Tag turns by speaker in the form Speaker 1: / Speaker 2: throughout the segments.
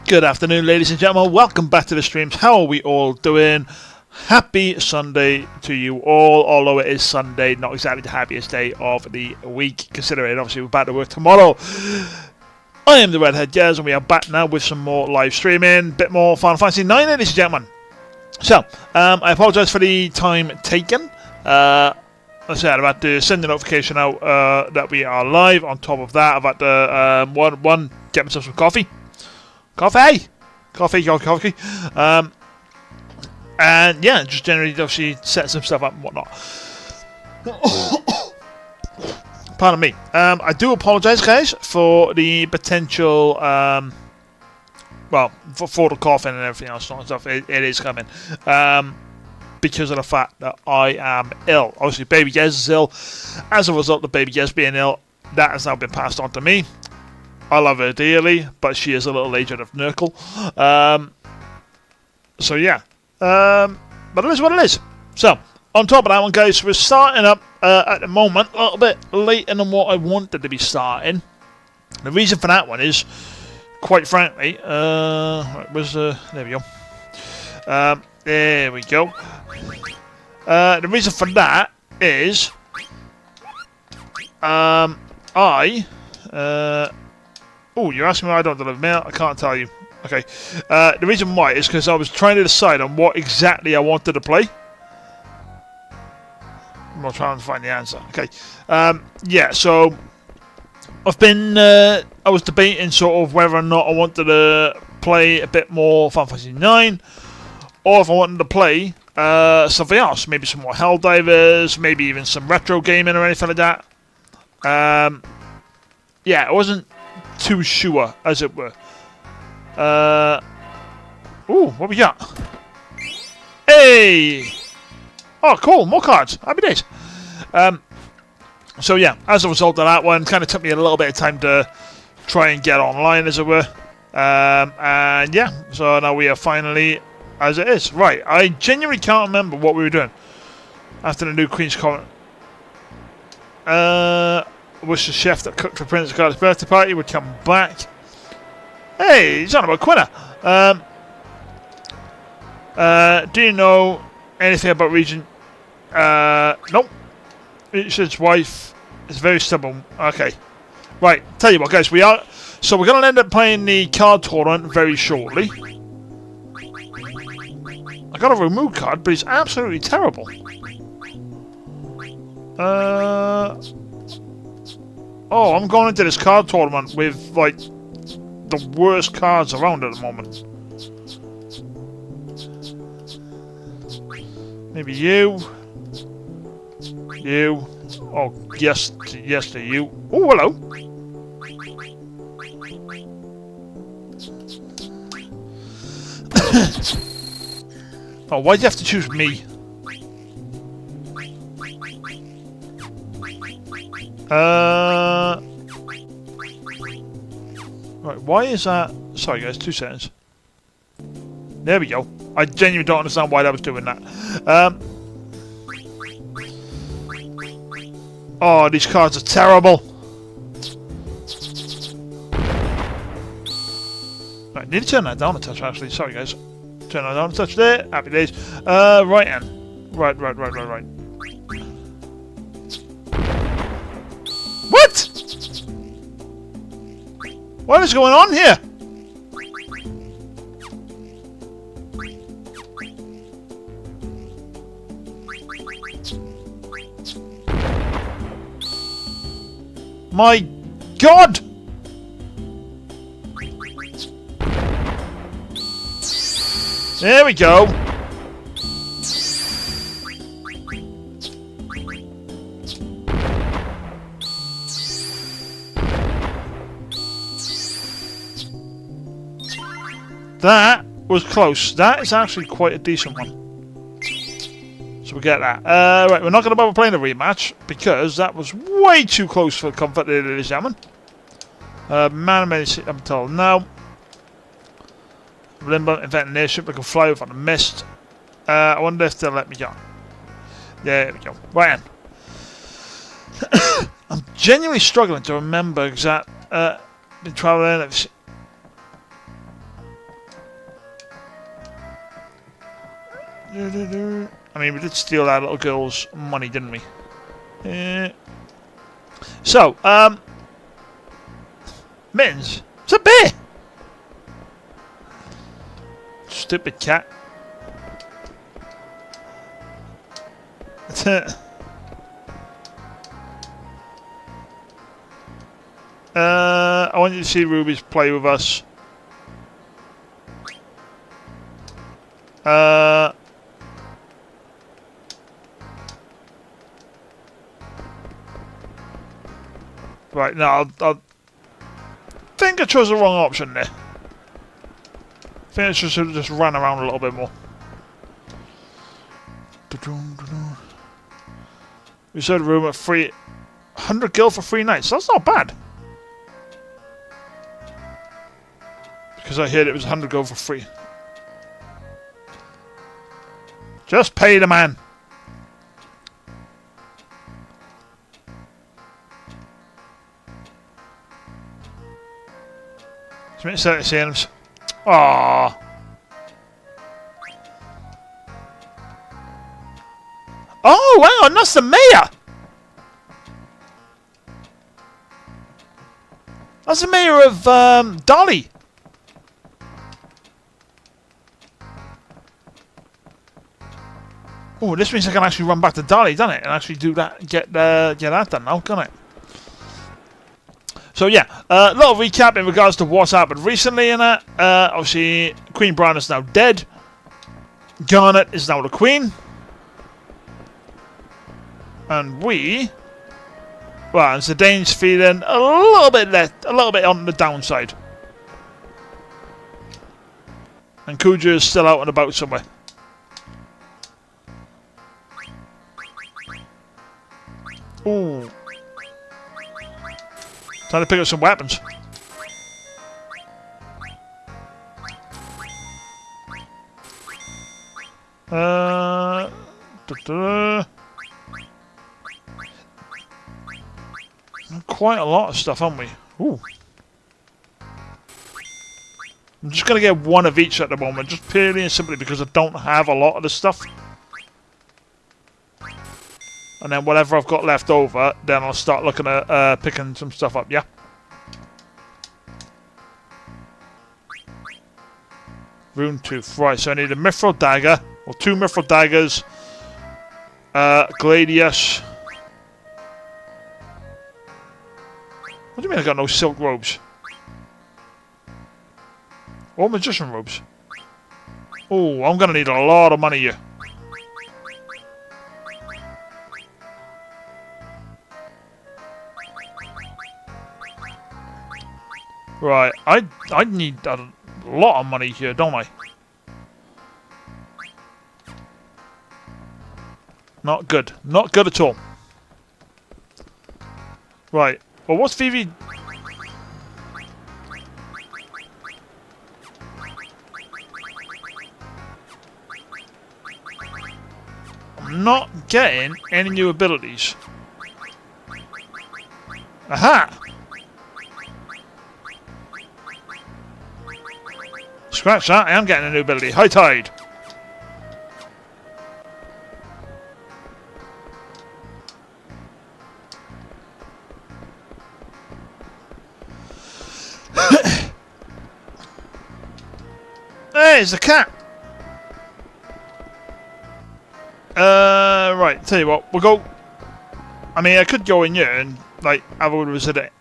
Speaker 1: Good afternoon, ladies and gentlemen. Welcome back to the streams. How are we all doing? Happy Sunday to you all, although it is Sunday, not exactly the happiest day of the week, considering obviously we're back to work tomorrow. I am the Redhead Jez, and we are back now with some more live streaming, bit more Final Fantasy 9, ladies and gentlemen. So, I apologise for the time taken. Like I said, I've had to send the notification out that we are live. On top of that, I've had to get myself some coffee. Coffee! And yeah, just generally obviously set some stuff up and whatnot. Pardon me. I do apologise, guys, for the potential, for the coughing and everything else and stuff. It is coming. Because of the fact that I am ill. Obviously, Baby Jez is ill. As a result of Baby Jez being ill, that has now been passed on to me. I love her dearly, but she is a little agent of Nurgle. So yeah. But it is what it is. So, on top of that one, guys, we're starting up at the moment a little bit later than what I wanted to be starting. The reason for that one is, quite frankly, there we go. There we go. The reason for that is, oh, you're asking me why I don't deliver mail? I can't tell you. Okay. The reason why is because I was trying to decide on what exactly I wanted to play. I'm not trying to find the answer. Okay. Yeah, so I've been... I was debating sort of whether or not I wanted to play a bit more Final Fantasy 9, or if I wanted to play something else. Maybe some more Helldivers, maybe even some retro gaming or anything like that. Yeah, I wasn't too sure, as it were. Ooh, what we got? Hey! Oh, cool, more cards. Happy days. So yeah, as a result of that one, kind of took me a little bit of time to try and get online, as it were. And yeah, so now we are finally as it is. Right, I genuinely can't remember what we were doing after the new Queen's comment. Wish the chef that cooked for Princess Carter's birthday party would come back. Hey, he's on about Quina. Do you know anything about Regent? Nope. Richard's wife is very stubborn. Okay. Right, tell you what, guys, we're going to end up playing the card tournament very shortly. I got a remove card, but it's absolutely terrible. Oh, I'm going into this card tournament with, like, the worst cards around at the moment. Maybe you. You. Oh, yes to you. Oh, hello. Oh, why'd you have to choose me? Right, why is that? Sorry guys, 2 seconds. There we go. I genuinely don't understand why that was doing that. Oh, these cards are terrible. Right, need to turn that down a touch actually. Sorry guys. Turn that down a touch there. Happy days. Right then. Right. What? What is going on here? My God! There we go. That was close. That is actually quite a decent one. So we get that. Right, we're not going to bother playing a rematch because that was way too close for comfort, ladies and gentlemen. Man, until now. Limbo, invent an airship that can fly over the mist. I wonder if they'll let me go. There we go. Right then. I'm genuinely struggling to remember exact. Been traveling. I mean, we did steal that little girl's money, didn't we? So, Mittens, it's a bear! Stupid cat. I want you to see Ruby's play with us. Right, no, I think I chose the wrong option there. I think I should have just run around a little bit more. We said room at 100 gil for 3 nights. That's not bad. Because I heard it was 100 gil for free. Just pay the man. Submit 30 cents. Aww. Oh, hang on, that's the mayor! That's the mayor of, Dolly. Oh, this means I can actually run back to Dolly, doesn't it? And actually do that, get that done now, can't it? So yeah, a little recap in regards to what's happened recently in that. Obviously, Queen Bran is now dead. Garnet is now the queen. And well, and Zidane's feeling a little bit on the downside. And Kuja is still out and about somewhere. Ooh. Time to pick up some weapons. Quite a lot of stuff, haven't we? Ooh. I'm just going to get one of each at the moment, just purely and simply because I don't have a lot of the stuff. And then whatever I've got left over, then I'll start looking at picking some stuff up, yeah? Rune Tooth. Right, so I need a Mithril Dagger, or 2 Mithril Daggers, Gladius. What do you mean I got no silk robes? Or magician robes? Oh, I'm going to need a lot of money here. Right, I need a lot of money here, don't I? Not good. Not good at all. Right. Well, what's Vivi? I'm not getting any new abilities. Aha! Scratch that, I am getting a new ability. High Tide! There's the cat! Right, tell you what, we'll go... I mean, I could go in here and, like, have a visit it.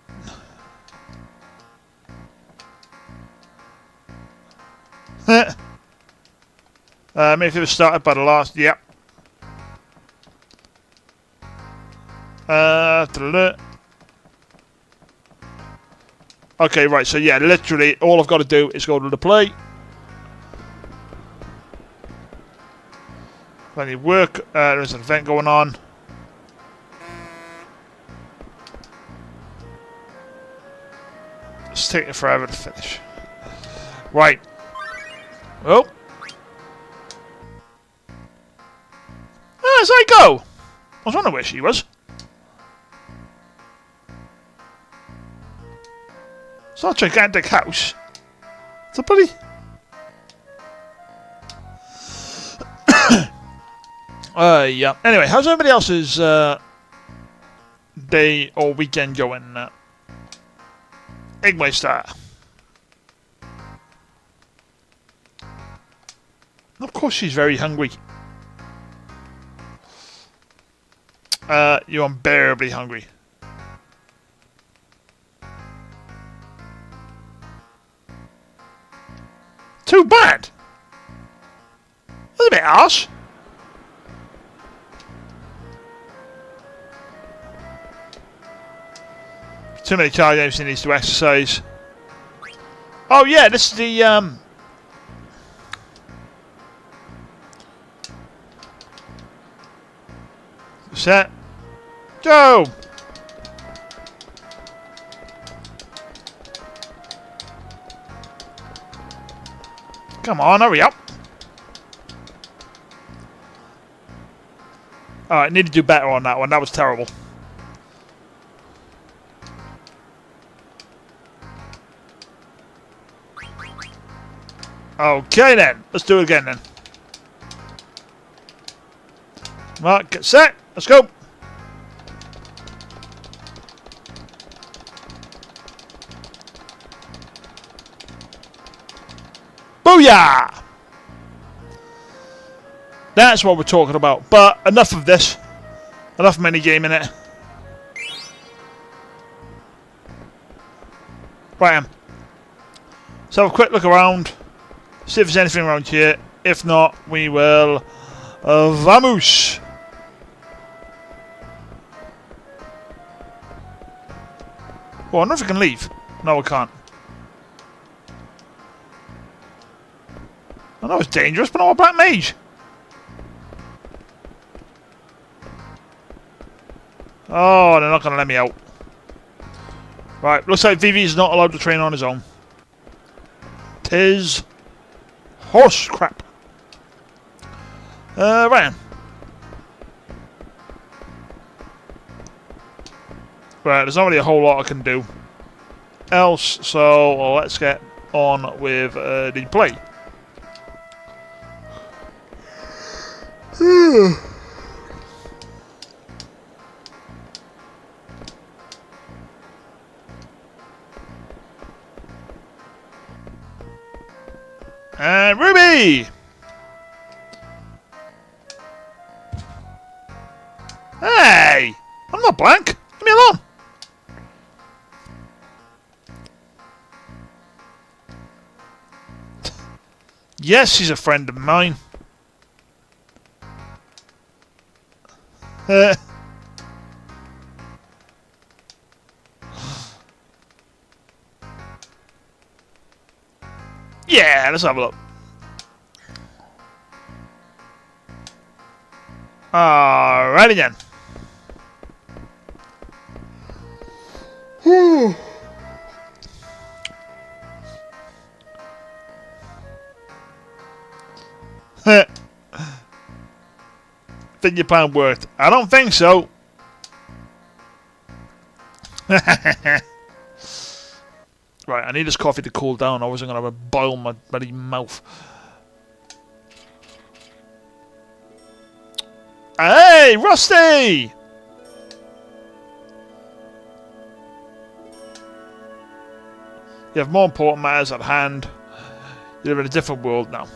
Speaker 1: Maybe if it was started by the last... Yep. Okay, right, so yeah, literally, all I've got to do is go to the play. I need work, there's an event going on. It's taking forever to finish. Right. Oh. As I go. I was wondering where she was. It's not a gigantic house. It's a bloody... Yeah. Anyway, how's everybody else's day or weekend going? Eggmeister. Of course she's very hungry. You're unbearably hungry. Too bad. That's a bit harsh. Too many card games he needs to exercise. Oh yeah, this is the set. Go! Come on, hurry up. Alright, need to do better on that one. That was terrible. Okay then, let's do it again then. Right, get set, let's go. Booyah! That's what we're talking about. But enough of this. Enough minigaming it. Right, let's have a quick look around. See if there's anything around here. If not, we will vamos. Oh, I wonder if we can leave. No, we can't. I know it's dangerous, but I'm a black mage. Oh, they're not going to let me out. Right, looks like Vivi's not allowed to train on his own. Tis horse crap. Right. Right, there's not really a whole lot I can do else, so let's get on with the play. And Ruby! Hey! I'm not blank! Leave me alone! Yes, she's a friend of mine. Yeah, let's have a look. Alrighty then. Think your plan worked? I don't think so. Right, I need this coffee to cool down, or else I'm going to boil my bloody mouth. Hey, Rusty! You have more important matters at hand. You live in a different world now.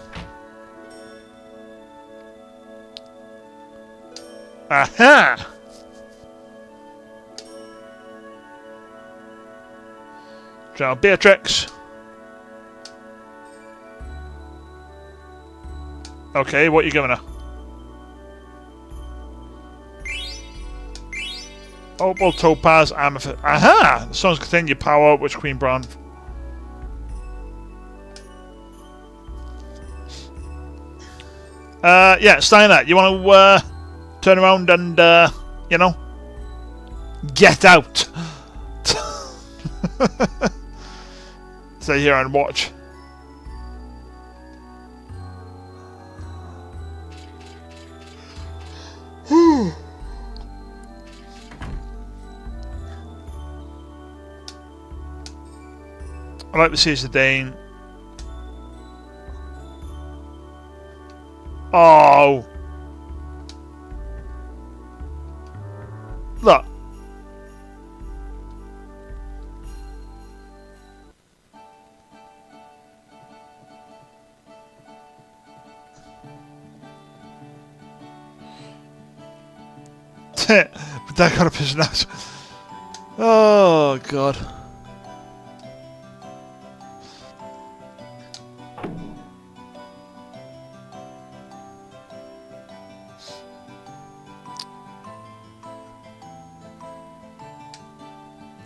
Speaker 1: Aha! General Beatrix. Okay, what are you giving her? Opal, Topaz, Amethyst. Aha! The stones contain your power, which Queen Brown. Yeah, Steiner, you want to turn around and, you know, get out. Stay here and watch. I like to see the Dane. Oh. But that got a piss nuts. Oh god.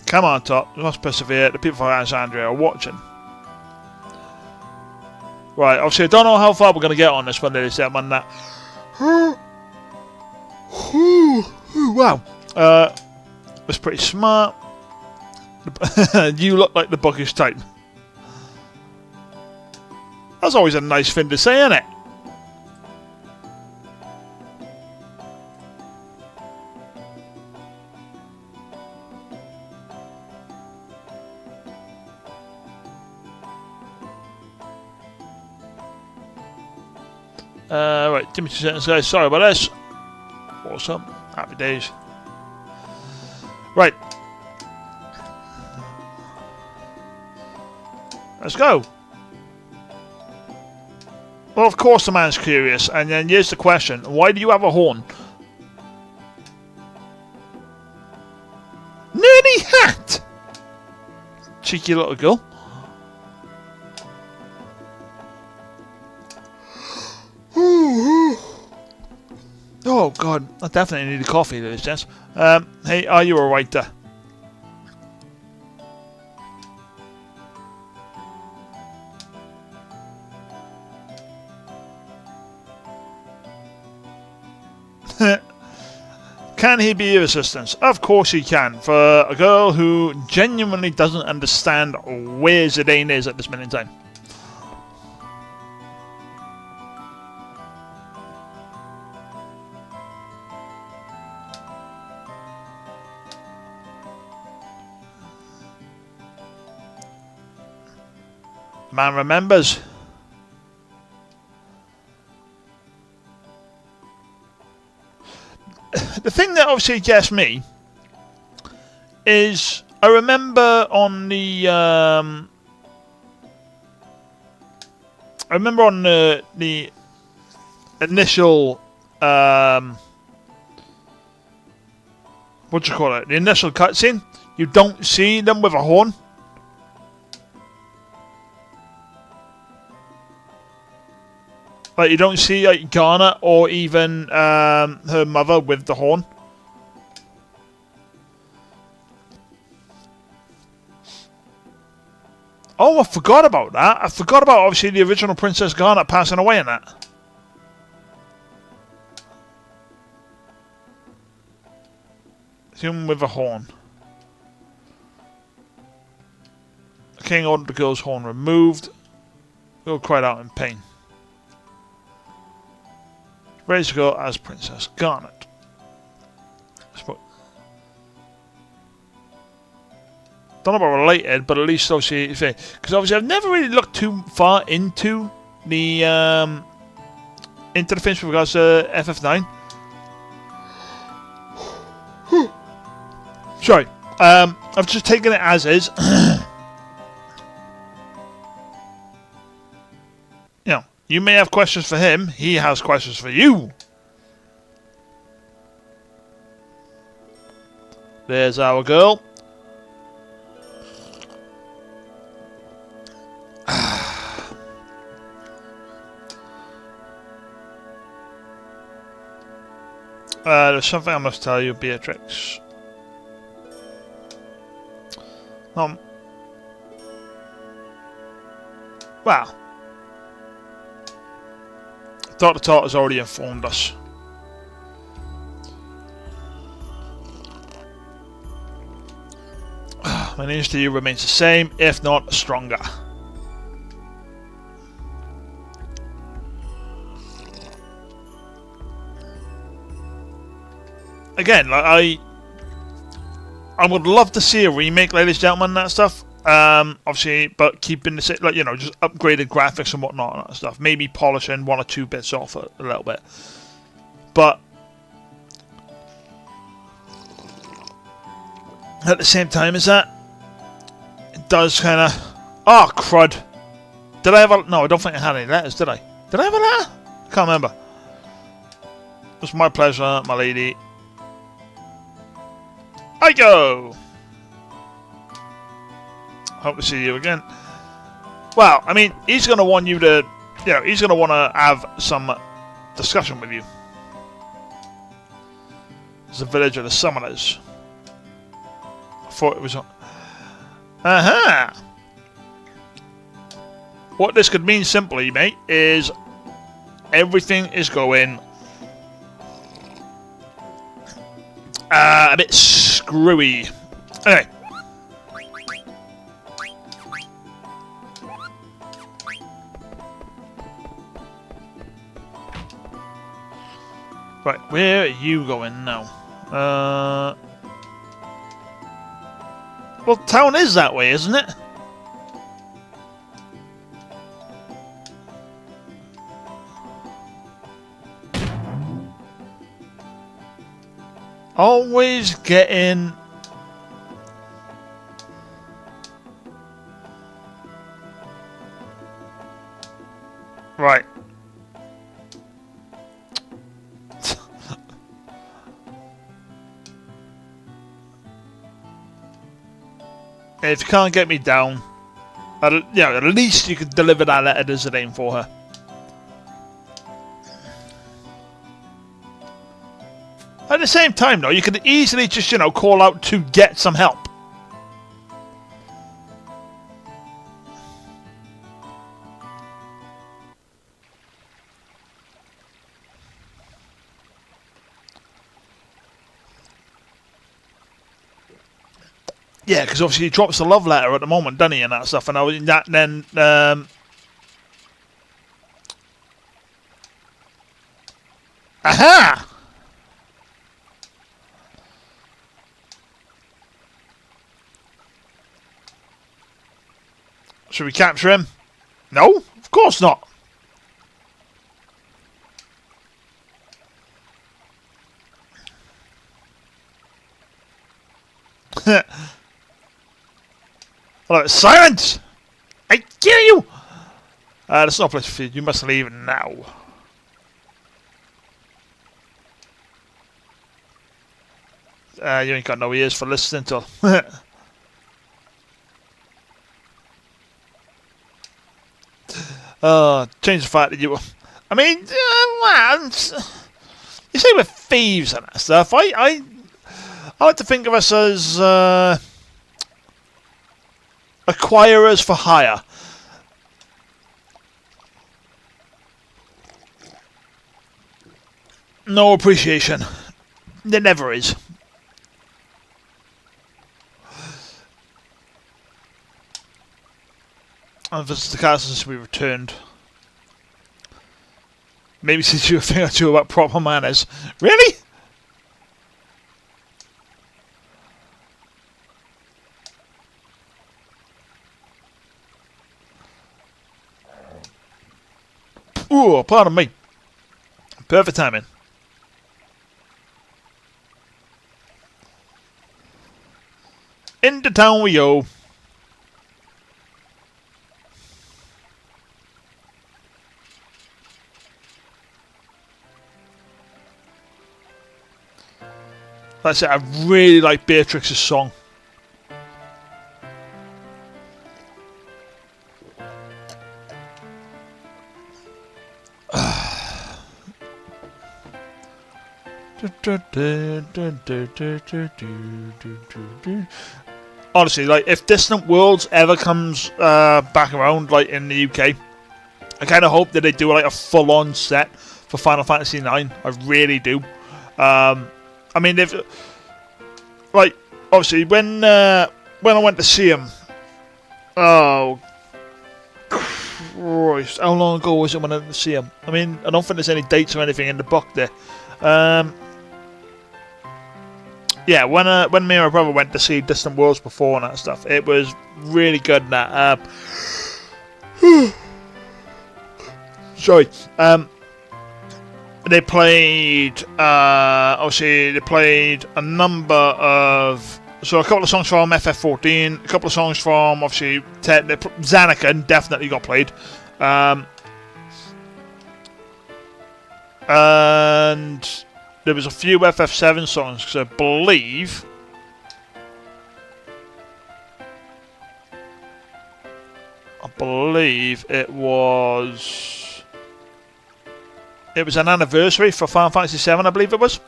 Speaker 1: Come on, Top. You must persevere. The people from Alexandria are watching. Right, obviously I don't know how far we're going to get on this one, ladies and gentlemen. That. Wow. That's pretty smart. You look like the bookish type. That's always a nice thing to say, isn't it? Right, give me 2 seconds, guys. Sorry about this. Awesome. Happy days. Right. Let's go. Well, of course the man's curious. And then here's the question. Why do you have a horn? Nerdy hat! Cheeky little girl. Oh god, I definitely need a coffee, ladies and gents. Hey, are you alright there? Can he be of assistance? Of course he can, for a girl who genuinely doesn't understand where Zidane is at this minute in time. Man remembers. The thing that obviously gets me is I remember on the initial what do you call it? The initial cutscene. You don't see them with a horn. Like, you don't see like Garnet or even her mother with the horn. Oh, I forgot about that. I forgot about, obviously, the original Princess Garnet passing away in that. Human with a horn. The king ordered the girl's horn removed. The girl cried out in pain. Ready to go as Princess Garnet. Don't know about related, but at least obviously, because obviously I've never really looked too far into the things with regards to FF9. Sorry, I've just taken it as is. You know, you may have questions for him. He has questions for you. There's our girl. There's something I must tell you, Beatrix. Well, Dr. Tot has already informed us. My news to you remains the same, if not stronger. Again, like I would love to see a remake, ladies and gentlemen, and that stuff. Obviously, but keeping the, like, you know, just upgraded graphics and whatnot and that stuff. Maybe polishing 1 or 2 bits off a little bit. But at the same time as that, it does kind of... Oh, crud. Did I have a... No, I don't think I had any letters, did I? Did I have a letter? I can't remember. It was my pleasure, my lady. I go! Hope to see you again. Well, I mean, he's going to want you to, you know, he's going to want to have some discussion with you. It's the village of the summoners. I thought it was on. Aha! What this could mean simply, mate, is everything is going a bit screwy. Anyway. Right, where are you going now? Well, town is that way, isn't it? Always getting... Right. If you can't get me down, at least you could deliver that letter to Zidane for her. At the same time, though, you could easily just, you know, call out to get some help. Yeah, because obviously he drops the love letter at the moment, doesn't he, and that stuff, and then aha! Should we capture him? No, of course not. Hello, silence! I kill you! That's not a place for you. You must leave now. You ain't got no ears for listening to. Change the fact that you were... I mean, you say we're thieves and that stuff. I like to think of us as acquirers for hire. No appreciation. There never is. I've visited the castle since we returned. Maybe teach you a thing or two about proper manners. Really? Ooh, pardon me. Perfect timing. Into town we go. That's it, I really like Beatrix's song. Honestly, like, if Distant Worlds ever comes back around, like, in the UK, I kind of hope that they do, like, a full-on set for Final Fantasy IX. I really do. I mean, if, like, obviously, when I went to see him, oh, Christ, how long ago was it when I went to see him? I mean, I don't think there's any dates or anything in the book there. Yeah, when me and my brother went to see Distant Worlds before and that stuff, it was really good. And that, sorry, they played, obviously, they played a number of... So a couple of songs from FF14, a couple of songs from, obviously, Zanarkand definitely got played. And there was a few FF7 songs, because I believe believe it was an anniversary for Final Fantasy VII, I believe it was.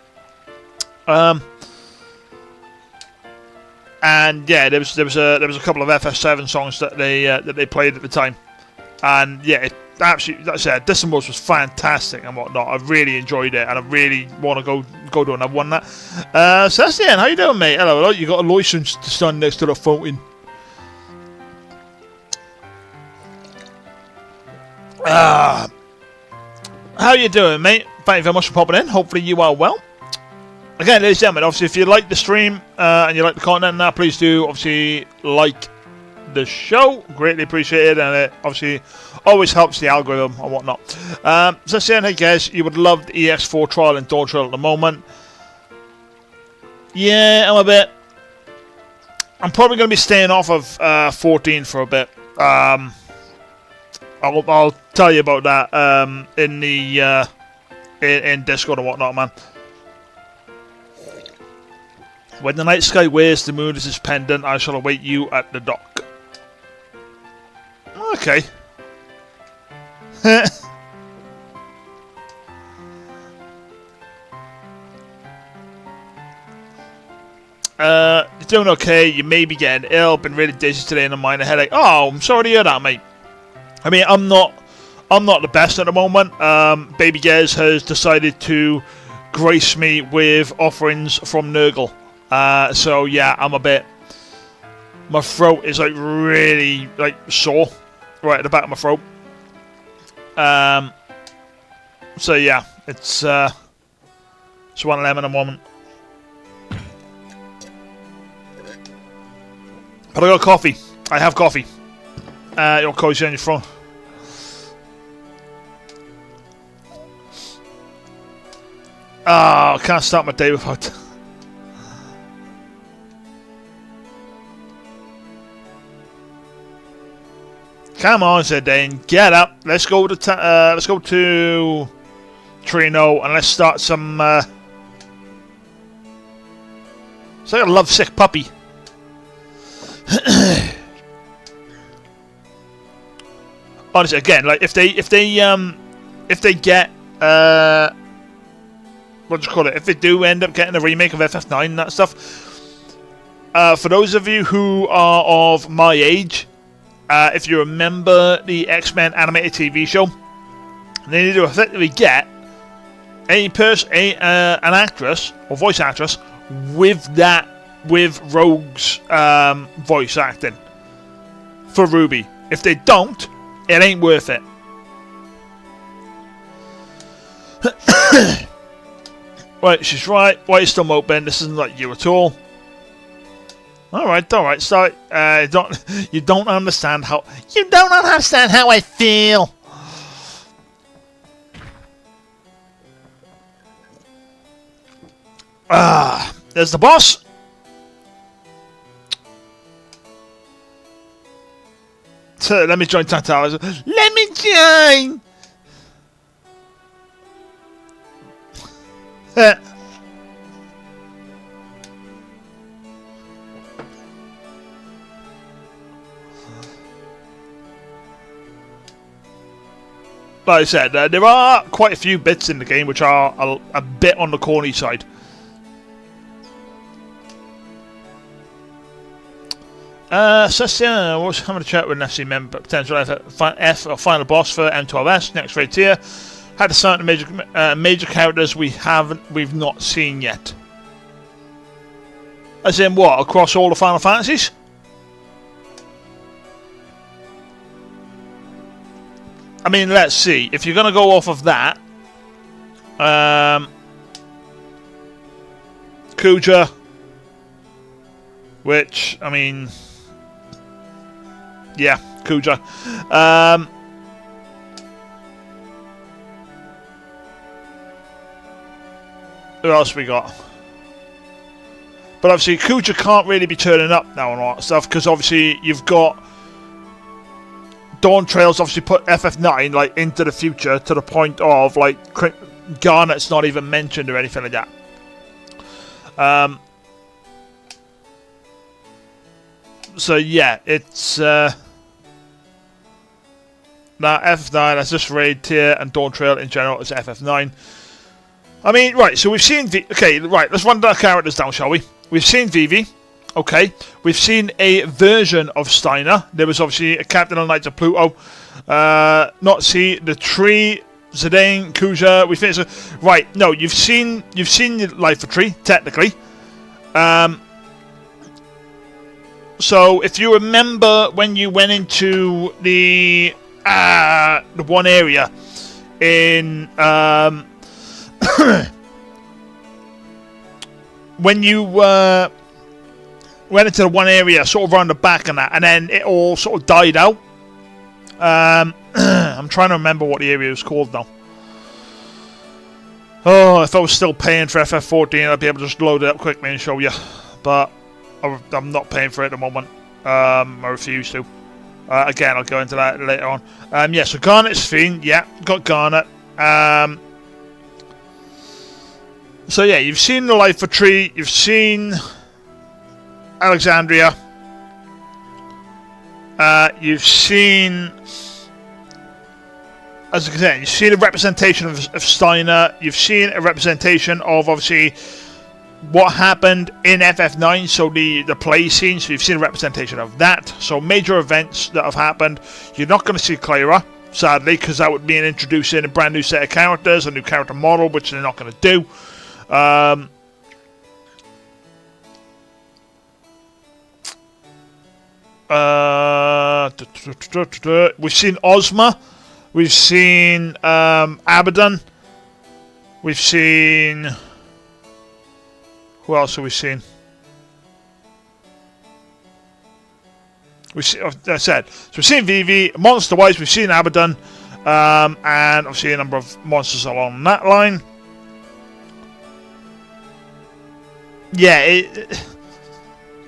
Speaker 1: And yeah, there was a couple of FF7 songs that they played at the time, and yeah, it absolutely, like I said, Distant Worlds was fantastic and whatnot. I really enjoyed it, and I really want to go to another one. That so that's the end. How you doing, mate? Hello. You got a license to stand next to the fountain. How you doing, mate? Thank you very much for popping in. Hopefully you are well. Again, ladies and gentlemen, obviously if you like the stream and you like the content now, please do obviously like the show. Greatly appreciated, and it obviously always helps the algorithm and whatnot. So saying, hey guys, you would love the EX4 trial and Dawn Trail at the moment. Yeah, I'm probably going to be staying off of 14 for a bit. I'll tell you about that in the in Discord and whatnot, man. When the night sky wears the moon as its pendant, I shall await you at the dock. Okay. You're doing okay. You may be getting ill. Been really dizzy today and a minor headache. Oh, I'm sorry to hear that, mate. I mean, I'm not the best at the moment. Baby Gez has decided to grace me with offerings from Nurgle. So yeah, I'm a bit. My throat is like really like sore, right at the back of my throat. So yeah, it's one of them in a moment. But I got coffee. I have coffee. You're cozy on your phone. Oh, I can't start my day without. Come on, said Dane. Get up. Let's go to Trino and let's start some. It's like a lovesick puppy. Honestly, again, like if they get what do you call it? If they do end up getting a remake of FF9 and that stuff, for those of you who are of my age. If you remember the X-Men animated TV show, they need to effectively get an actress or voice actress with Rogue's voice acting for Ruby. If they don't, it ain't worth it. Right, she's right. Why are you still moping? This isn't like you at all. All right. So, you don't understand how I feel. There's the boss. So, let me join Tactile. Let me join. Like I said, there are quite a few bits in the game which are a bit on the corny side. I was having a chat with an FC member, potential F or final boss for M12S, next raid tier. Had to certain major characters we've not seen yet. As in what? Across all the Final Fantasies? I mean, let's see. If you're going to go off of that, Kuja, which, I mean, yeah, Kuja. Who else we got? But obviously, Kuja can't really be turning up now and all that stuff, because obviously you've got Dawn Trail's obviously put FF9 like into the future to the point of like Garnet's not even mentioned or anything like that. So yeah, it's Now, FF9, that's just Raid Tier, and Dawn Trail in general is FF9. I mean, right, so we've seen... okay, right, let's run the characters down, shall we? We've seen Vivi. Okay. We've seen a version of Steiner. There was obviously a Captain of Knights of Pluto. Not see the Tree, Zidane, Kuja. We finished. Right, no, you've seen the Life of Tree, technically. So, if you remember when you went into the one area in when you went into the one area sort of around the back and that, and then it all sort of died out. I'm trying to remember what the area was called now. Oh, if I was still paying for FF14, I'd be able to just load it up quickly and show you, but I'm not paying for it at the moment. I refuse to. Again, I'll go into that later on. Yeah, so Garnet's Fiend. Yeah, got Garnet. So yeah, you've seen the Life of Tree. You've seen Alexandria. You've seen, as I said, you've seen a representation of Steiner. You've seen a representation of obviously what happened in FF9, so the play scene, so you've seen a representation of that. So major events that have happened. You're not going to see Clara, sadly, because that would mean introducing a brand new set of characters, a new character model, which they're not going to do. We've seen Ozma. We've seen Abaddon. We've seen... who else have we seen? I said, so we've seen Vivi. Monster-wise, we've seen Abaddon, and obviously a number of monsters along that line. Yeah,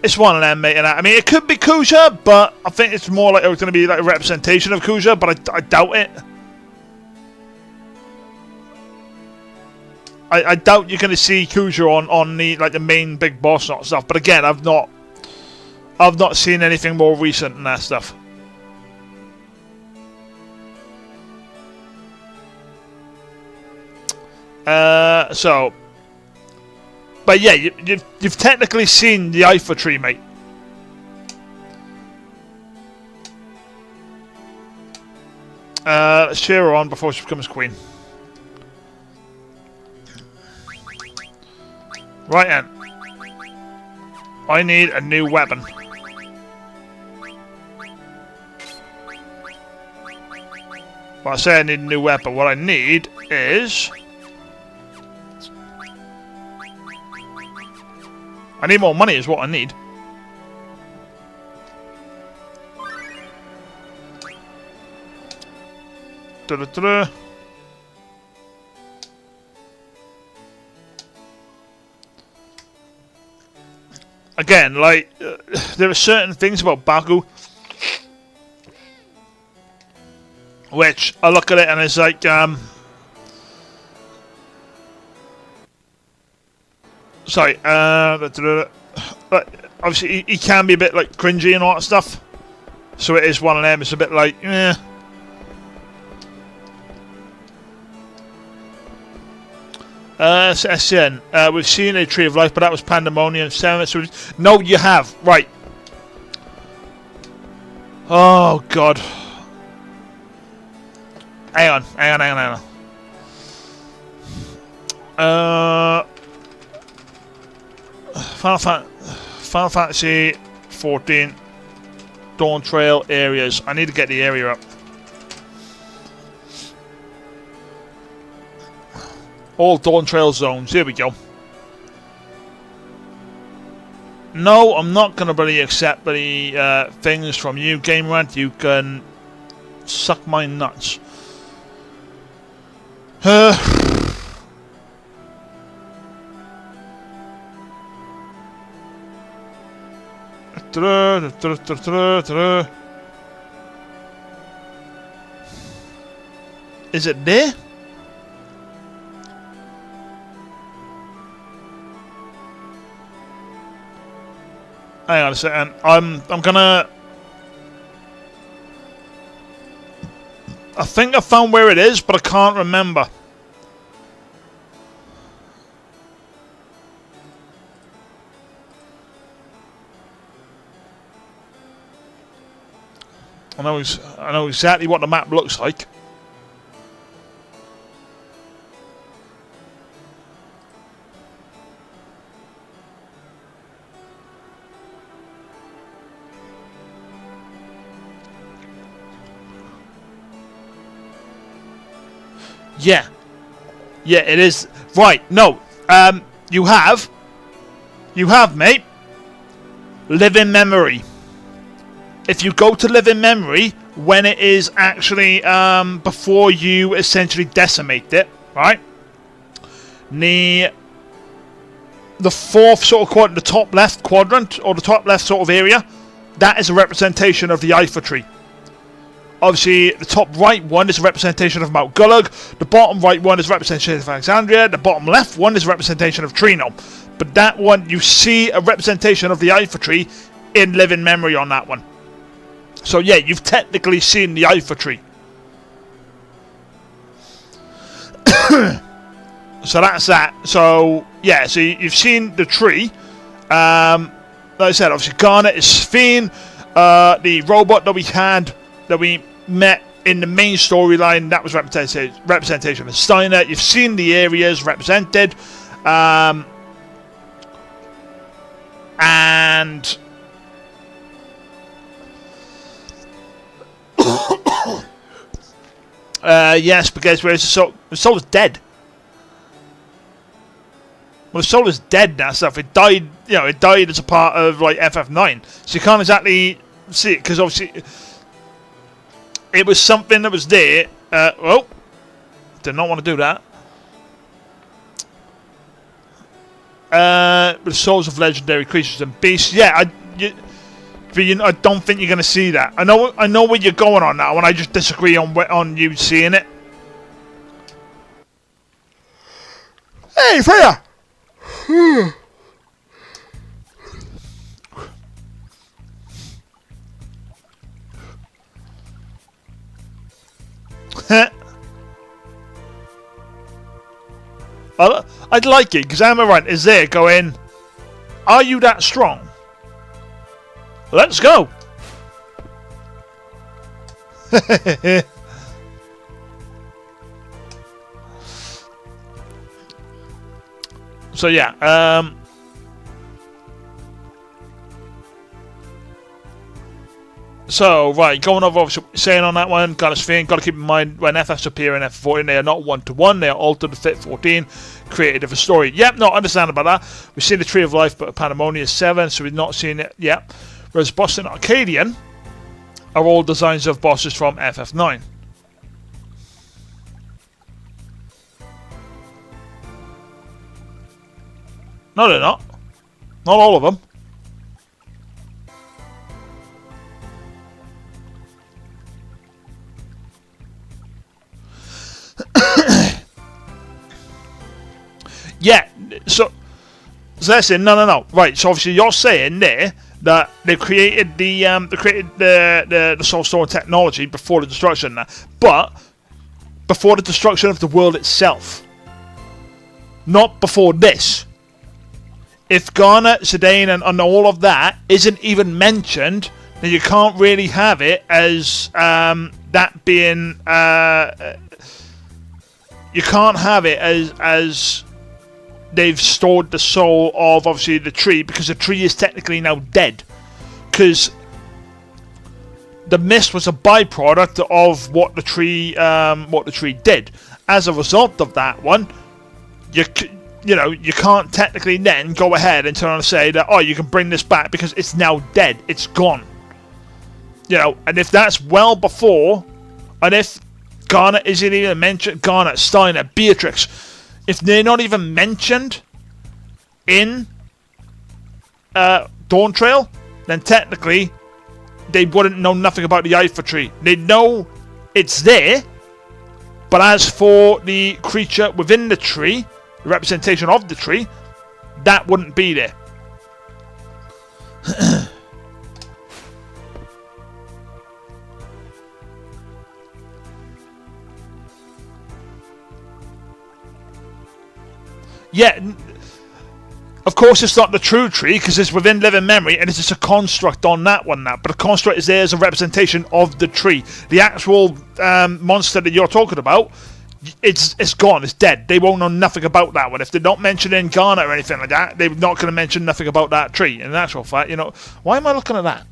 Speaker 1: it's one of them, mate. And I mean, it could be Kuja, but I think it's more like it's going to be like a representation of Kuja, but I doubt it. I doubt you're going to see Kuja on the like the main big boss and stuff. But again, I've not seen anything more recent than that stuff. So, but yeah, you've technically seen the Life of Tree, mate. Let's cheer her on before she becomes queen. Right then. I need a new weapon. Well, I say I need a new weapon. What I need is... I need more money is what I need. Da-da-da-da. Again, like, there are certain things about Baku which I look at it and it's like, sorry, but obviously he can be a bit like cringy and all that stuff. So it is one of them. It's a bit like, eh. SN, we've seen a Tree of Life, but that was Pandemonium 7. So no, you have. Right. Oh, God. Hang on. Final Fantasy 14 Dawn Trail areas. I need to get the area up. All Dawn Trail zones. Here we go. No, I'm not going to really accept the things from you, Game Rant. You can suck my nuts. Is it there? Hang on a second. I'm gonna. I think I found where it is, but I can't remember. I know exactly what the map looks like. Yeah. Yeah, it is. Right, no. You have, mate, Live in Memory. If you go to Live in Memory, when it is actually, before you essentially decimate it, right? The fourth sort of quadrant, the top left quadrant, or the top left sort of area, that is a representation of the Ifa tree. Obviously, the top right one is a representation of Mount Gullug, the bottom right one is a representation of Alexandria, the bottom left one is a representation of Trino. But that one, you see a representation of the Ifa tree in Live in Memory on that one. So yeah, you've technically seen the Ifa tree. So that's that. So yeah, so you've seen the tree. Like I said, obviously Garnet is Sphene, the robot that we met in the main storyline, that was representation of Steiner. You've seen the areas represented, and yes, because whereas the soul is dead. Well, the soul is dead now. Stuff. It died. It died as a part of like FF9, so you can't exactly see it because obviously it was something that was there. Oh, did not want to do that. The souls of legendary creatures and beasts. Yeah, I don't think you're going to see that. I know where you're going on now, and I just disagree on you seeing it. Hey, Freya! I'd like it, because Amarant is there going, are you that strong? Let's go! So yeah, so right, going over obviously saying on that one, got to keep in mind when FFs appear in F14, they are not one-to-one, they are altered to fit 14, created of a story. Yep, no, understand about that. We've seen the Tree of Life, but Pandemonium 7, so we've not seen it yet. Whereas Boss and Arcadian are all designs of bosses from FF9. No, they're not. Not all of them. Yeah, so they're saying no. Right, so obviously you're saying there that they created the Soul Stone technology before the destruction, but before the destruction of the world itself, not before this. If Garnet, Zidane, and all of that isn't even mentioned, then you can't really have it as that being. You can't have it as they've stored the soul of obviously the tree, because the tree is technically now dead. Because the mist was a byproduct of what the tree did. As a result of that one, you can't technically then go ahead and turn and say that, oh, you can bring this back because it's now dead. It's gone. And if that's well before, and if Garnet isn't even mentioned, Garnet, Steiner, Beatrix, if they're not even mentioned in Dawntrail, then technically they wouldn't know nothing about the Ifa tree. They know it's there, but as for the creature within the tree, the representation of the tree, that wouldn't be there. Yeah, of course it's not the true tree because it's within living memory and it's just a construct on that one. But the construct is there as a representation of the tree. The actual monster that you're talking about, it's gone, it's dead. They won't know nothing about that one. If they're not mentioning Ghana or anything like that, they're not going to mention nothing about that tree. In actual fact, you know, why am I looking at that?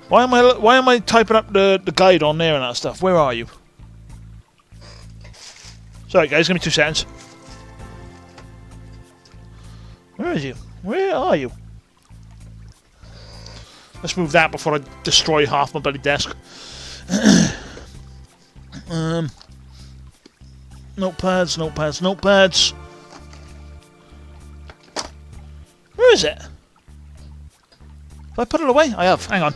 Speaker 1: Why am I typing up the guide on there and that stuff? Where are you? Sorry guys, give me 2 seconds. Where is you? Where are you? Let's move that before I destroy half my bloody desk. Notepads, notepads, notepads. Where is it? Have I put it away? I have. Hang on.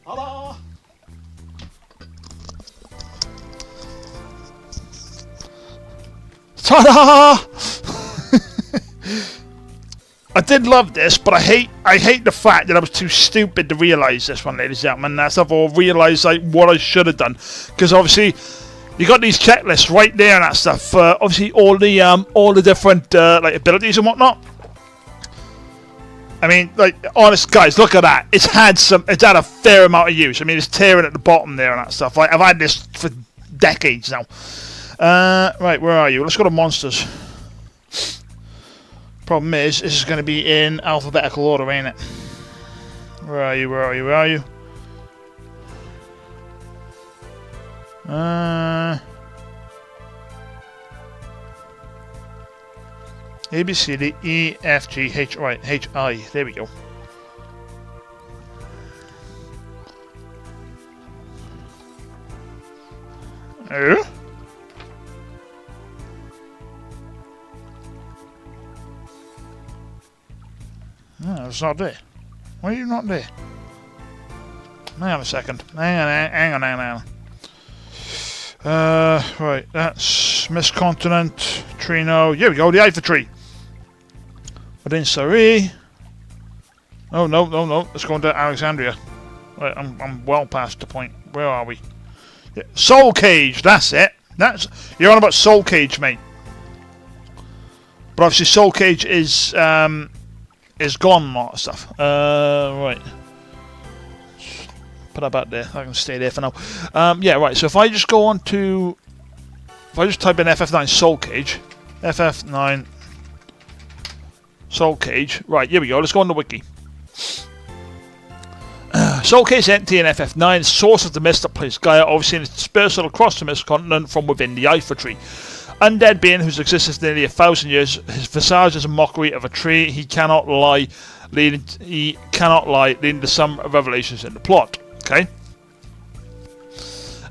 Speaker 1: Hello. Ta-da! I did love this, but I hate the fact that I was too stupid to realise this one, ladies and gentlemen. That's or realise like what I should have done, because obviously you got these checklists right there and that stuff. Obviously all the different like abilities and whatnot. I mean, like, honest guys, look at that. It's had a fair amount of use. I mean, it's tearing at the bottom there and that stuff. Like, I've had this for decades now. Right, where are you? Let's go to monsters. Problem is, this is going to be in alphabetical order, ain't it? Where are you? Where are you? Where are you? A, B, C, D, E, F, G, H, right, H, I. There we go. Oh? No, it's not there. Why are you not there? Hang on a second. Hang on. Right, that's Miscontinent, Trino. Here we go, the Eiffel Tree. Within Surrey. Oh, no. Let's go into Alexandria. Right, I'm well past the point. Where are we? Yeah. Soul Cage, that's it. You're on about Soul Cage, mate. But obviously Soul Cage is gone and all that stuff. Right. Put that back there. I can stay there for now. Yeah, right. So if I just go on to... If I just type in FF9 Soul Cage. FF9 Soul Cage. Right, here we go. Let's go on the wiki. Soul Cage entity in FF9, source of the mist that plays Gaia, obviously dispersal across the mist continent from within the Eiffel Tree. Undead being whose existence nearly 1,000 years, his visage is a mockery of a tree. He cannot lie, leading to some revelations in the plot. Okay.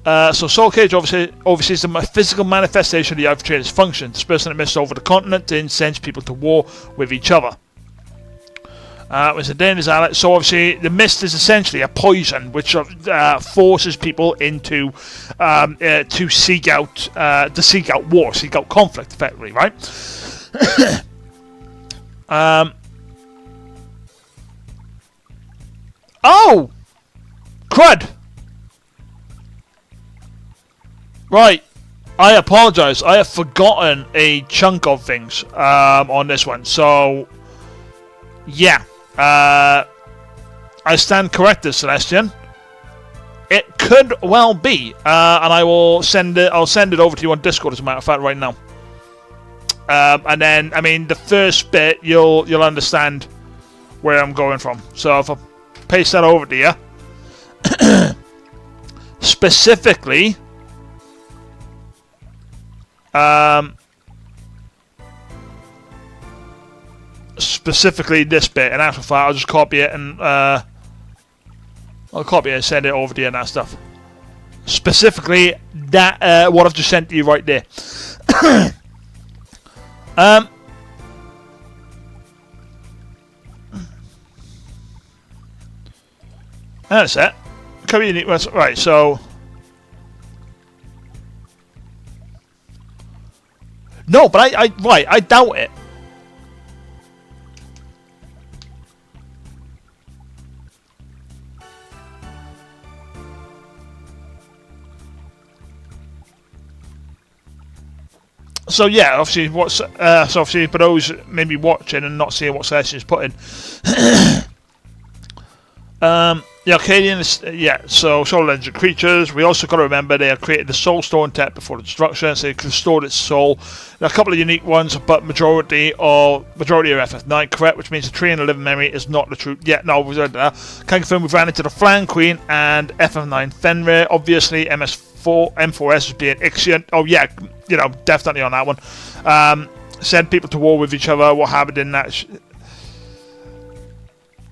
Speaker 1: So Soul Cage obviously is the physical manifestation of the Eiffel Trader's function, dispersing the mist over the continent to incense people to war with each other. When the Dane is allied, so obviously the mist is essentially a poison which forces people into to seek out war, seek out conflict, effectively, right? Oh, crud! Right, I apologise. I have forgotten a chunk of things on this one. So, yeah, I stand corrected, Celestian. It could well be, and I will send it. I'll send it over to you on Discord, as a matter of fact, right now. And then, I mean, the first bit you'll understand where I'm going from. So if I paste that over to you, specifically. Specifically this bit, in actual fact, I'll just copy it and I'll copy it and send it over to you and that stuff. Specifically that what I've just sent to you right there. That's it. Right, so. No, but I doubt it. So yeah, obviously, for those maybe watching and not seeing what Celestia's put in, the Arcadian is, so Soul Legend creatures. We also got to remember they have created the Soul Stone tech before the destruction, so they can restore its soul. There are a couple of unique ones, but majority are FF9 correct, which means the Tree and the Living Memory is not the truth. Yeah, no, we read that. Can confirm we've ran into the Flan Queen and FF9 Fenrir. Obviously, M4S is being Ixion. Oh yeah, definitely on that one. Send people to war with each other. What happened in that?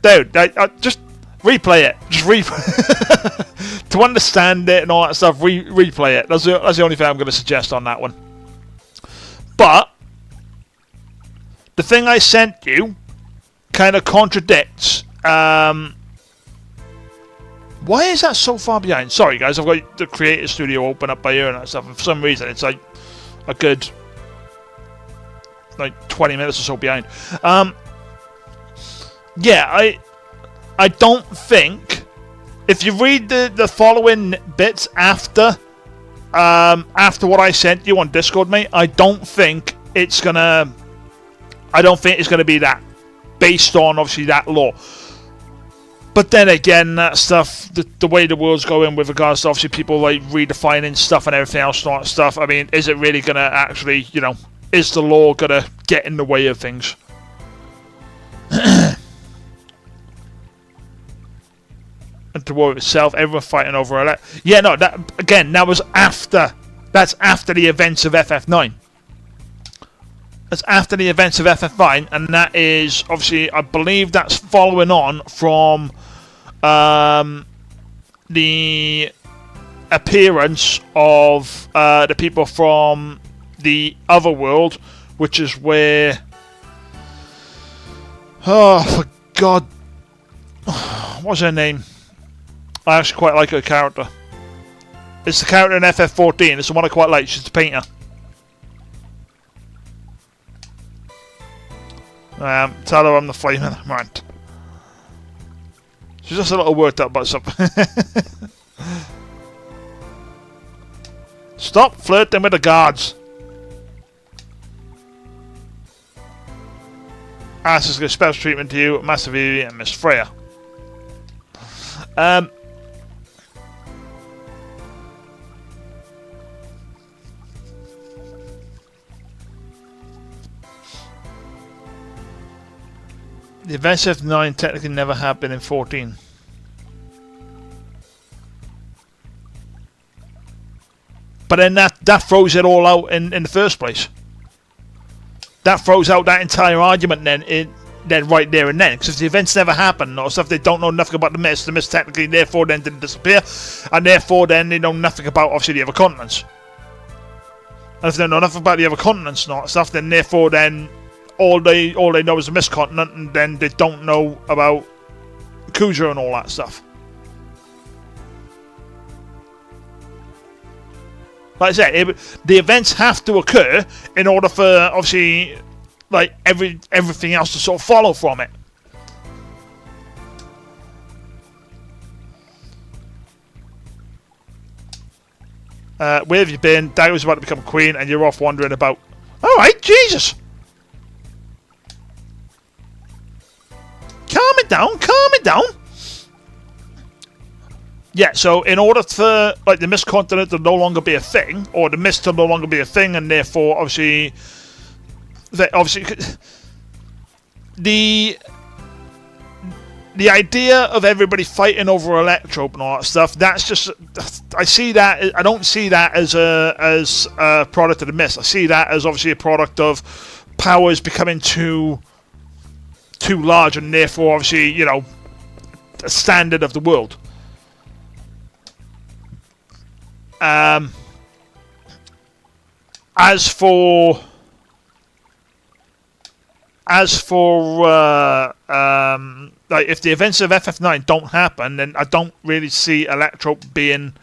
Speaker 1: Dude, I just. Replay it. Just replay to understand it and all that stuff. Replay it. That's the only thing I'm going to suggest on that one. But the thing I sent you kind of contradicts. Why is that so far behind? Sorry, guys. I've got the Creator Studio open up by here and that stuff. And for some reason, it's like a good 20 minutes or so behind. I don't think, if you read the following bits after what I sent you on Discord, mate, I don't think it's gonna be that, based on obviously that law. But then again, that stuff, the way the world's going with regards to obviously people like redefining stuff and everything else, sort of stuff. I mean, is it really gonna actually, is the law gonna get in the way of things? And to war itself, everyone fighting over it. Yeah, no, that was after. That's after the events of FF9. That's after the events of FF9, and that is obviously, I believe that's following on from the appearance of the people from the other world, which is where. Oh, for God, what's her name? I actually quite like her character. It's the character in FF14. It's the one I quite like. She's the painter. Tell her I'm the flaming rant. She's just a little worked up about something. Stop flirting with the guards. Ask is going to special treatment to you, Master Vivi and Miss Freya. The events of 9 technically never happened in 14. But then that throws it all out in the first place. That throws out that entire argument then right there and then. Because if the events never happened or stuff, they don't know nothing about the mist technically therefore then didn't disappear. And therefore then they know nothing about obviously the other continents. And if they know nothing about the other continents and all that stuff, then therefore then all they know is the Mist Continent, and then they don't know about Kuja and all that stuff. Like I said, the events have to occur in order for obviously like everything else to sort of follow from it. Where have you been? Dagger was about to become queen, and you're off wandering about. All right, Jesus. Calm it down. Yeah, so in order for like the Mist Continent to no longer be a thing, or the Mist to no longer be a thing, and therefore obviously the idea of everybody fighting over Electrope and all that stuff, that's just, I don't see that as a product of the Mist. I see that as obviously a product of powers becoming too large, and therefore obviously a standard of the world. As for like if the events of FF9 don't happen, then I don't really see Electrope being,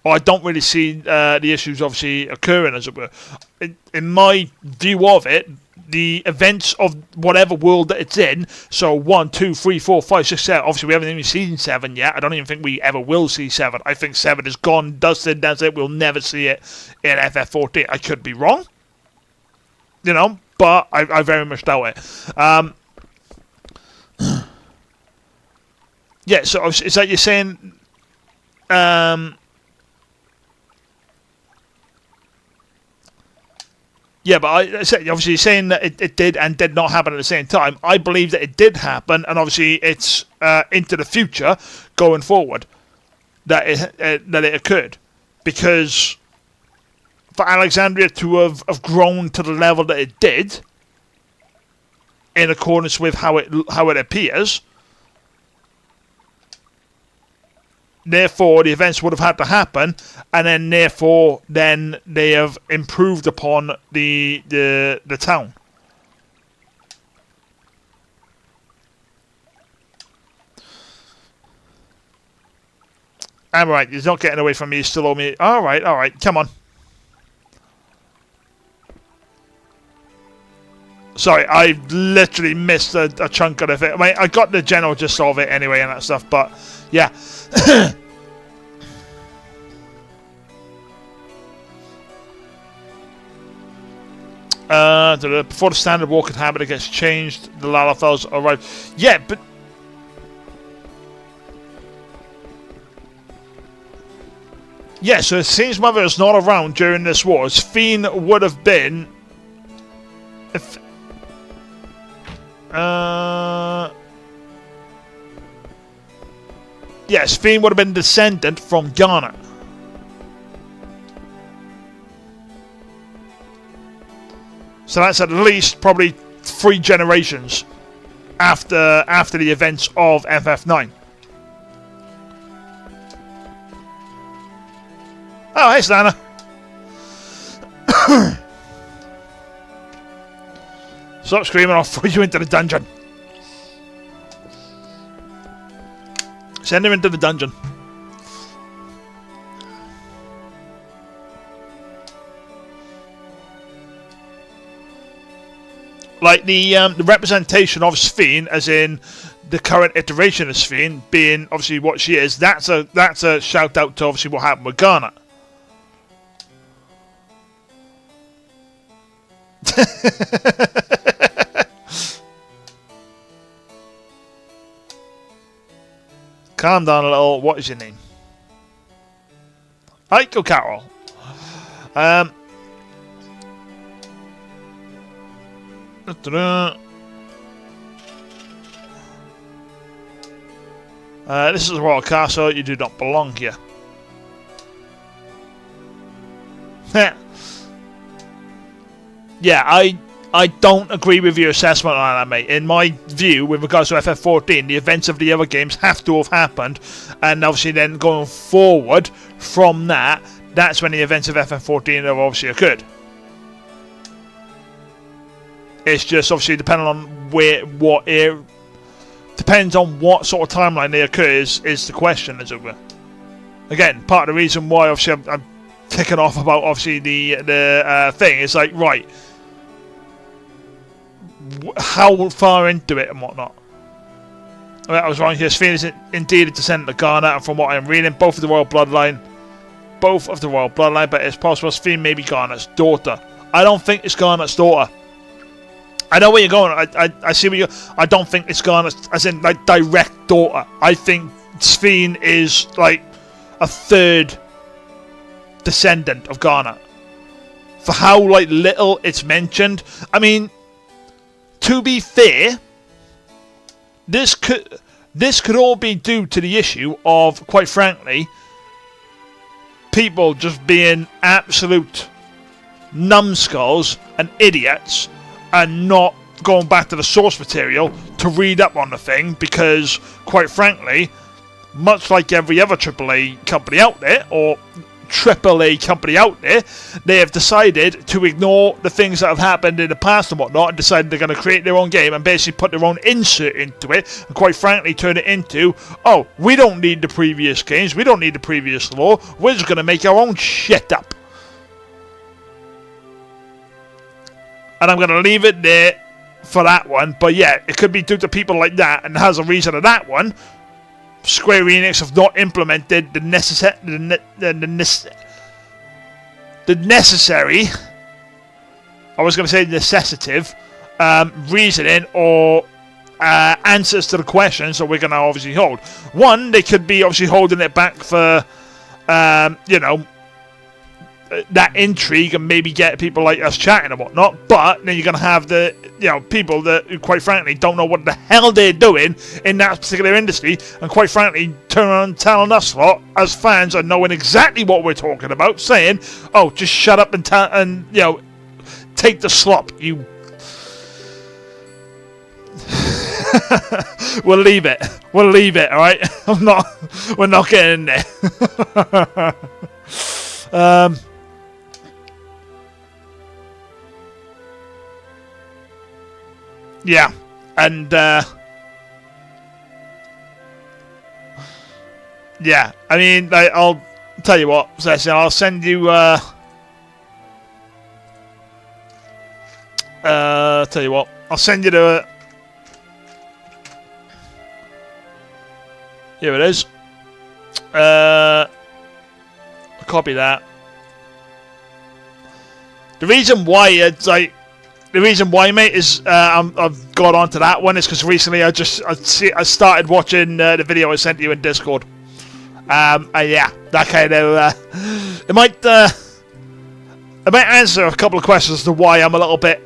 Speaker 1: or I don't really see the issues obviously occurring, as it were. In my view of it, the events of whatever world that it's in, so 1, 2, 3, 4, 5, 6, 7, obviously we haven't even seen 7 yet. I don't even think we ever will see 7. I think 7 is gone, dusted, that's it. We'll never see it in FF14. I could be wrong. you know, but I very much doubt it. Yeah, so it's like you're saying, yeah, but I said obviously you're saying that it did and did not happen at the same time. I believe that it did happen, and obviously it's into the future going forward that it occurred, because for Alexandria to have grown to the level that it did, in accordance with how it appears, therefore the events would have had to happen, and then therefore then they have improved upon the town. Alright, he's not getting away from me, he's still on me. Alright, come on. Sorry, I literally missed a chunk of it. I mean, I got the general gist of it anyway and that stuff, but yeah. Before the standard walking habit gets changed, the Lalafels arrive. Yeah, but yeah, so if Fiend's mother is not around during this war, Fiend would have been. If, yes, Fiend would have been descendant from Garnet. So that's at least probably 3 generations after the events of FF9. Oh, hey, Stana. Stop screaming, I'll throw you into the dungeon. Send him into the dungeon. Like the representation of Sphene, as in the current iteration of Sphene, being obviously what she is, that's a shout out to obviously what happened with Garnet. Calm down a little. What is your name? Aiko Carol. This is the Royal Castle. You do not belong here. Yeah, I don't agree with your assessment on that, mate. In my view, with regards to FF14, the events of the other games have to have happened, and obviously then going forward from that, that's when the events of FF14 have obviously occurred. It's just obviously depending on depends on what sort of timeline they occur is the question, as it were. Again, part of the reason why obviously I'm kicking off about obviously the thing is like, right, how far into it and whatnot. I was wrong here. Sphene is indeed a descendant of Garnet, and from what I'm reading, both of the royal bloodline, but it's possible Sphene may be Garnet's daughter. I don't think it's Garnet's daughter. I know where you're going. I see where I don't think it's Garnet's, as in like direct daughter. I think Sphene is like a third descendant of Garnet. For how like little it's mentioned. I mean, to be fair, this could all be due to the issue of, quite frankly, people just being absolute numbskulls and idiots and not going back to the source material to read up on the thing, because, quite frankly, much like every other AAA company out there, or AAA company out there, they have decided to ignore the things that have happened in the past and whatnot, and decided they're going to create their own game and basically put their own insert into it, and quite frankly turn it into, oh, we don't need the previous games, we don't need the previous lore, we're just going to make our own shit up. And I'm going to leave it there for that one, but yeah, it could be due to people like that, and as a reason of that one, Square Enix have not implemented the necessary I was going to say necessitative reasoning or answers to the questions that we're going to obviously hold. One, they could be obviously holding it back for, you know, that intrigue and maybe get people like us chatting and whatnot, but then you're going to have the, you know, people that quite frankly don't know what the hell they're doing in that particular industry, and quite frankly turn around and telling us lot as fans and knowing exactly what we're talking about, saying, oh, just shut up and you know, take the slop, you. We'll leave it, all right. We're not getting in there. Yeah, and yeah, I mean, I'll tell you what, Cecil, I'll send you. Tell you what, I'll send you the. Here it is. Copy that. The reason why it's like. The reason why, mate, is I've got onto that one is because recently I started watching the video I sent you in Discord. Yeah, that kind of it might answer a couple of questions as to why I'm a little bit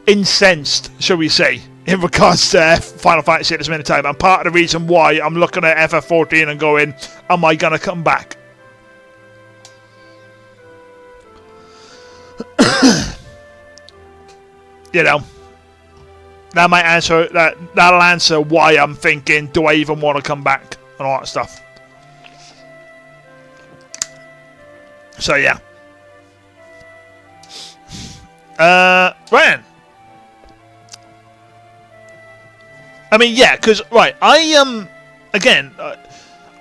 Speaker 1: incensed, shall we say, in regards to Final Fantasy at this minute in time. And part of the reason why I'm looking at FF14 and going, am I gonna come back? You know, that might answer that'll answer why I'm thinking, do I even want to come back and all that stuff. So yeah. Ryan. I mean, yeah, because right, again,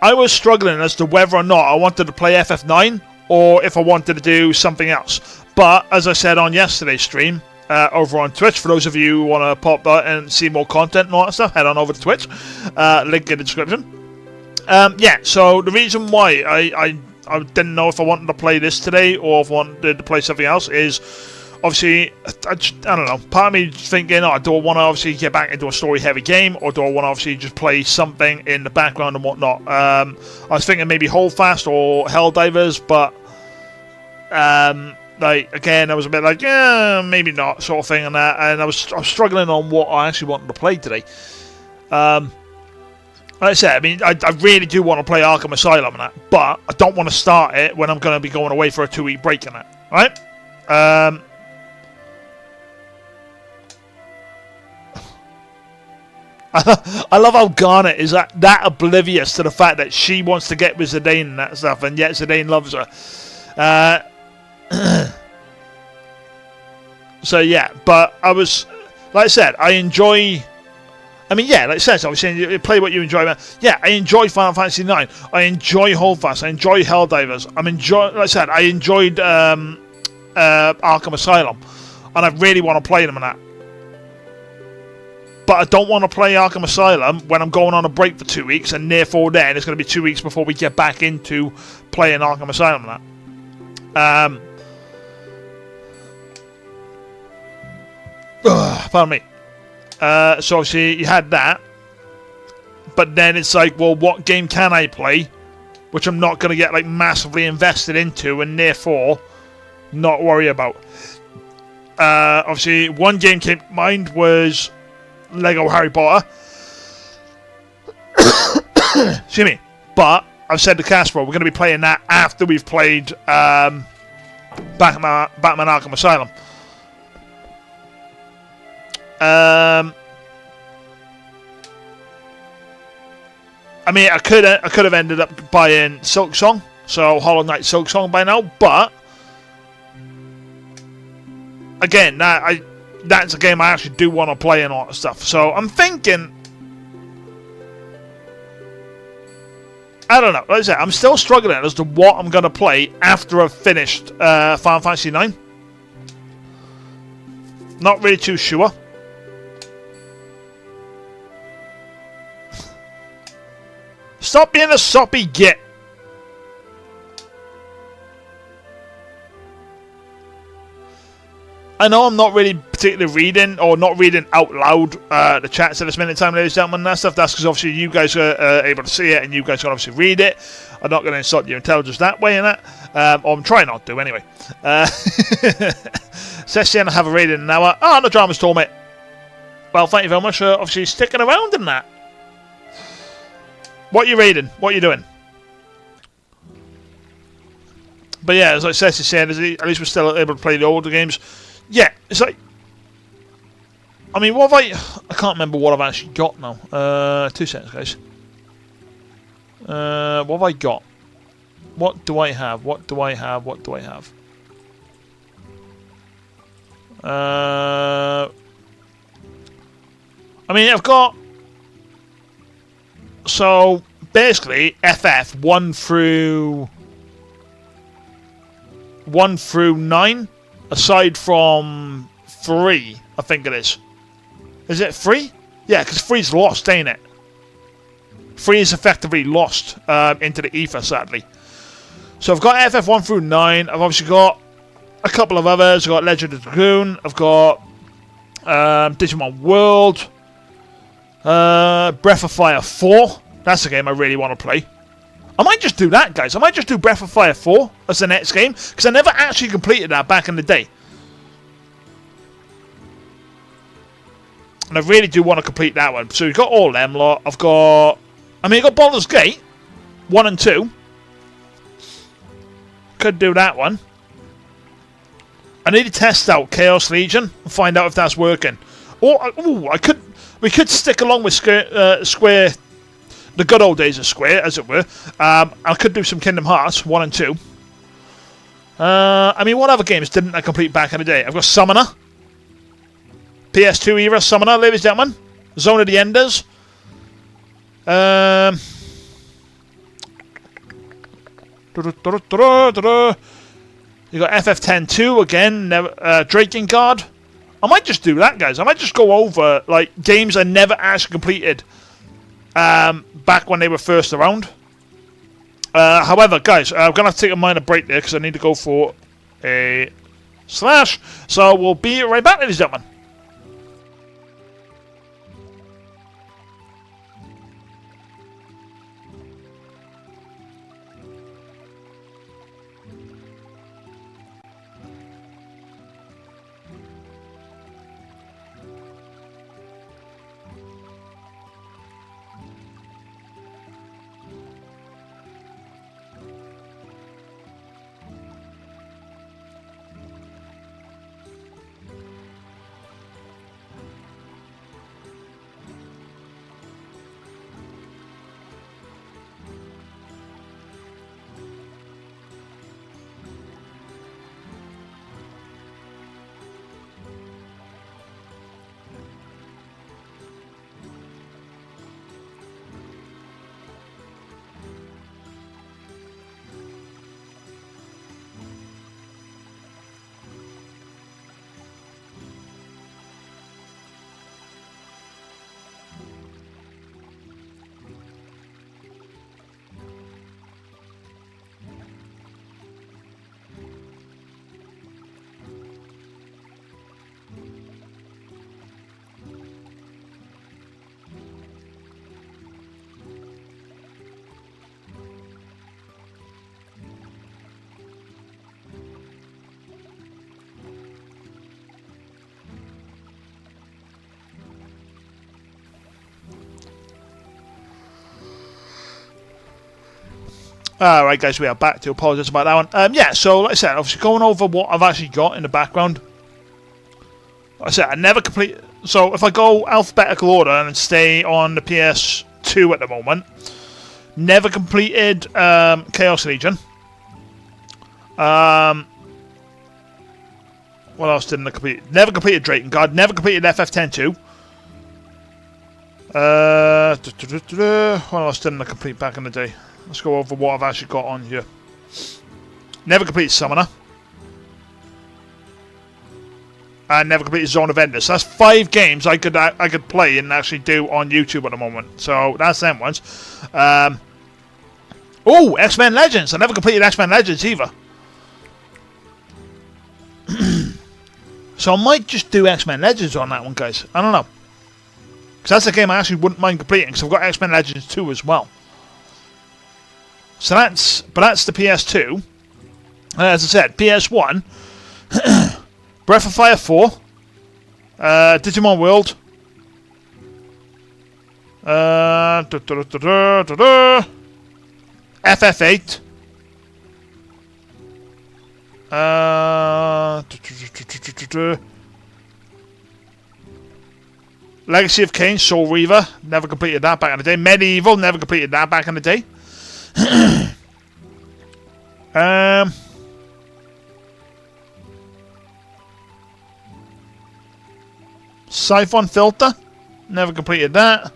Speaker 1: I was struggling as to whether or not I wanted to play FF9 or if I wanted to do something else. But as I said on yesterday's stream. Over on Twitch, for those of you who want to pop that and see more content and all that stuff, head on over to Twitch, link in the description. Yeah, so the reason why I didn't know if I wanted to play this today or if I wanted to play something else is obviously, I don't know, part of me thinking, oh, do I want to obviously get back into a story heavy game, or do I want to obviously just play something in the background and whatnot. I was thinking maybe Holdfast or Helldivers, but like, again, I was a bit like, yeah, maybe not, sort of thing, and that, and I was struggling on what I actually wanted to play today. Like I said, I mean, I really do want to play Arkham Asylum and that, but I don't want to start it when I'm going to be going away for a 2-week break and that, right? I love how Garnet is that oblivious to the fact that she wants to get with Zidane and that stuff, and yet Zidane loves her. So yeah, but I was, like I said, I enjoy. I mean, yeah, like I said, obviously you play what you enjoy. Man. Yeah, I enjoy Final Fantasy IX. I enjoy Holdfast. I enjoy Helldivers. Like I said, I enjoyed Arkham Asylum, and I really want to play them and that. But I don't want to play Arkham Asylum when I'm going on a break for 2 weeks, and therefore then it's going to be 2 weeks before we get back into playing Arkham Asylum and that. Pardon me. So obviously you had that, but then it's like, well, what game can I play, which I'm not going to get like massively invested into, and therefore not worry about. Obviously, one game came to mind was Lego Harry Potter. Excuse me. But I've said to Casper, we're going to be playing that after we've played Batman Arkham Asylum. I mean, I could have ended up buying Silksong, so Hollow Knight Silksong by now, but again, that's a game I actually do want to play and all that stuff. So I'm thinking, I don't know. Like I said, I'm still struggling as to what I'm going to play after I've finished Final Fantasy IX. Not really too sure. Stop being a soppy git. I know I'm not really particularly reading or not reading out loud the chats at this minute in time, ladies and gentlemen. That stuff, that's because obviously you guys are able to see it and you guys can obviously read it. I'm not going to insult your intelligence that way and that. Or I'm trying not to anyway. Session, I have a rating in an hour. Oh, no dramas, Tormate. Well, thank you very much for obviously sticking around in that. What are you reading? What are you doing? But yeah, as I said, at least we're still able to play the older games. Yeah, it's like... I mean, what have I can't remember what I've actually got now. 2 seconds, guys. What have I got? What do I have? What do I have? What do I have? I mean, I've got... So, basically, FF 1 through 9, aside from 3, I think it is. Is it 3? Yeah, because 3's lost, ain't it? 3 is effectively lost into the ether, sadly. So I've got FF 1 through 9. I've obviously got a couple of others. I've got Legend of Dragoon. I've got Digimon World. Breath of Fire 4. That's a game I really want to play. I might just do that, guys. I might just do Breath of Fire 4 as the next game, because I never actually completed that back in the day. And I really do want to complete that one. So we've got all them lot. I've got... I mean, I've got Baldur's Gate 1 and 2. Could do that one. I need to test out Chaos Legion and find out if that's working. Or, we could stick along with Square, the good old days of Square, as it were. I could do some Kingdom Hearts 1 and 2. I mean, what other games didn't I complete back in the day? I've got Summoner. PS2 era Summoner, ladies and gentlemen. Zone of the Enders. You got FF10-2 again. Drakengard. I might just do that, guys. I might just go over like games I never actually completed back when they were first around. However, guys, I'm gonna have to take a minor break there because I need to go for a slash. So we'll be right back, ladies and gentlemen. Alright guys, we are back. To apologise about that one. Yeah, so like I said, obviously going over what I've actually got in the background. Like I said, I never complete... So if I go alphabetical order and stay on the PS2 at the moment, never completed Chaos Legion. What else didn't I complete? Never completed Drakengard, never completed FF10-2. What else didn't I complete back in the day? Let's go over what I've actually got on here. Never completed Summoner. And never completed Zone of Enders. So that's 5 games I could play and actually do on YouTube at the moment. So that's them ones. Oh, X-Men Legends. I never completed X-Men Legends either. So I might just do X-Men Legends on that one, guys. I don't know. Because that's a game I actually wouldn't mind completing, because I've got X-Men Legends 2 as well. So that's the PS2. As I said, PS1, Breath of Fire 4, Digimon World, FF8, Legacy of Kain, Soul Reaver, never completed that back in the day. Medieval, never completed that back in the day. Siphon Filter, never completed that.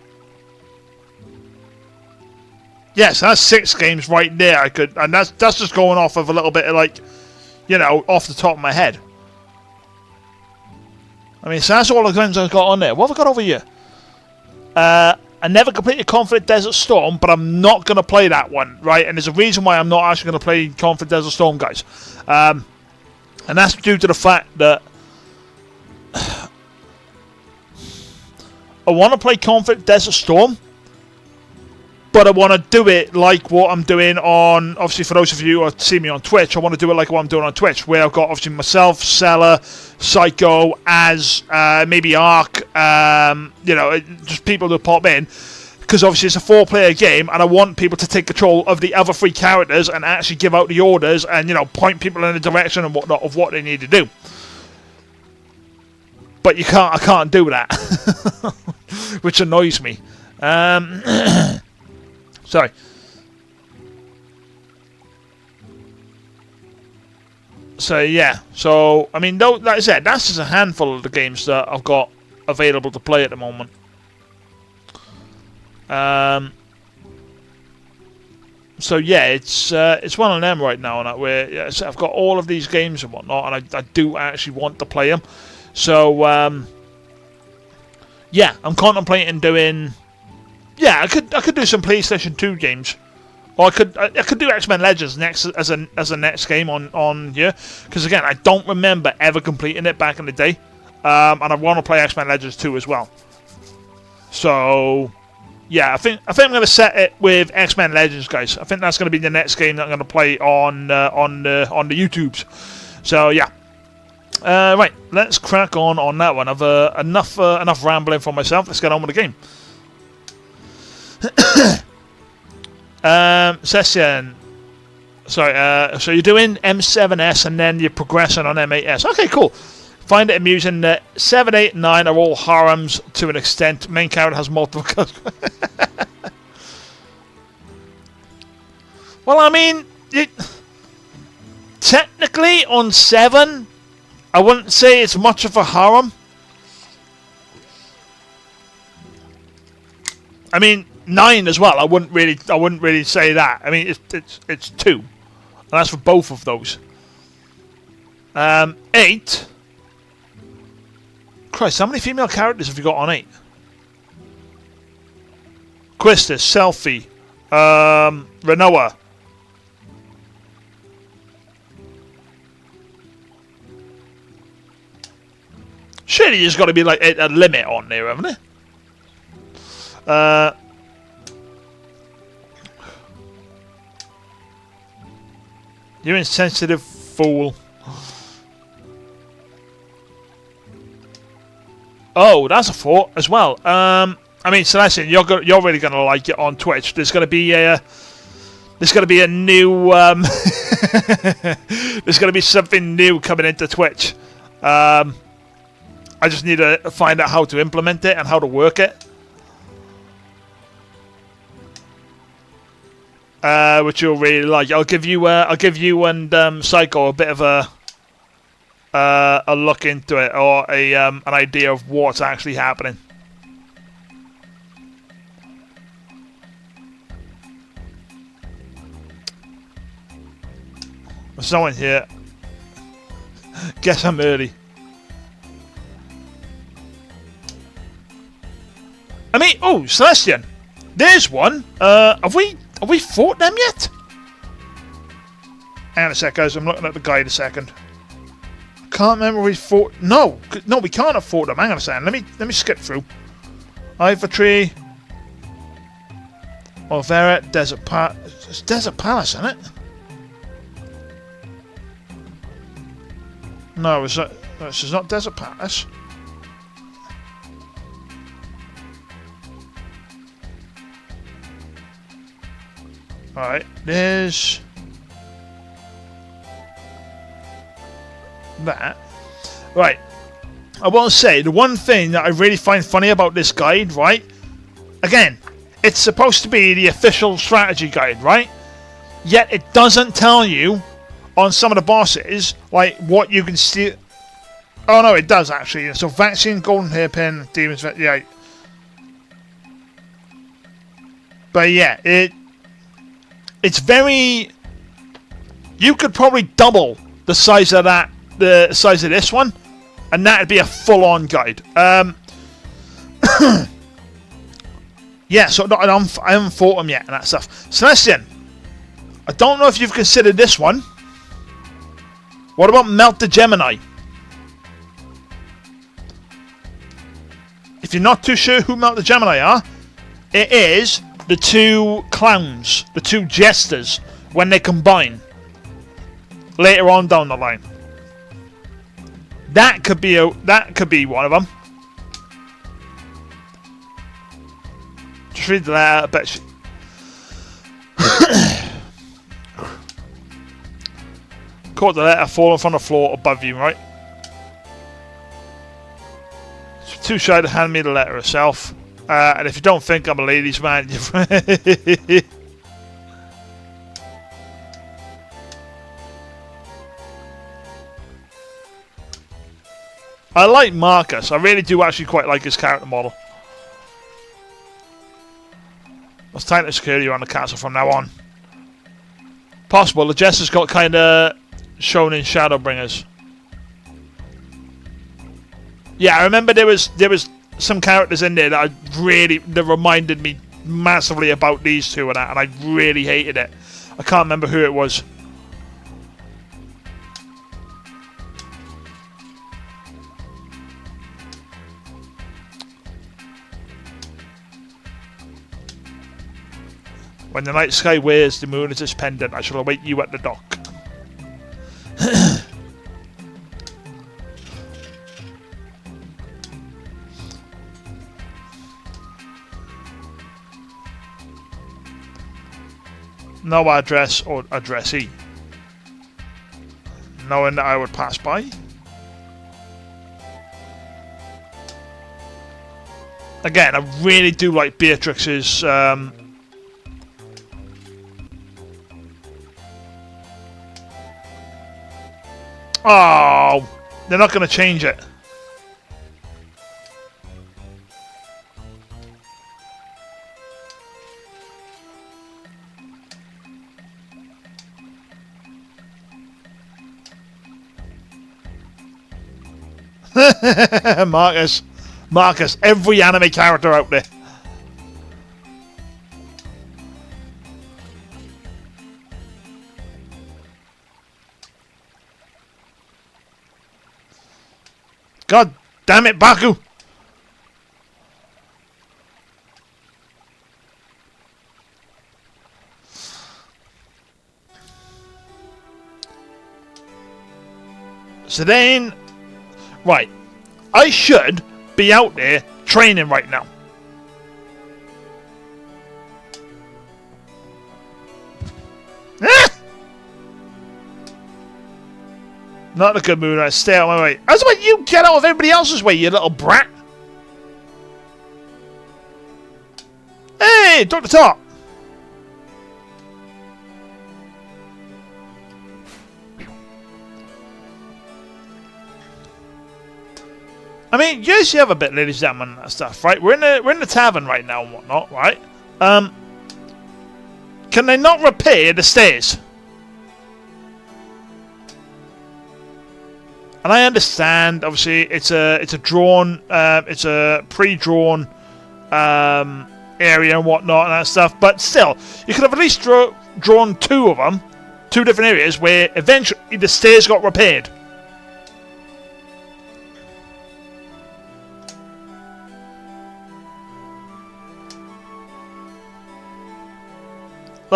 Speaker 1: Yes, that's 6 games right there. I could, and that's just going off of a little bit of, like, you know, off the top of my head. I mean, so that's all the games I've got on there. What have I got over here? I never completed Conflict Desert Storm, but I'm not going to play that one, right? And there's a reason why I'm not actually going to play Conflict Desert Storm, guys. And that's due to the fact that I want to play Conflict Desert Storm, but I want to do it like what I'm doing on, obviously for those of you who see me on Twitch, I want to do it like what I'm doing on Twitch, where I've got obviously myself, Seller, Psycho, Az, maybe Ark, you know, just people to pop in, because obviously it's a 4-player game, and I want people to take control of the other 3 characters and actually give out the orders and, you know, point people in the direction and whatnot of what they need to do. But I can't do that, which annoys me. Sorry. So yeah, so I mean, like I said, that's just a handful of the games that I've got available to play at the moment. So yeah, it's one of them right now, and where yeah, so I've got all of these games and whatnot, and I do actually want to play them. So yeah, I'm contemplating doing. Yeah, I could do some PlayStation 2 games, or I could do X-Men Legends next as a next game on here, because again I don't remember ever completing it back in the day, and I want to play X-Men Legends 2 as well. So yeah, I think I'm going to set it with X-Men Legends, guys. I think that's going to be the next game that I'm going to play on the YouTubes. So yeah. Right, let's crack on that one. I've enough rambling for myself. Let's get on with the game. Session. Sorry, so you're doing M7S and then you're progressing on M8S. Okay, cool. Find it amusing that 7, 8, and 9 are all harems to an extent. Main character has multiple customers. Well, I mean, technically on 7, I wouldn't say it's much of a harem. I mean, 9 as well. I wouldn't really say that. I mean, it's 2, and that's for both of those. 8. Christ, how many female characters have you got on 8? Quistis, Selfie, Renoa. Surely there's got to be like a limit on there, haven't there? You insensitive fool. Oh, that's a 4 as well. I mean, Celestian, you're really gonna like it on Twitch. There's gonna be a new there's gonna be something new coming into Twitch. I just need to find out how to implement it and how to work it. Which you'll really like. I'll give you and Psycho a bit of a look into it, or an idea of what's actually happening. There's someone here. Guess I'm early. I mean, oh, Celestian. There's one. Have we fought them yet? Hang on a sec, guys. I'm looking at the guide a second. Can't remember we fought. No, no, we can't afford them. Hang on a second. Let me skip through. Ivory Tree, Olvera, Desert Palace. It's Desert Palace, isn't it? No, this is not Desert Palace. Alright, there's that. Right, I want to say the one thing that I really find funny about this guide, right? Again, it's supposed to be the official strategy guide, right? Yet it doesn't tell you on some of the bosses, like, what you can steal. Oh no, it does actually. So Vaccine, Golden Hairpin, Demons, yeah. But yeah, it's very. You could probably double the size of that, the size of this one, and that'd be a full-on guide. Yeah, so I haven't fought them yet and that stuff. Celestian, I don't know if you've considered this one. What about Melt the Gemini? If you're not too sure who Melt the Gemini are, it is the two clowns, the two jesters, when they combine later on down the line. That could be one of them. Just read the letter. I bet caught the letter falling from the floor above you, right? She's too shy to hand me the letter herself. And if you don't think I'm a ladies' man, I like Marcus. I really do actually quite like his character model. It's time to secure you on the castle from now on. Possible. The Jester's got kind of shown in Shadowbringers. Yeah, I remember there was some characters in there that reminded me massively about these two and I really hated it. I can't remember who it was. When the night sky wears the moon as its pendant, I shall await you at the dock. No address or addressee. Knowing that I would pass by. Again, I really do like Beatrix's oh, they're not going to change it. Marcus, every anime character out there. God damn it, Baku! So then, right, I should be out there training right now. Not a good mood. I stay out of my way. How's about you get out of everybody else's way, you little brat? Hey, Dr. Top. I mean, you usually have a bit, ladies and gentlemen, and that stuff, right? We're in the tavern right now and whatnot, right? Can they not repair the stairs? And I understand, obviously, it's a pre-drawn area and whatnot and that stuff. But still, you could have at least drawn two of them, two different areas where eventually the stairs got repaired.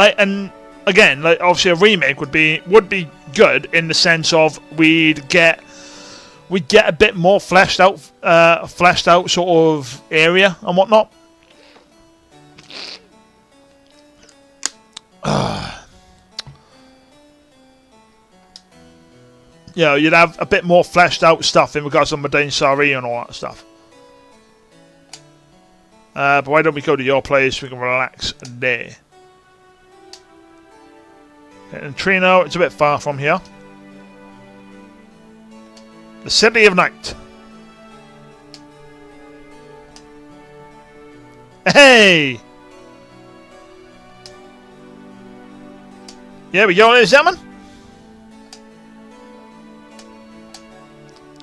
Speaker 1: like, and again, like obviously a remake would be good in the sense of we'd get a bit more fleshed out sort of area and whatnot. You know, you'd have a bit more fleshed out stuff in regards to Madain Sari and all that stuff. But why don't we go to your place? We can relax there. And Trino, it's a bit far from here. The City of Night. Hey! Yeah, we go, ladies and gentlemen.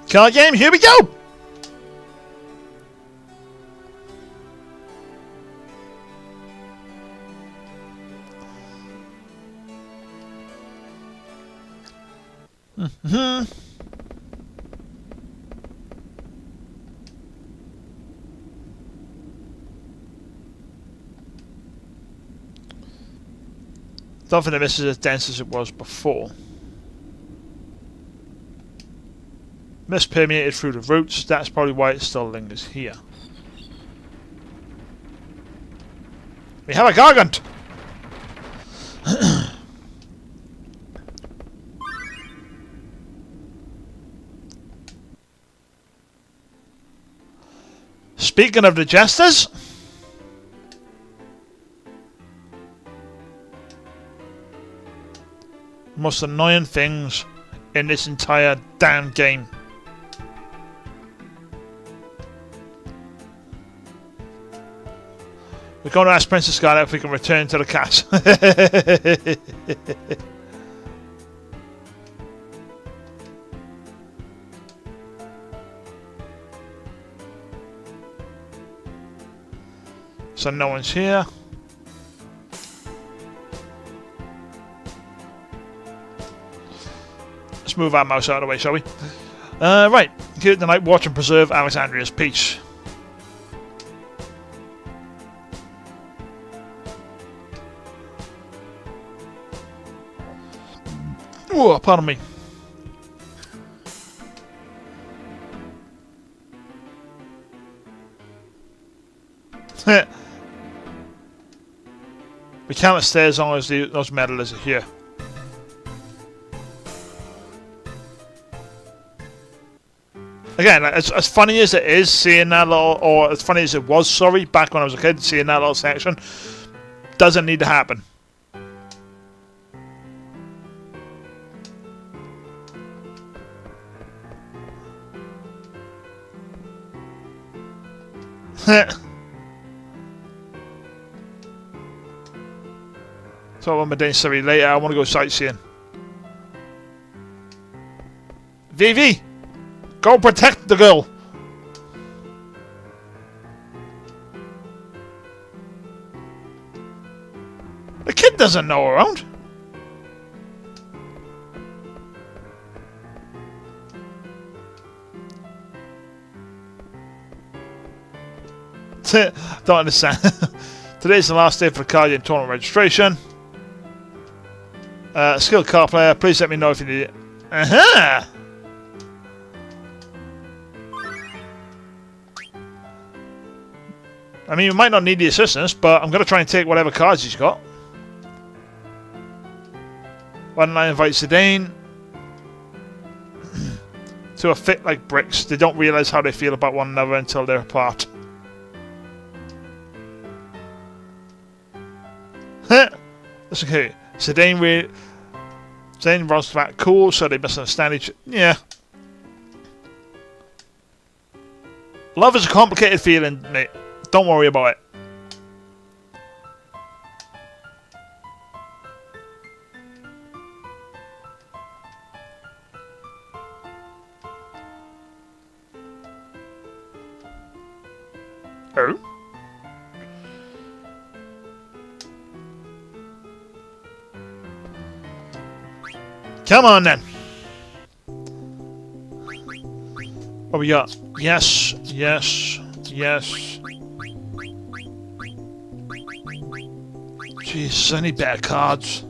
Speaker 1: Card game, here we go! Don't think this is as dense as it was before. Mist permeated through the roots, that's probably why it still lingers here. We have a Gargant! Speaking of the jesters, most annoying things in this entire damn game. We're going to ask Princess Scarlet if we can return to the castle. So no one's here. Let's move our mouse out of the way, shall we? Right, here tonight, watch and preserve Alexandria's peace. Oh, pardon me. We can't stay as long as those medalists are here. Again, as funny as it is seeing that little, or as funny as it was, sorry, back when I was a kid, seeing that little section, doesn't need to happen. So I'm Madain Sari later. I want to go sightseeing. Vivi, go protect the girl. The kid doesn't know around. Don't understand. Today's the last day for the card game tournament registration. Skilled card player, please let me know if you need it. Aha! I mean, we might not need the assistance, but I'm going to try and take whatever cards he's got. Why don't I invite Zidane to a fit like bricks? They don't realise how they feel about one another until they're apart. That's okay. Zidane runs back cool, so they misunderstand each other. Yeah. Love is a complicated feeling, mate. Don't worry about it. Oh? Come on then. What we got? Yes, yes, yes. Jeez, I need better cards.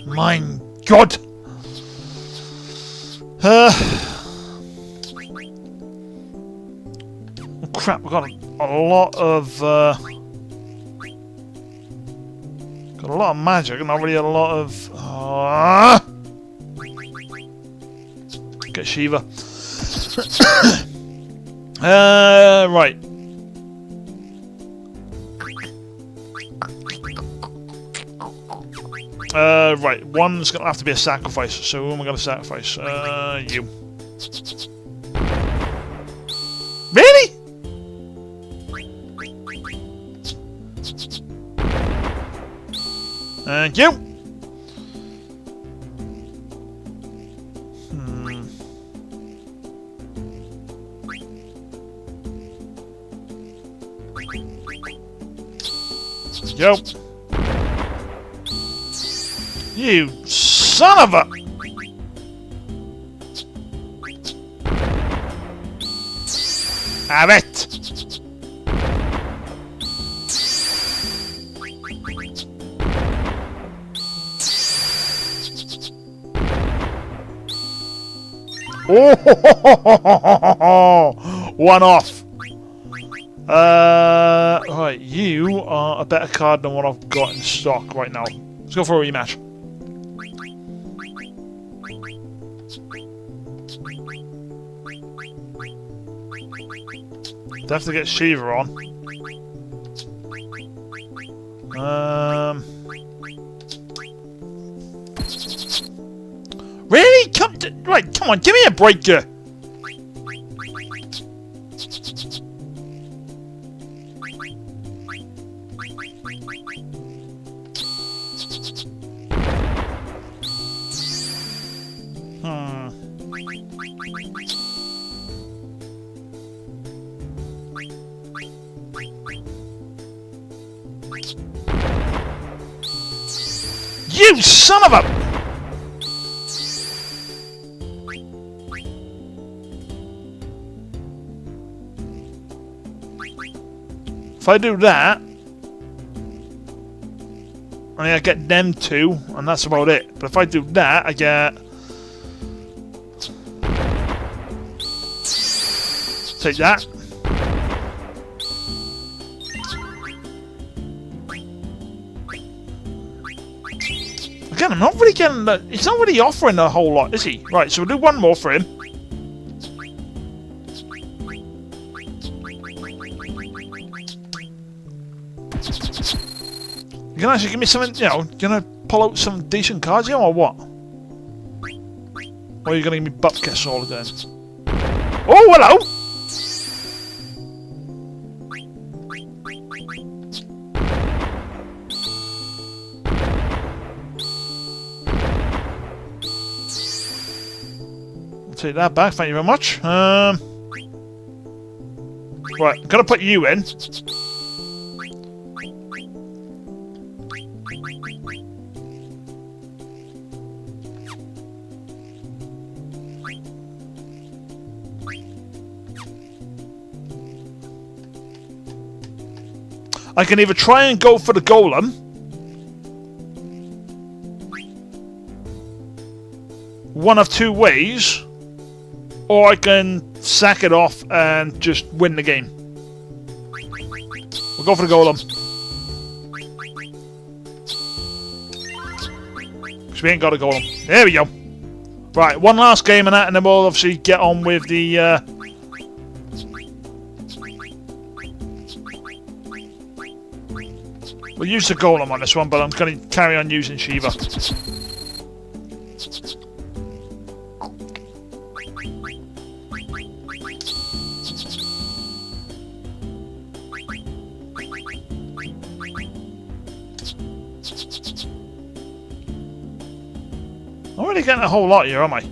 Speaker 1: My God! Oh, crap, we've got a lot of magic and not really a lot of get Shiva. Right. Right, one's gonna have to be a sacrifice, so who am I gonna sacrifice? You. Really? Thank you. Yo. You son of a... Have it! Oh, one off. Right, you are a better card than what I've got in stock right now. Let's go for a rematch. I have to get Shiva on. Really? Right, come on, give me a break here. You son of a... If I do that, I get them two, and that's about it. But if I do that, I get... Take that. Again, I'm not really getting that. He's not really offering a whole lot, is he? Right, so we'll do one more for him. You can actually give me something, you know, gonna pull out some decent cards here, or what? Or are you gonna give me butt kiss all again? Oh, hello! Take that back, thank you very much. Right, I'm gonna put you in. I can either try and go for the golem, one of two ways, or I can sack it off and just win the game. We'll go for the golem. Because we ain't got a golem. There we go. Right, one last game and that, and then we'll obviously get on with the... We'll use the golem on this one, but I'm going to carry on using Shiva. I'm not really getting a whole lot here, am I?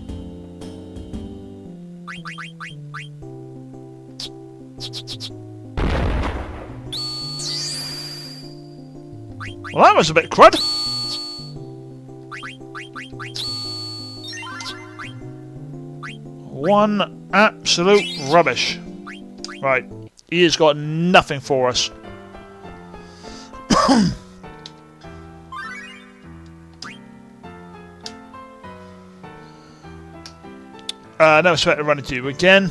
Speaker 1: Well, that was a bit crud. One absolute rubbish. Right. He has got nothing for us. Never expect to run into you again.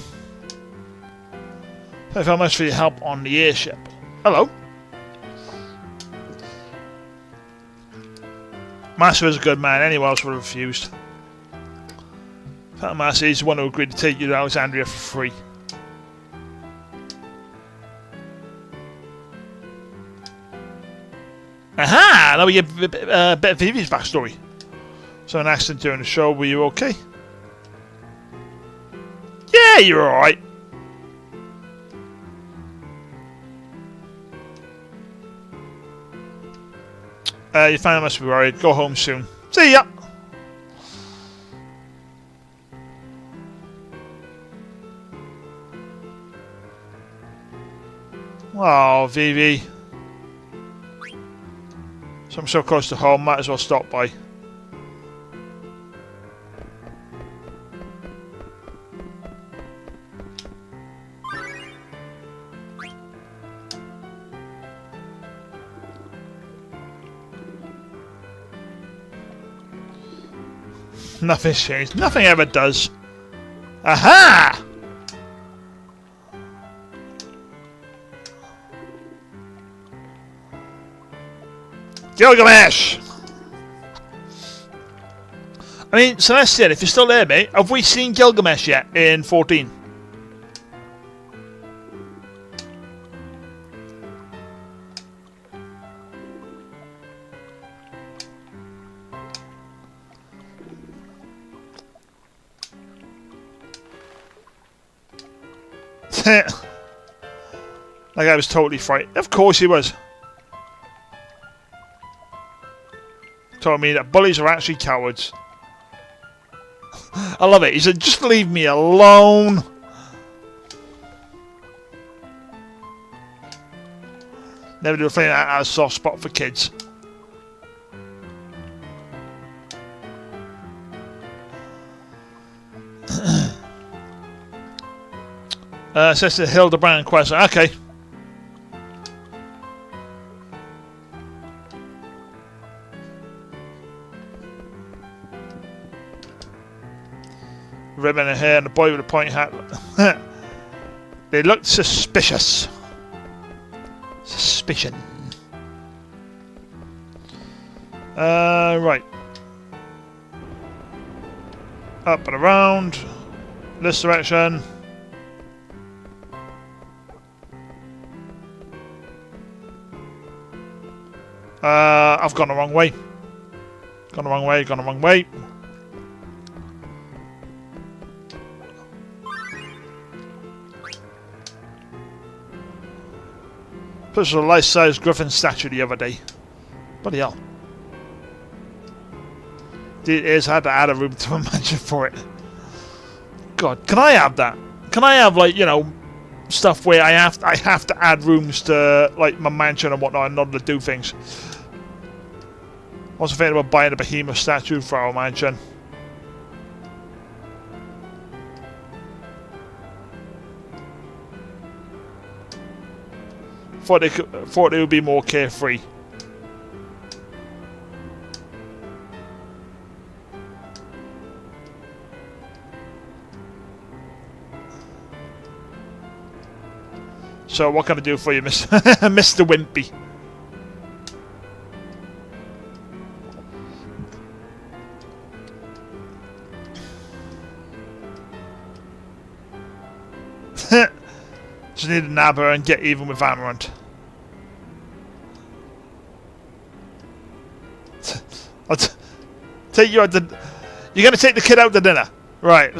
Speaker 1: Thank you very much for your help on the airship. Hello. Master is a good man. Anyone else would have refused. Master is the one who agreed to take you to Alexandria for free. Aha! Now we get a bit of Vivi's backstory. So an accident during the show. Were you okay? Yeah, you're alright. Your family must be worried. Go home soon. See ya! Oh, Vivi. So I'm so close to home, might as well stop by. Nothing's changed. Nothing ever does. Aha! Gilgamesh! I mean, Celestian, if you're still there, mate, have we seen Gilgamesh yet in 14? That guy was totally frightened. Of course he was. Told me that bullies are actually cowards. I love it. He said, just leave me alone. Never do a thing that has a soft spot for kids. Says the Hildebrand quest. Okay. Ribbon in hair and the boy with the pointy hat. They looked suspicious. Suspicion. Right. Up and around. This direction. I've gone the wrong way. Gone the wrong way, gone the wrong way. This was a life-size Griffin statue the other day. Bloody hell. It is, I had to add a room to my mansion for it. God, can I have that? Can I have, like, you know, stuff where I have to add rooms to, like, my mansion and whatnot in order to do things? I was thinking about buying a behemoth statue for our mansion. Thought they would be more carefree. So what can I do for you, Mr. Wimpy? Just need to nab her and get even with Amarant. I'll take you out to... You're going to take the kid out to dinner. Right.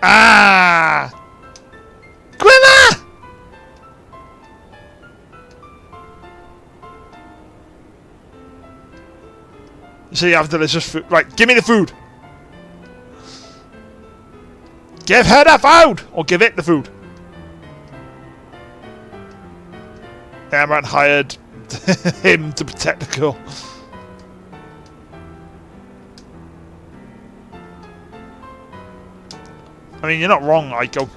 Speaker 1: Ah! Gwilla! So you have delicious food. Right, give me the food. Give her the food! Or give it the food. Amaranth hired him to protect the girl. I mean, you're not wrong, Aiko.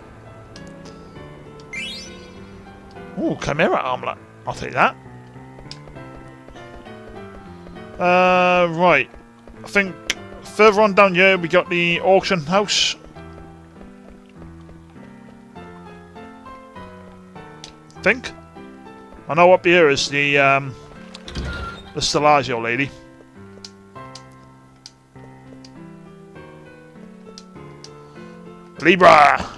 Speaker 1: Ooh, Chimera Armlet. I'll take that. Right. I think further on down here we got the auction house. I know up here is the Stellaggio lady. Libra!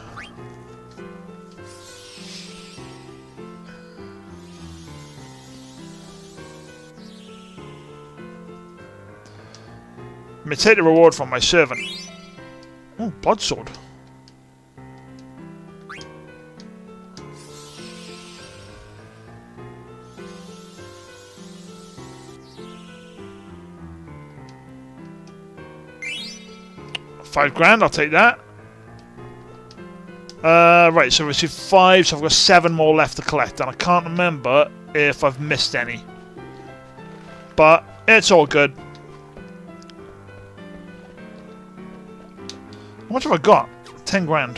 Speaker 1: Let me take the reward from my servant. Oh, blood sword. £5 I'll take that. Right, so I received 5, so I've got 7 more left to collect, and I can't remember if I've missed any. But it's all good. How much have I got? £10.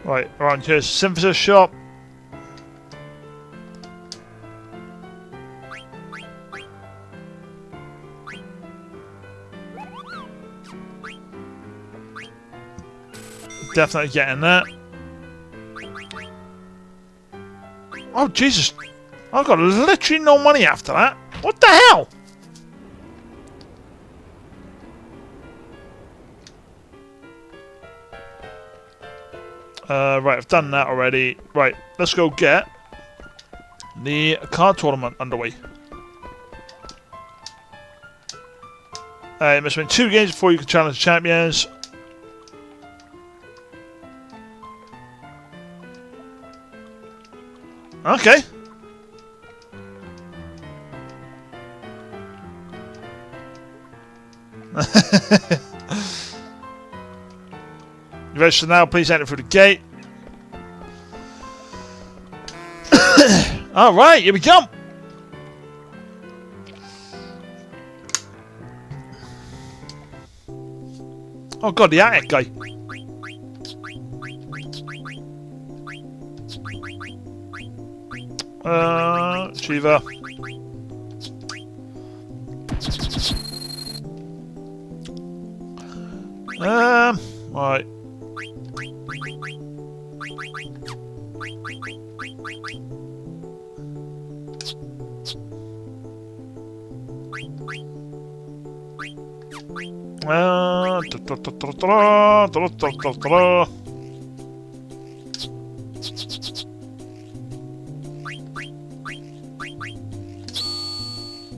Speaker 1: Right, around here's Synthesis shop. Definitely getting that. Oh, Jesus. I've got literally no money after that. What the hell? Right, I've done that already. Right, let's go get the card tournament underway. You must win 2 games before you can challenge the champions. Okay. You register now, please enter through the gate. Alright, here we come. Oh god, the attic guy. Shiva. Right.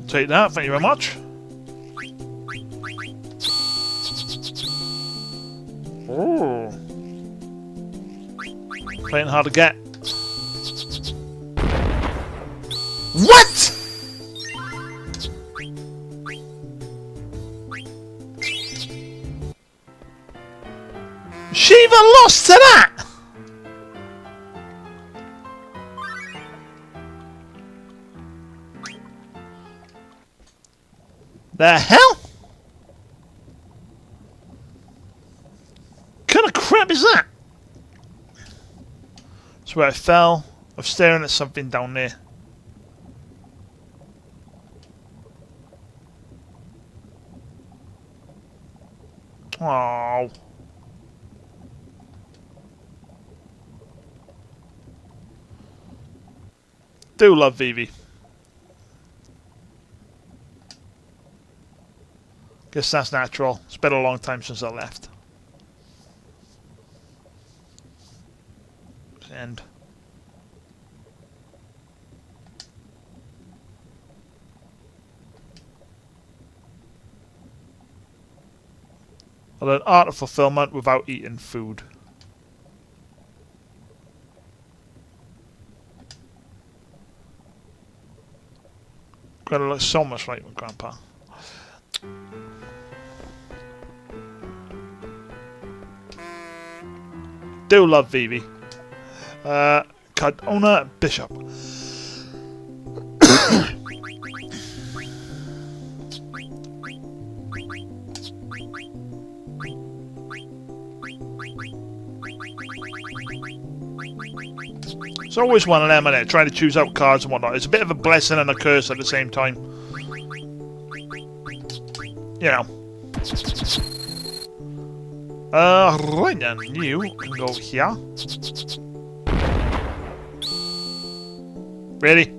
Speaker 1: Take that, thank you very much. Oh. Playing hard to get. What? Shiva lost to that? The hell? What kind of crap is that? That's where I fell. I'm staring at something down there. Oh. Do love Vivi. Guess that's natural. It's been a long time since I left. End. I learned art of fulfillment without eating food. Gonna look so much like my grandpa. Do love Vivi. Cardona Bishop. It's always one of them, isn't it? Trying to choose out cards and whatnot. It's a bit of a blessing and a curse at the same time. You know. Right then, you can go here. Really?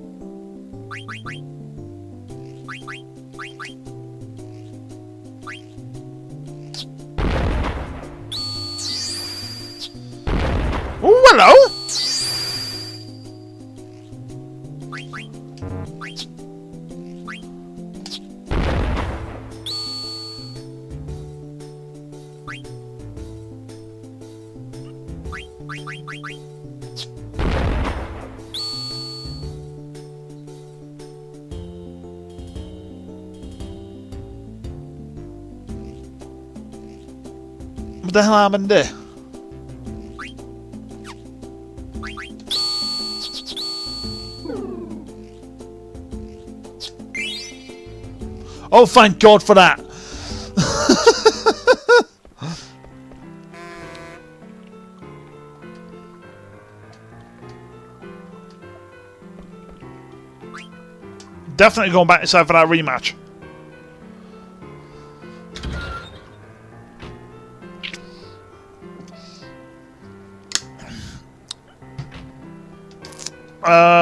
Speaker 1: Oh, hello! What the hell happened there? Oh, thank God for that! Definitely going back inside for that rematch.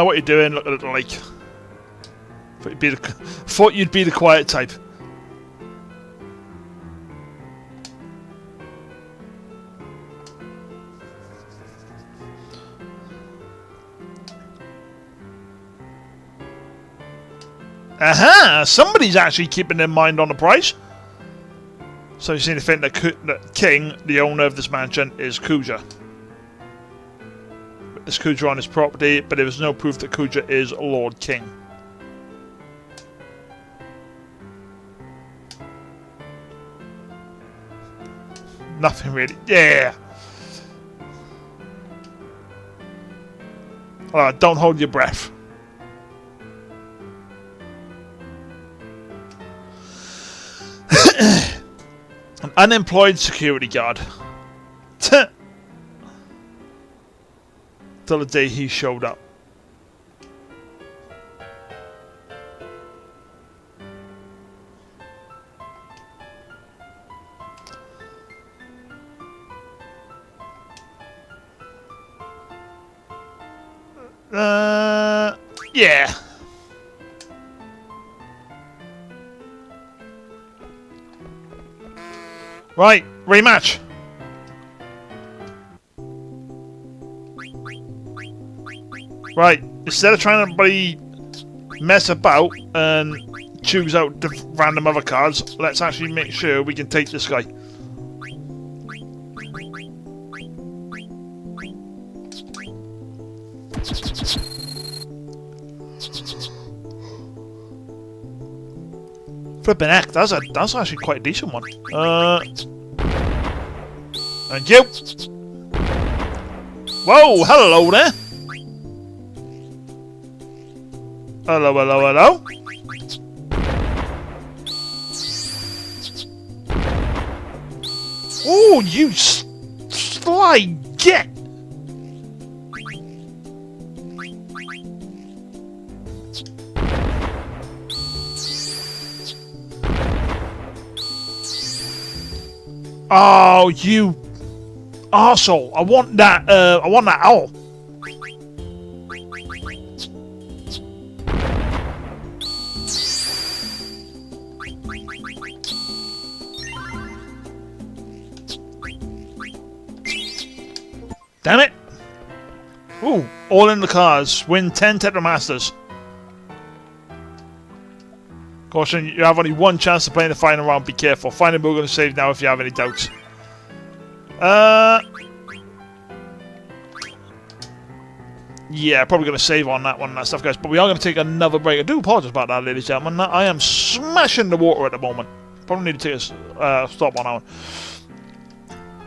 Speaker 1: What are you doing? Look at it like. Thought you'd be the quiet type. Aha! Somebody's actually keeping their mind on the prize. So you seem to think that King, the owner of this mansion, is Kuja. There's Kuja on his property, but there was no proof that Kuja is Lord King. Nothing really. Yeah! Alright, don't hold your breath. An unemployed security guard. Till the day he showed up. Yeah. Right, rematch. Right, instead of trying to bloody mess about and choose out the random other cards, let's actually make sure we can take this guy. Flipping heck, that's actually quite a decent one. Thank you. Whoa, hello there. Hello, hello, hello. Oh, you sly git. Oh, you arsehole. I want that owl. Damn it. Ooh, all in the cards. Win 10 Tetramasters. Caution, you have only one chance to play in the final round. Be careful. Final move going to save now if you have any doubts. Yeah, probably going to save on that one and that stuff, guys. But we are going to take another break. I do apologise about that, ladies and gentlemen. I am smashing the water at the moment. Probably need to take a stop on that one.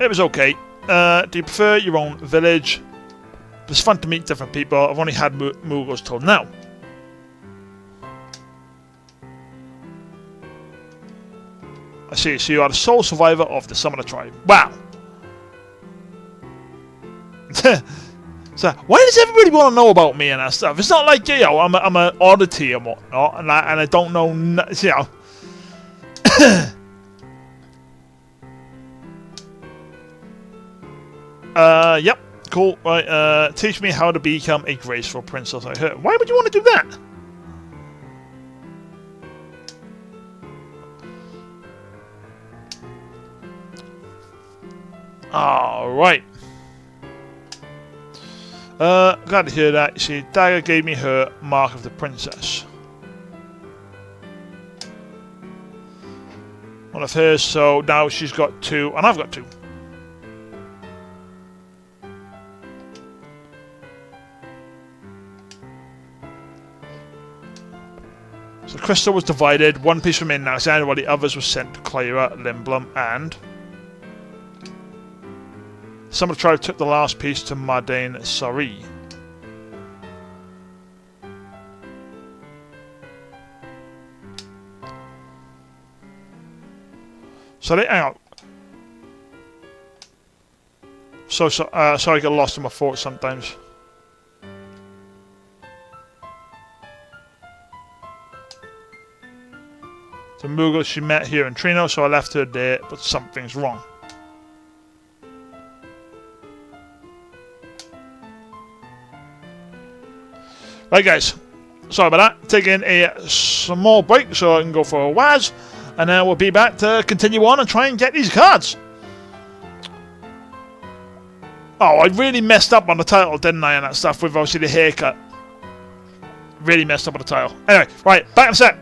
Speaker 1: It was okay. Do you prefer your own village? It's fun to meet different people. I've only had Moogles till now. I see. So you are the sole survivor of the Summoner tribe. Wow. So why does everybody want to know about me and that stuff? It's not like, you know, I'm an oddity and whatnot, and I don't know, you know. Yep, cool. Right, teach me how to become a graceful princess. I heard. Why would you want to do that? All right. Glad to hear that. You see, Dagger gave me her mark of the princess. One of hers, so now she's got 2, and I've got 2. So Crystal was divided. One piece from in Alexander, while the others were sent to Clara, Limblum, and some of the tribe took the last piece to Madain Sari. So they hang on. So I get lost in my thoughts sometimes. The Moogle she met here in Trino, so I left her there, but something's wrong. Right guys, sorry about that. Taking a small break so I can go for a Waz, and then we'll be back to continue on and try and get these cards. Oh, I really messed up on the title, didn't I, and that stuff with obviously the haircut. Really messed up on the title. Anyway, right, back in a sec.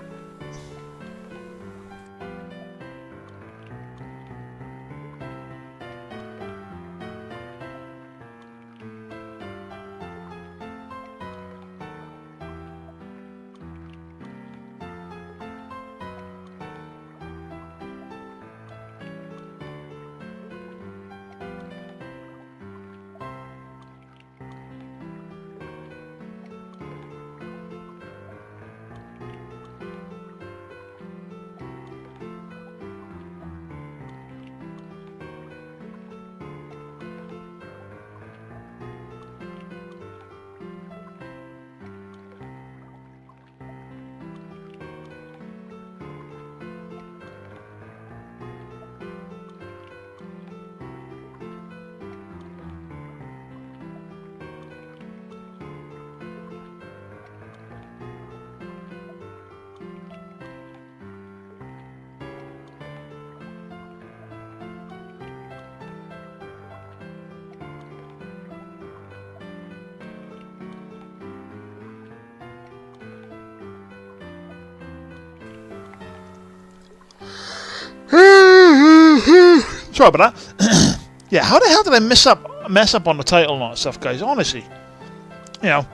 Speaker 1: Sorry about that. Yeah, how the hell did I mess up on the title and all that stuff, guys? Honestly, you know,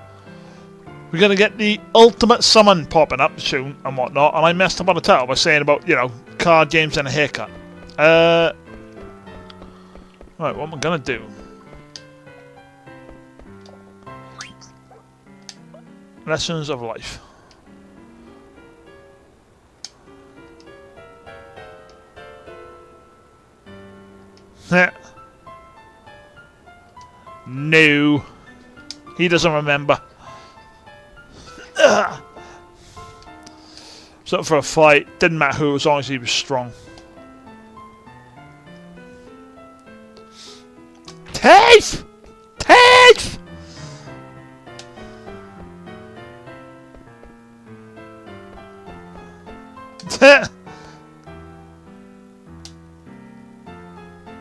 Speaker 1: we're gonna get the ultimate summon popping up soon and whatnot, and I messed up on the title by saying about, you know, card games and a haircut. Right, what am I gonna do? Lessons of life. No, he doesn't remember. So for a fight, didn't matter who, as long as he was strong. Teeth! Teeth!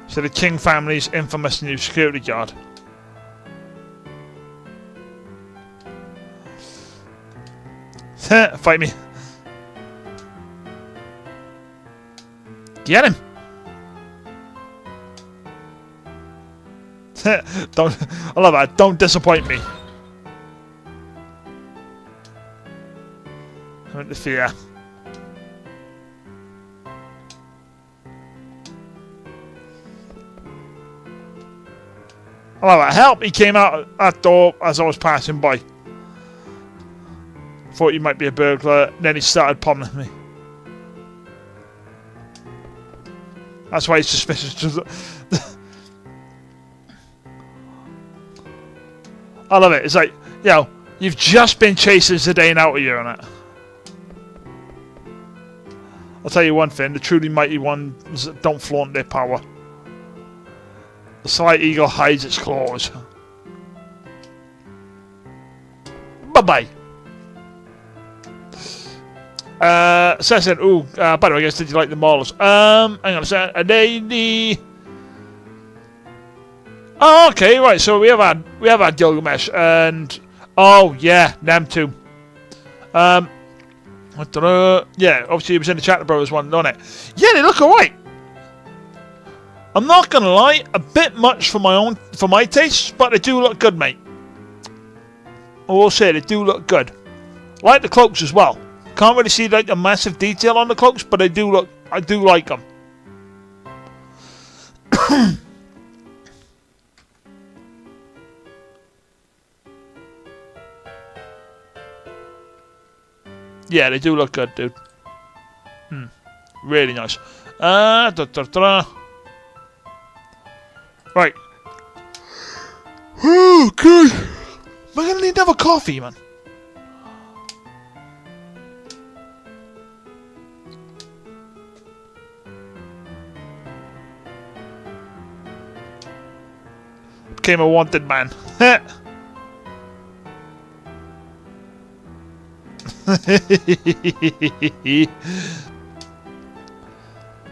Speaker 1: So the King family's infamous new security guard. Fight me. Get him. Don't. I love that. Don't disappoint me. I went to fear. I love that. Help! He came out that door as I was passing by. Thought he might be a burglar, then he started pummeling me. That's why he's suspicious. I love it. It's like, you know, you've just been chasing Zidane out of here on it. I'll tell you one thing, the truly mighty ones don't flaunt their power. The slight eagle hides its claws. Bye-bye. Assassin, ooh, by the way, guys, did you like the models? Hang on a second. Are they the... Oh, okay, right, so we have had Gilgamesh, and... Oh, yeah, them two. Yeah, obviously it was in the Chapter Brothers one, wasn't it? Yeah, they look alright. I'm not gonna lie, a bit much for my tastes, but they do look good, mate. I will say they do look good. Like the cloaks as well. Can't really see like a massive detail on the cloaks, but they do look. I do like them. Yeah, they do look good, dude. Really nice. Right. Oh, good. Am I gonna need another coffee, man? Became a wanted man.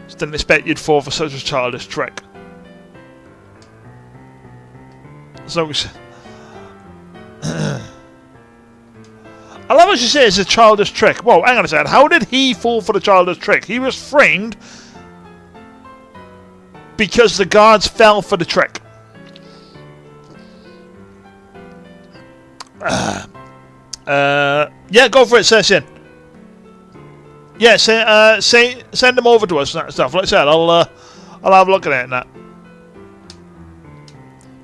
Speaker 1: Just didn't expect you'd fall for such a childish trick. As long as... I love what she says, it's a childish trick. Whoa, hang on a second. How did he fall for the childish trick? He was framed because the guards fell for the trick. Yeah, go for it, Session. Yeah, send them over to us and that stuff. Like I said, I'll have a look at it and that.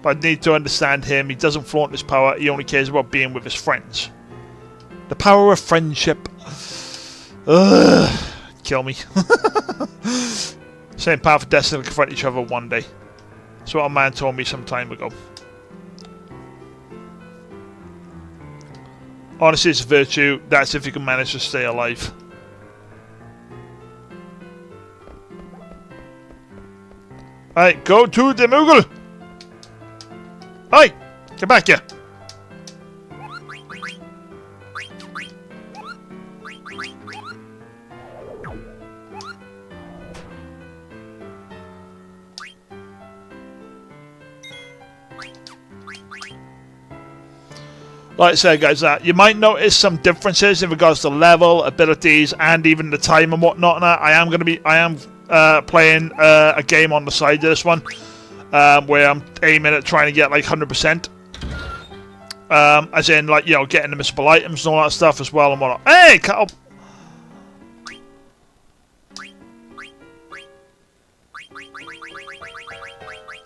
Speaker 1: But I need to understand him. He doesn't flaunt his power. He only cares about being with his friends. The power of friendship. Ugh, kill me. Same path of destiny will confront each other one day. That's what a man told me some time ago. Honesty is a virtue. That's if you can manage to stay alive. Alright, go to the Moogle! Hey! Get back here! Like I said, guys, you might notice some differences in regards to level, abilities, and even the time and whatnot. And I am playing a game on the side of this one, where I'm aiming at trying to get like 100%. As in, like, you know, getting the missable items and all that stuff as well and whatnot. Hey, Carl!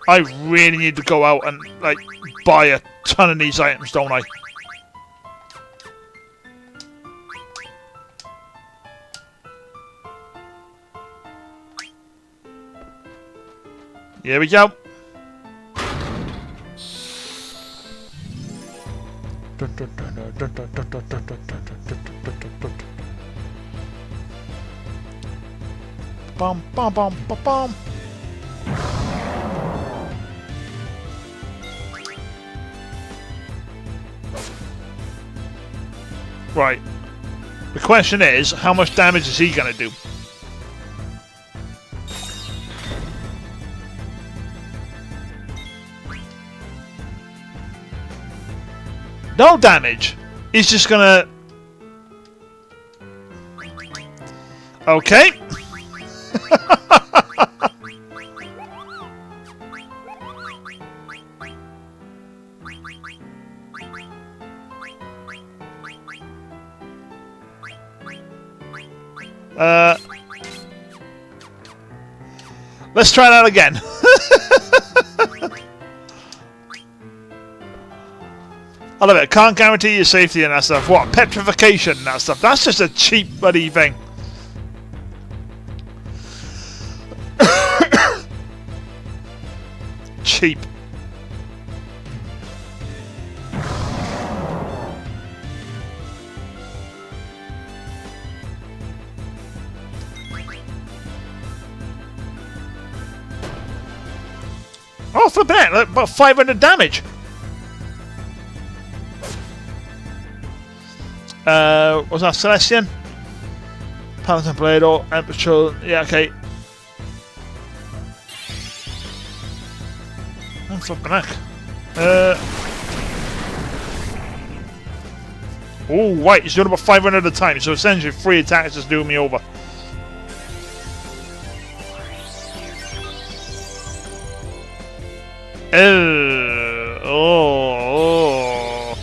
Speaker 1: I really need to go out and like buy a ton of these items, don't I? Here we go. Bum bum bum bum bum. Right. The question is, how much damage is he gonna do? No damage. He's just gonna... Okay. Let's try that again. I love it. Can't guarantee your safety and that stuff. What? Petrification and that stuff. That's just a cheap bloody thing. Oh, flipping heck, like about 500 damage. Was that Celestian? Paladin Blado, Emperor, yeah, okay. Oh, flipping heck. Oh, right, he's doing about 500 at a time, so essentially 3 attacks just doing me over. Oh,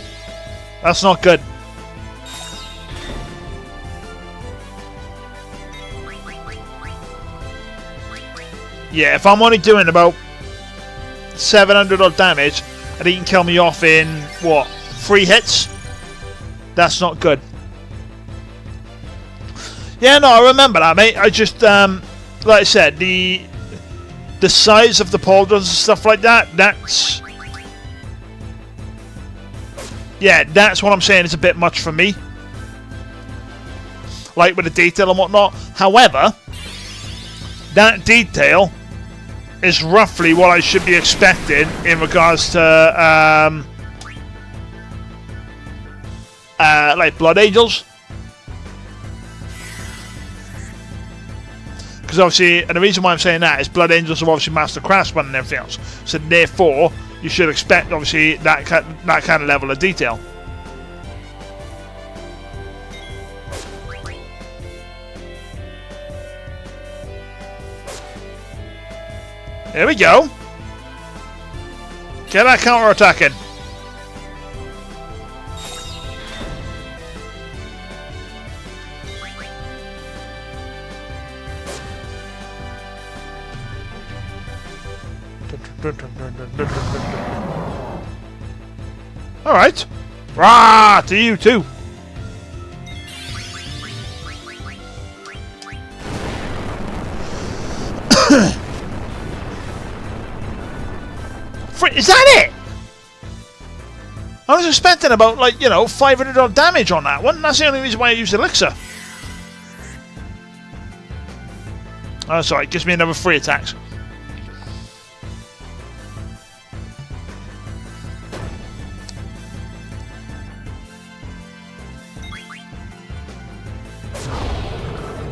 Speaker 1: that's not good. Yeah, if I'm only doing about 700 odd damage and he can kill me off in, what, 3 hits? That's not good. Yeah, no, I remember that, mate. I just, like I said, the size of the pauldrons and stuff like that, that's... Yeah, that's what I'm saying. It's a bit much for me. Like with the detail and whatnot. However, that detail is roughly what I should be expecting in regards to, like Blood Angels. Because obviously, and the reason why I'm saying that is Blood Angels are obviously Master Craftsmen and everything else. So therefore, you should expect obviously that kind of level of detail. There we go. Get that counter attacking. Alright. Rah! To you too. Is that it? I was expecting about, like, you know, 500 odd damage on that one. That's the only reason why I used Elixir. Oh, sorry. It gives me another 3 attacks.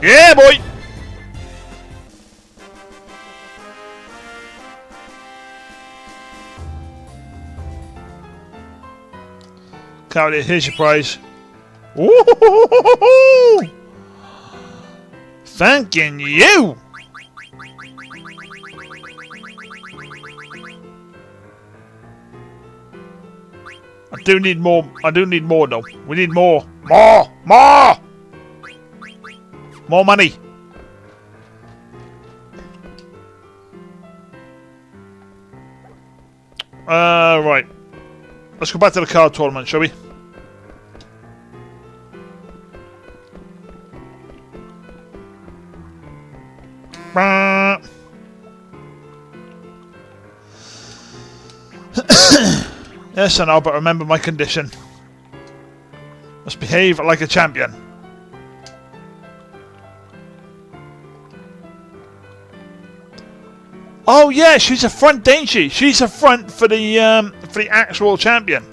Speaker 1: Yeah, boy! Cowley, here's your prize. Ooh! Thanking you! I do need more. I do need more, though. We need more. More! More! More money. Right. Let's go back to the card tournament, shall we? Yes, I know, but remember my condition. Must behave like a champion. Oh yeah, she's a front, ain't she? She's a front for the actual champion.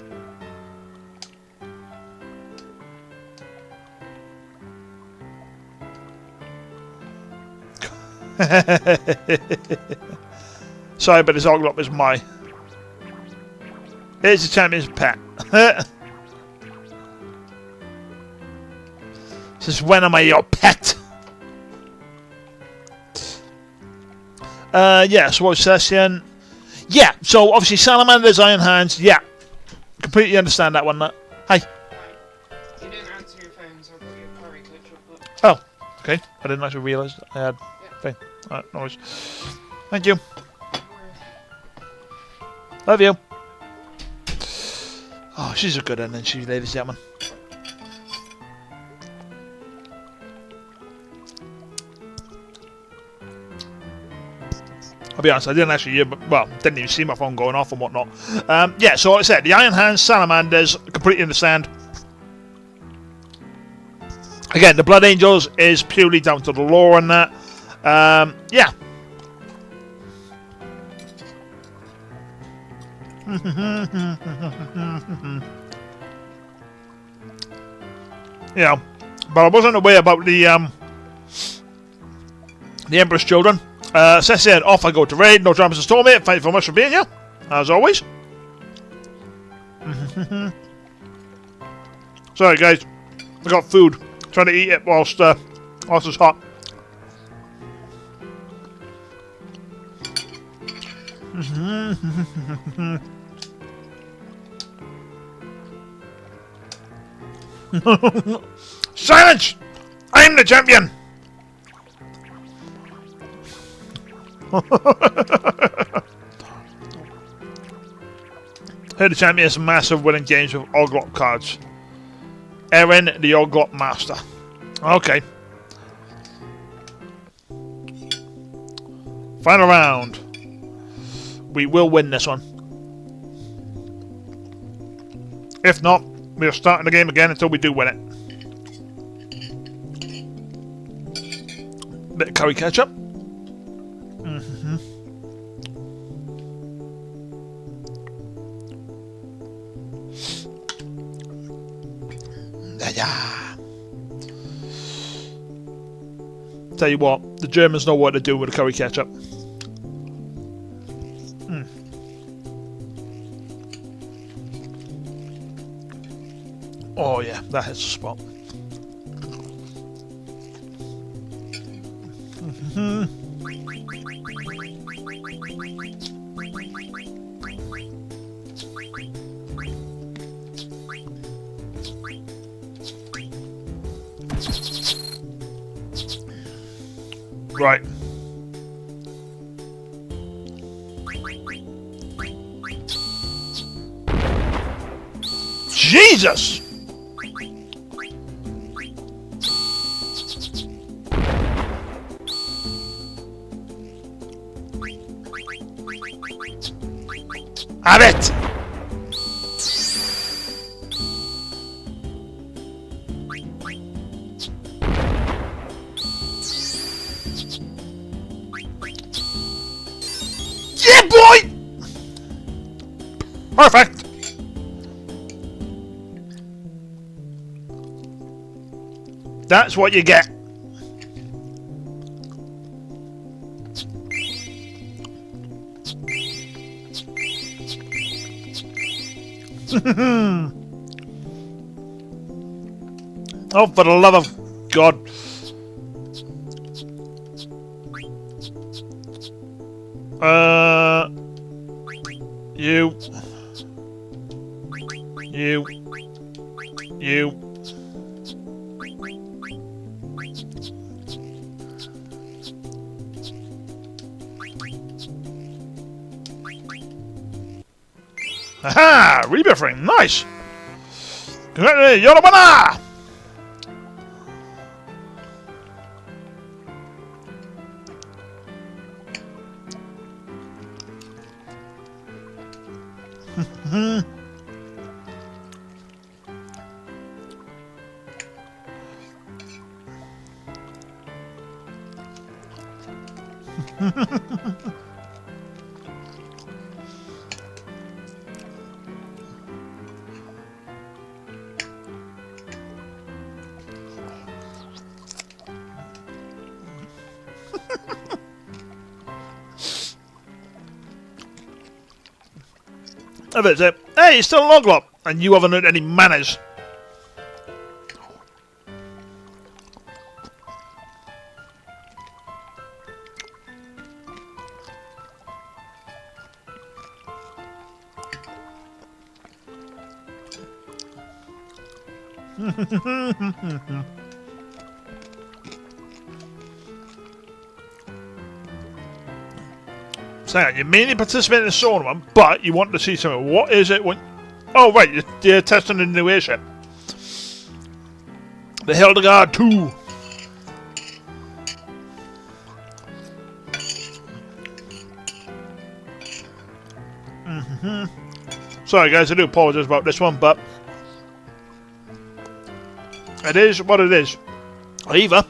Speaker 1: Sorry, but this Oglop is my. Here's the champion's pet. Says, when am I your pet? Yeah, so what was Celestian? Yeah, so obviously Salamander's Iron Hands, yeah. Completely understand that one. Hi.
Speaker 2: You didn't answer your phone, so I got your curry glitch up.
Speaker 1: Oh, okay. I didn't actually realise I had thing. Alright, no worries. Thank you. Love you. Oh, she's a good one, isn't she, ladies and gentlemen? I'll be honest, I didn't actually hear, well, didn't even see my phone going off and whatnot. Yeah, so like I said, the Iron Hands, Salamanders, completely understand. Again, the Blood Angels is purely down to the lore and that. Yeah. Yeah, but I wasn't aware about the Emperor's Children. Says here, off I go to raid. No dramas to storm it. Thank you very much for being here, as always. Sorry, guys. I got food. Trying to eat it whilst it's hot. Silence! I'm the champion! Here the champion is massive winning games with Oglop cards. Erin, the Oglop master. Okay. Final round. We will win this one. If not, we're starting the game again until we do win it. Bit of curry ketchup. Yeah. Tell you what, the Germans know what to do with the curry ketchup. Oh yeah, that hits the spot. Right. Jesus! Have it! Yeah, boy! Perfect! That's what you get. Oh, for the love of God. You. Aha! Rebuffing, nice! Congratulations, you're the winner! That's it. Hey, it's still a Oglop, and you haven't learned any manners. So you mainly participate in the tournament, but you want to see something. What is it? Oh, right, you're testing the new airship. The Hildegard 2. Sorry, guys, I do apologize about this one, but it is what it is. Either.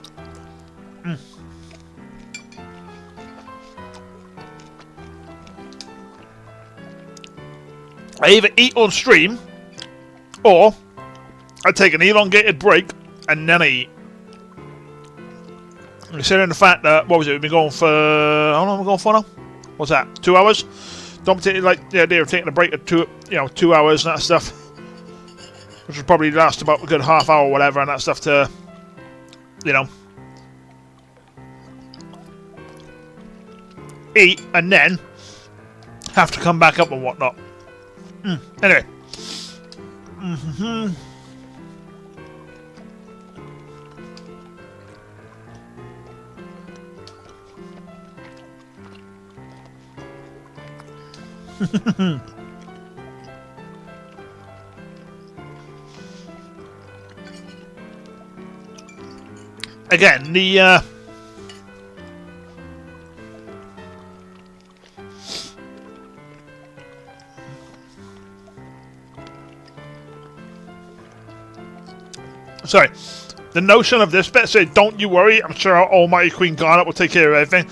Speaker 1: I either eat on stream, or I take an elongated break and then I eat. Considering the fact that, what was it, we've been going for, how long have we going for now? What's that, 2 hours? Don't particularly like the idea of taking a break of 2 hours and that stuff. Which would probably last about a good half hour or whatever and that stuff to, eat and then have to come back up and whatnot. Anyway. Again, the sorry, the notion of this bit, say, don't you worry, I'm sure our almighty Queen Garnet will take care of everything.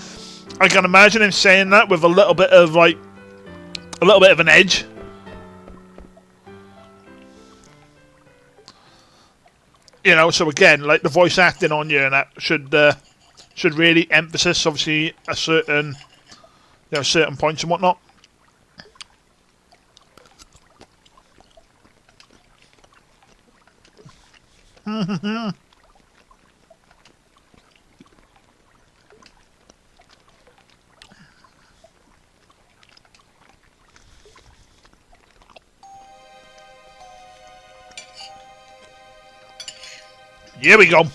Speaker 1: I can imagine him saying that with a little bit of an edge. So again, like the voice acting on you and that should really emphasize, obviously, a certain points and whatnot. Here we go.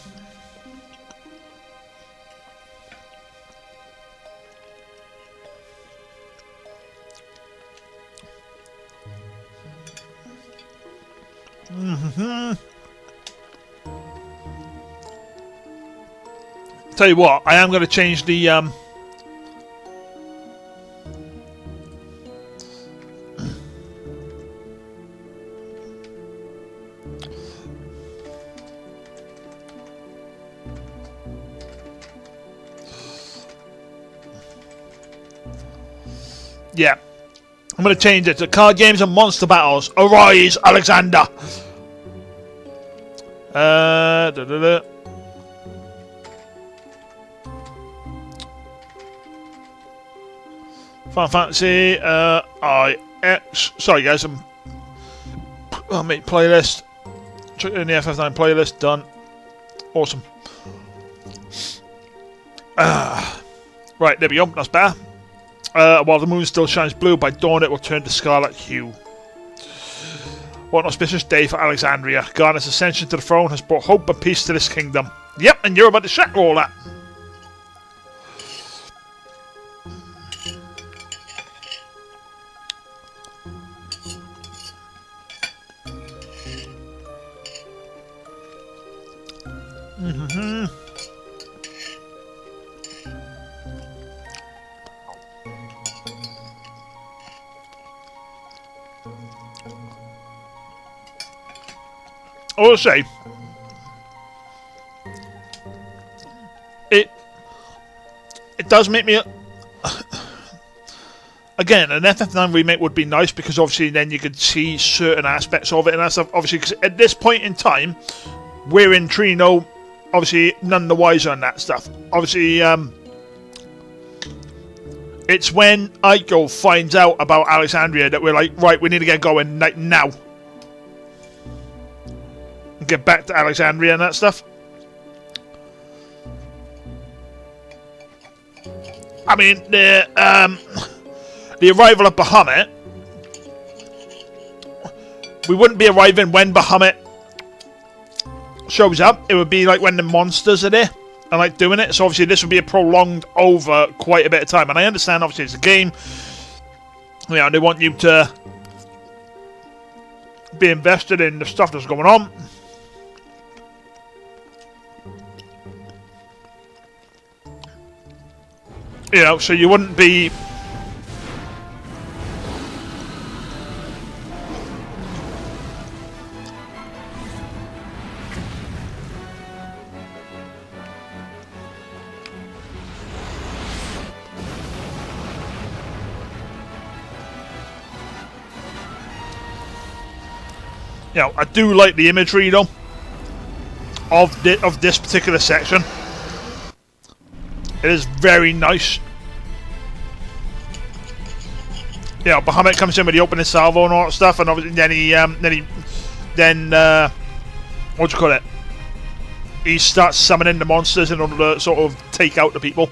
Speaker 1: Tell you what, I am going to change the yeah, I'm going to change it to Card Games and Monster Battles. Arise, Alexander! Final Fantasy IX. Sorry guys, I'll make playlist. Check in the FF9 playlist. Done. Awesome. Right, there we go. That's better. While the moon still shines blue, by dawn it will turn to scarlet hue. What an auspicious day for Alexandria. Garnet's ascension to the throne has brought hope and peace to this kingdom. Yep, and you're about to shatter all that. I will say, it does make me... Again, an FF9 remake would be nice because obviously then you could see certain aspects of it and that stuff. Obviously, because at this point in time, we're in Trino, obviously none the wiser on that stuff. Obviously, it's when Aiko finds out about Alexandria that we're like, right, we need to get going like now. Get back to Alexandria and that stuff. I mean, the arrival of Bahamut, we wouldn't be arriving when Bahamut shows up. It would be like when the monsters are there and like doing it. So obviously this would be a prolonged over quite a bit of time. And I understand obviously it's a game. They want you to be invested in the stuff that's going on. So you wouldn't be... You know, I do like the imagery though of this particular section. It is very nice. You know, Bahamut comes in with the opening salvo and all that stuff, and obviously then what do you call it? He starts summoning the monsters in order to sort of take out the people.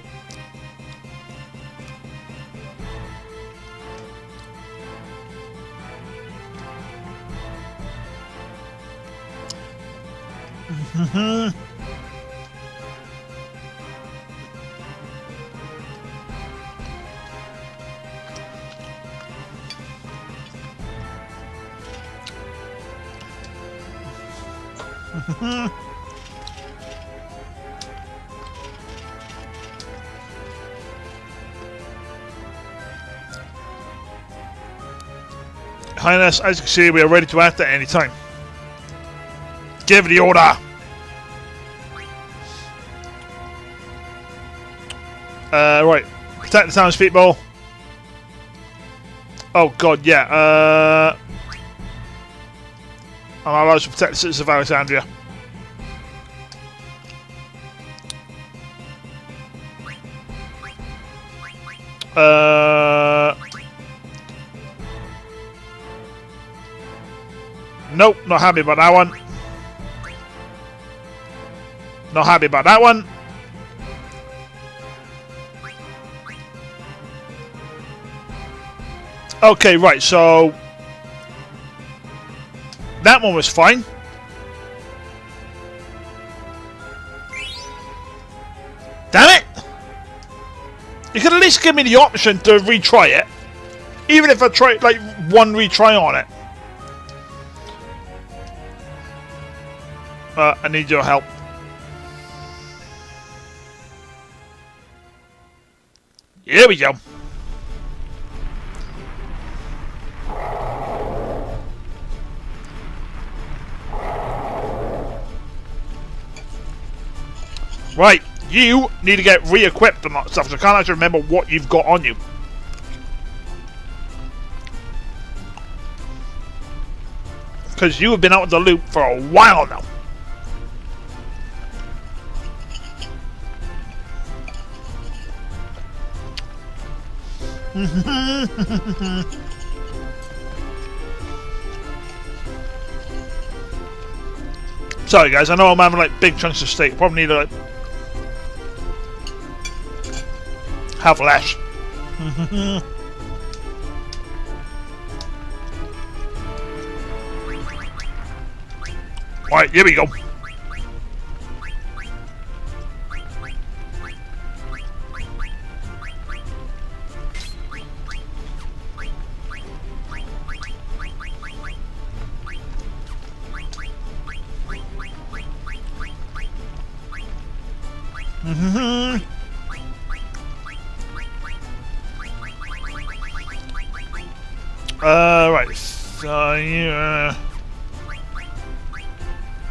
Speaker 1: Highness, as you can see, we are ready to act at any time. Give the order! Right. Protect the townspeople. Oh god, yeah. I'm allowed to protect the citizens of Alexandria. Nope, not happy about that one. Not happy about that one. Okay, right, so that one was fine. Damn it! You could at least give me the option to retry it. Even if I try, like, one retry on it. I need your help. Here we go. Right, you need to get re-equipped and that stuff, so I can't actually remember what you've got on you. Because you have been out of the loop for a while now. Sorry guys, I know I'm having like big chunks of steak. Probably need to like have less. Alright, here we go. Right, so yeah.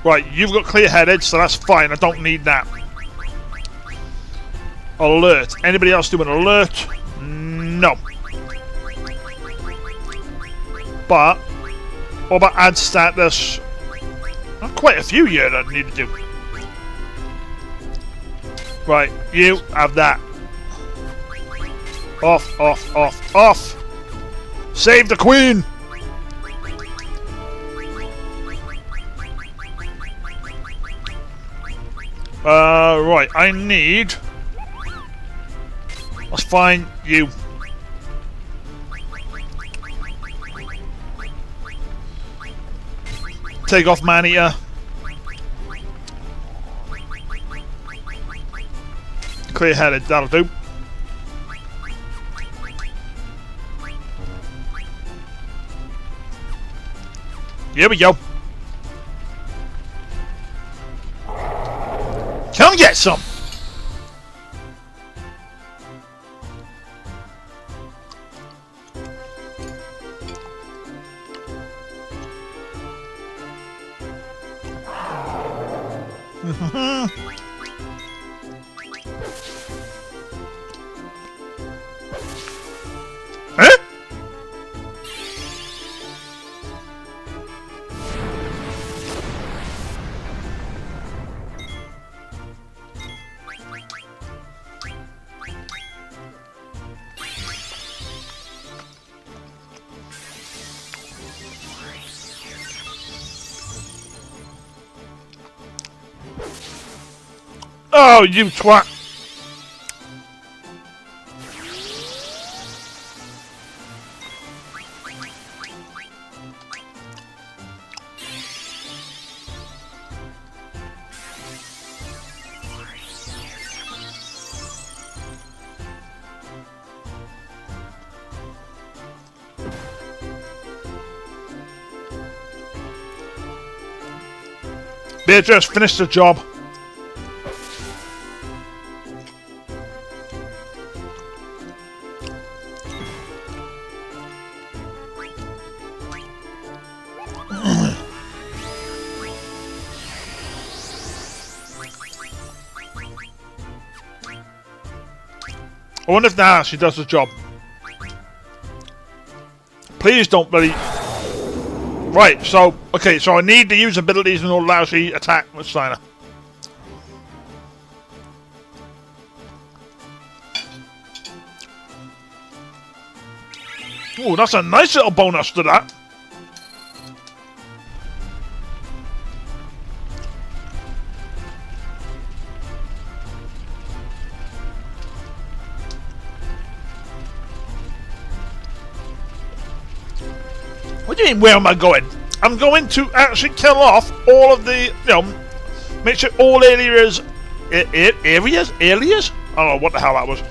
Speaker 1: Right, you've got clear-headed, so that's fine. I don't need that. Alert. Anybody else do an alert? No. But what about add status? Quite a few here that I need to do. Right, you have that. Off, off, off, off. Save the Queen! Right, I need... Let's find you. Take off man-eater. Clear-headed, that'll do. Here we go. Come get some. Huh? Oh, you twat! Beatrice, finish the job. I wonder if now she does the job. Please don't bloody... Right, so... Okay, so I need to use abilities in order to actually attack with Steiner. Ooh, that's a nice little bonus to that. What do you mean, where am I going? I'm going to actually kill off all of the, make sure all areas, areas? I don't know what the hell that was.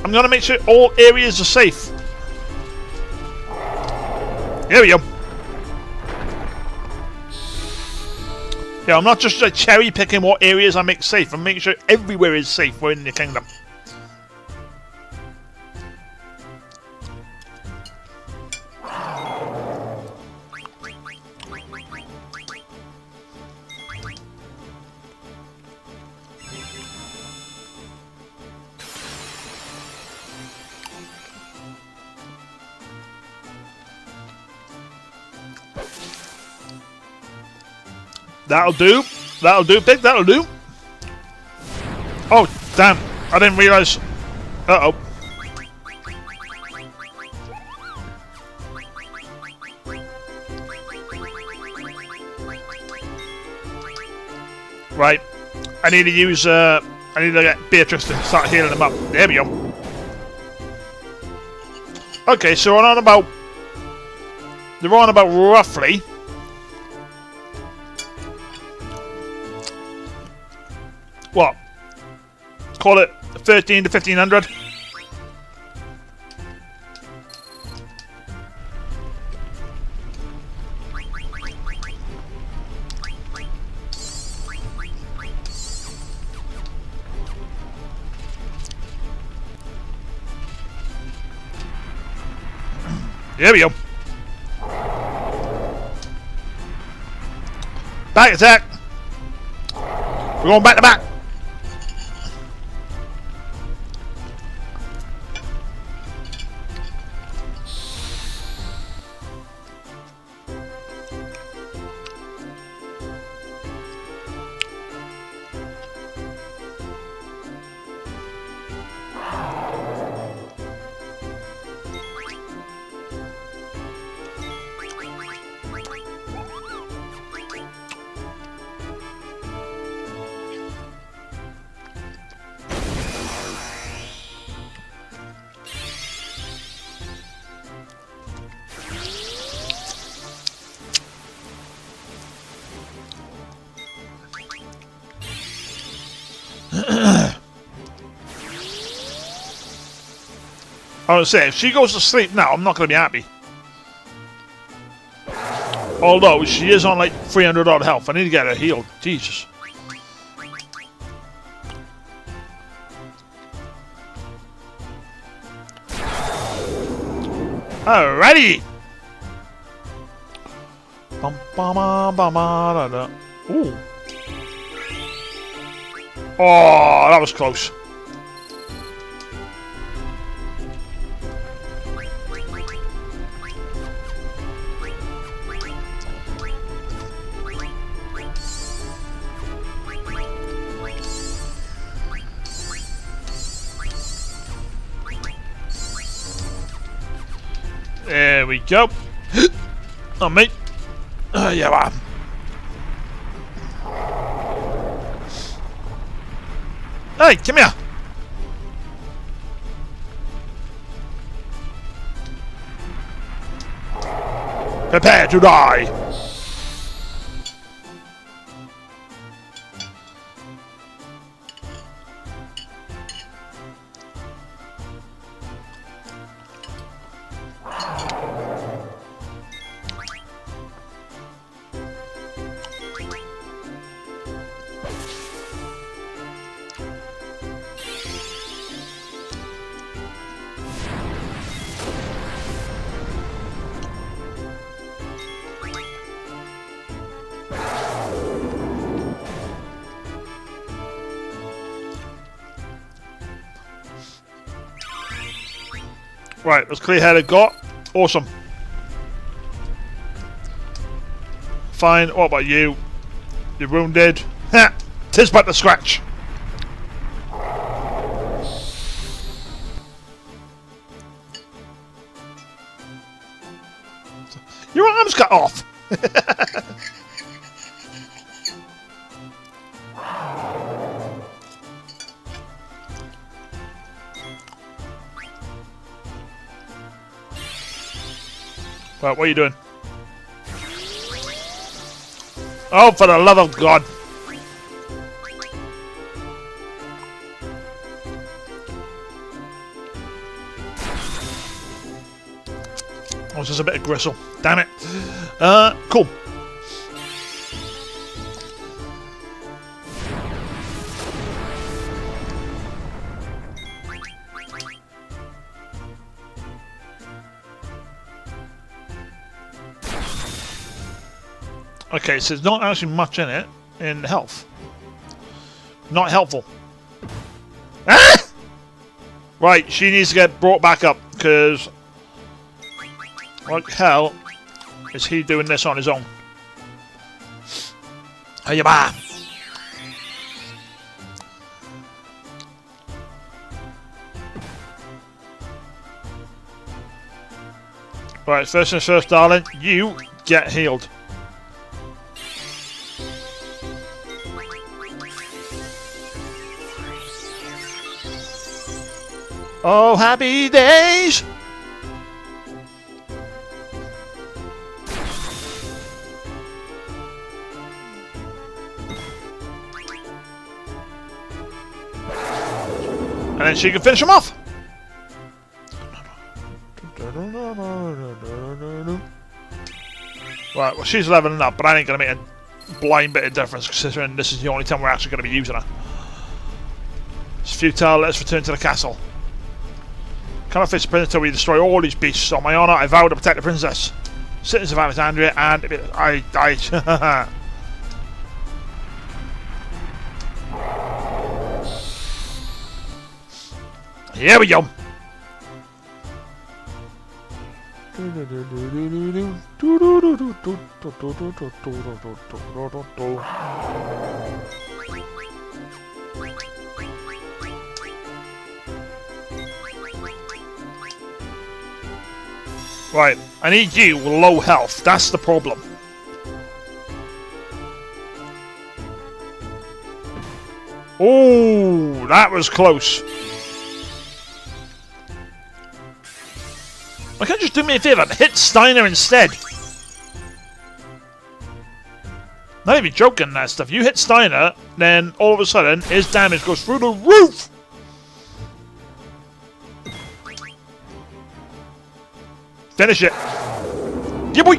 Speaker 1: I'm going to make sure all areas are safe. Here we go. Yeah, I'm not just cherry picking what areas I make safe. I'm making sure everywhere is safe within the kingdom. That'll do. That'll do, Pig. That'll do. Oh, damn. I didn't realise. Uh-oh. Right. I need to use, I need to get Beatrice to start healing them up. There we go. Okay, so they're on about roughly... What? Call it 13 to 1500. There we go. Back attack. We're going back to back. I was saying, if she goes to sleep now, I'm not going to be happy. Although, she is on like 300 odd health. I need to get her healed. Jesus. Alrighty! Ooh. Oh, that was close. There we go. Oh, mate. Yeah, man. Hey, come here! Prepare to die! Right, that's clear headed got. Awesome. Fine, what about you? You're wounded. Ha! Tis but the scratch. Your arm's cut off! Right, what are you doing? Oh, for the love of God! Oh, it's just a bit of gristle. Damn it. Cool. Okay, so there's not actually much in it in health. Not helpful. Ah! Right, she needs to get brought back up because, like hell, is he doing this on his own? Hiya, ba! Right, first things first, darling, you get healed. Oh, happy days! And then she can finish him off! Right, well she's leveling up, but I ain't gonna make a blind bit of difference considering this is the only time we're actually gonna be using her. It's futile, let's return to the castle. Cannot face the prince until we destroy all these beasts. On my honour, I vow to protect the princess. Citizens of Alexandria, and I died. Here we go. Right, I need you with low health. That's the problem. Oh, that was close. Why can't you just do me a favour? Hit Steiner instead. Not even joking, that stuff. You hit Steiner, then all of a sudden his damage goes through the roof. Finish it! Yeah, boy!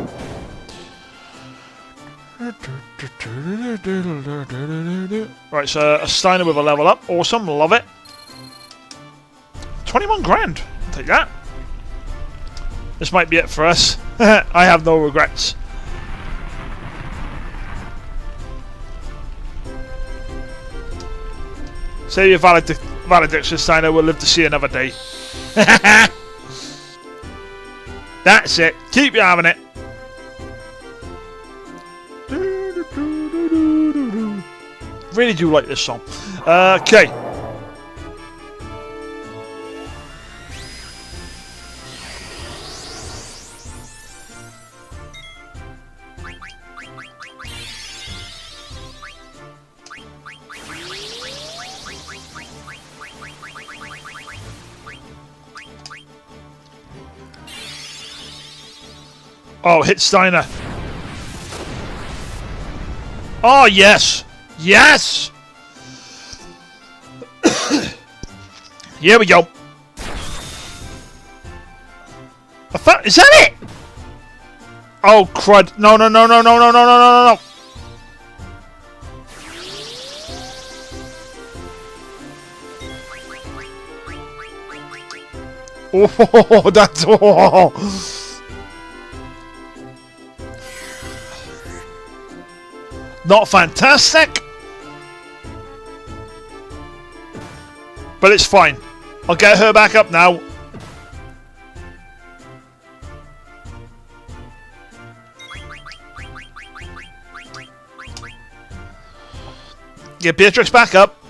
Speaker 1: Right, so a Steiner with a level up. Awesome, love it. 21 grand. I'll take that. This might be it for us. I have no regrets. Save your valediction, Steiner. We'll live to see another day. That's it. Keep you having it. Really do like this song. Okay. Oh, hit Steiner. Oh, yes. Yes! Here we go. Is that it? Oh, crud. No, no, no, no, no, no, no, no, no, no. Oh, that's... Oh. Not fantastic. But it's fine. I'll get her back up now. Get Beatrix back up.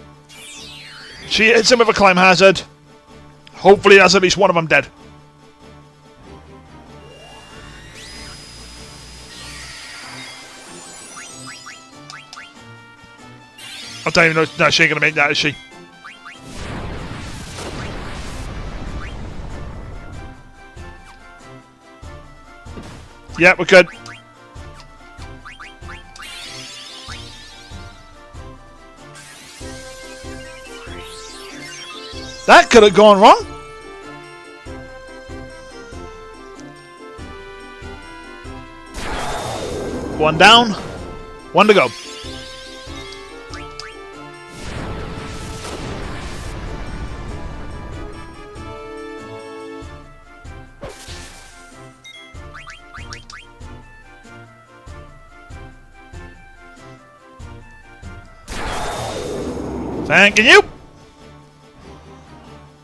Speaker 1: She hits him with a climb hazard. Hopefully that's at least one of them dead. I don't even know. No, she ain't going to make that, is she? Yeah, we're good. That could have gone wrong. One down. One to go. Thanking you.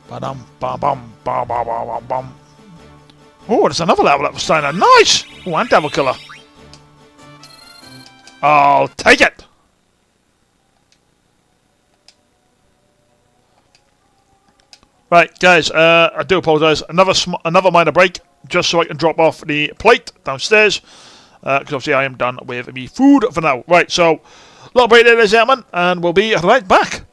Speaker 1: Ba-dum, ba-bum, ba-ba-ba-ba-bum. Oh, there's another level up for Steiner. Nice! Oh, and Devil Killer. I'll take it. Right, guys, I do apologise. Another minor break, just so I can drop off the plate downstairs. Because obviously I am done with me food for now. Right, so, little break there, ladies and gentlemen, and we'll be right back.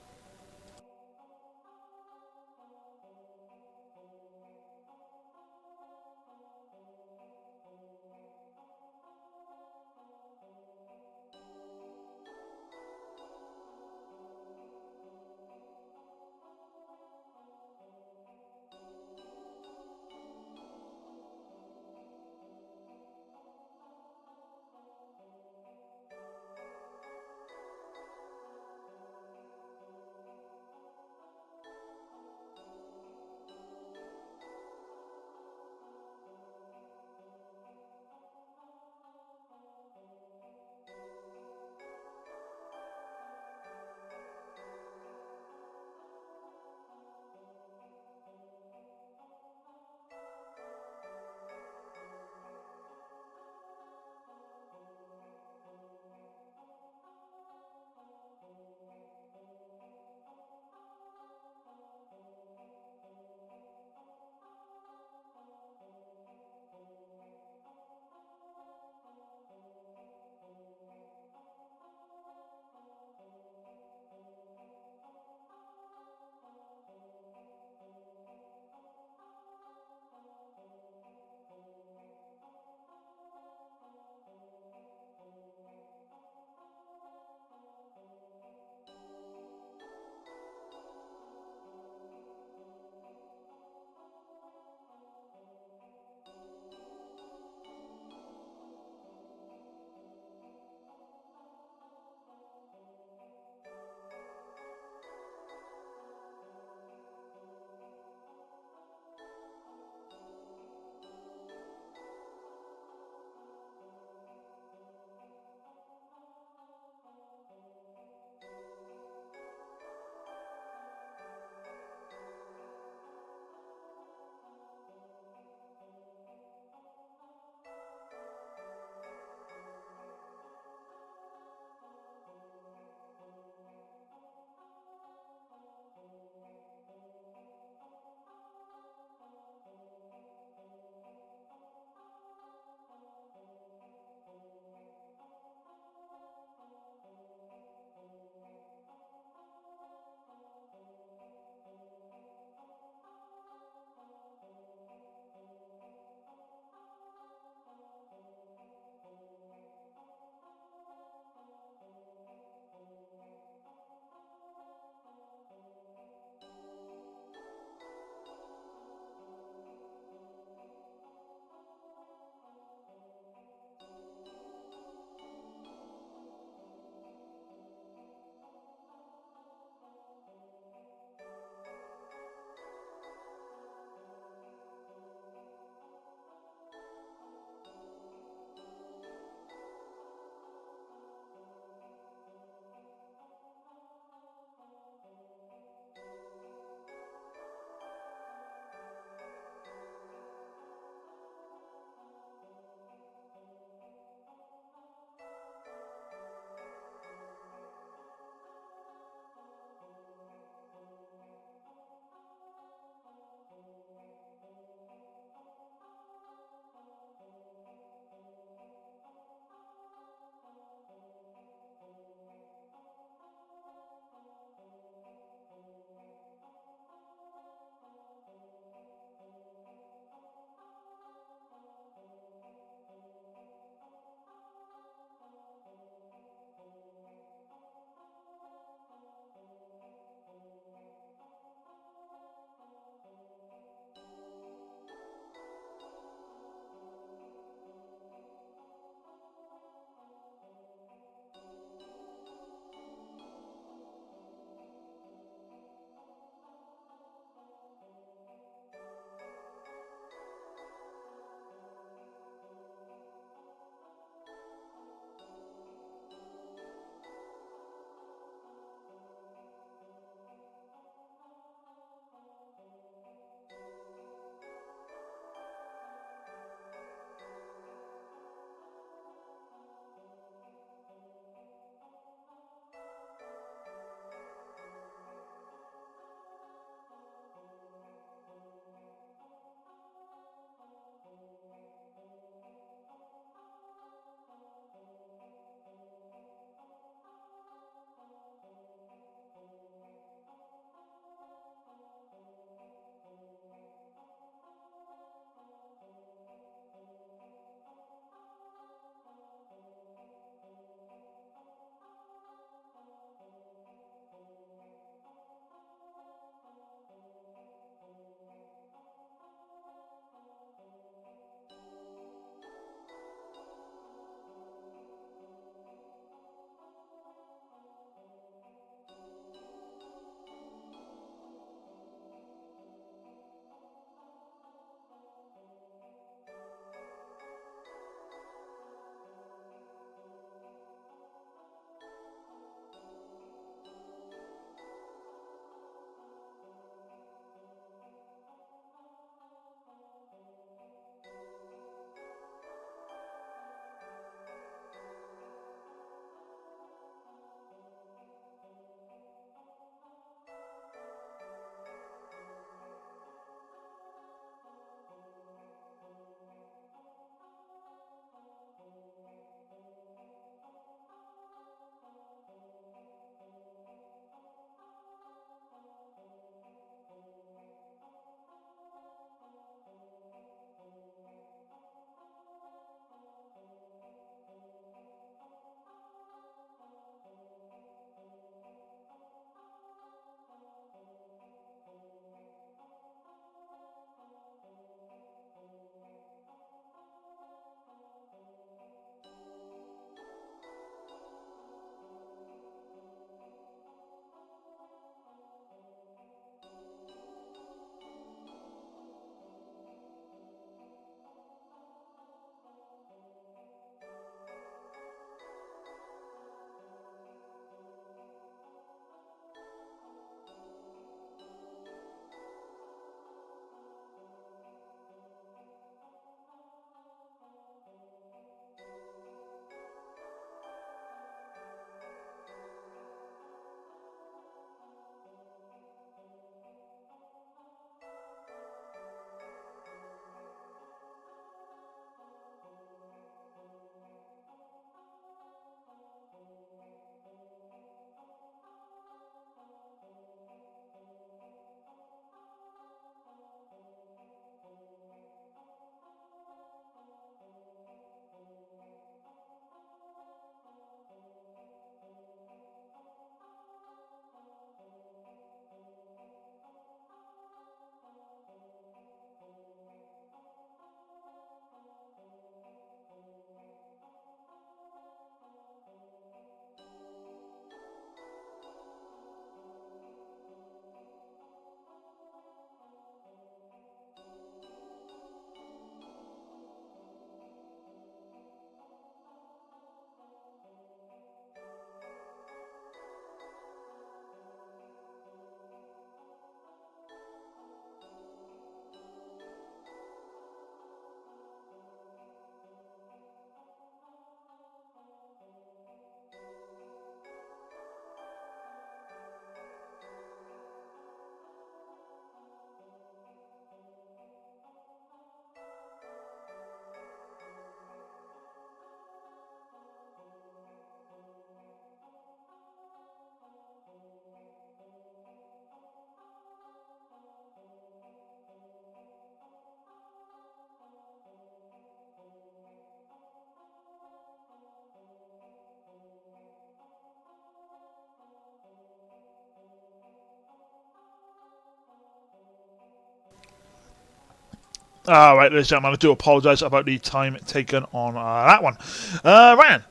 Speaker 1: Alright, ladies and gentlemen, I do apologise about the time taken on that one. Ryan.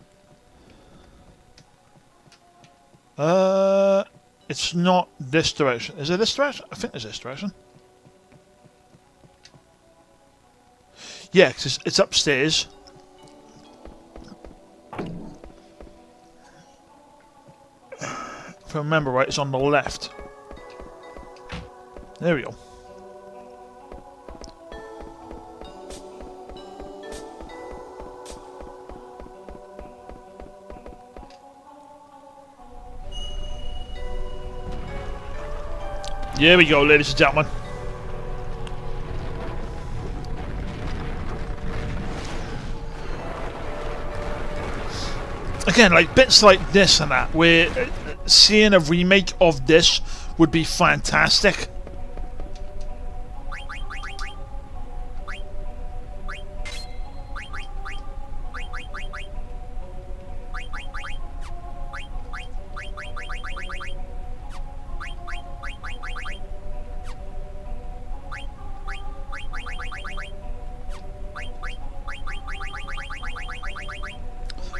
Speaker 1: It's not this direction. Is it this direction? I think it's this direction. Yeah, because it's upstairs. If I remember right, it's on the left. There we go. Here we go, ladies and gentlemen. Again, like bits like this and that, where seeing a remake of this would be fantastic.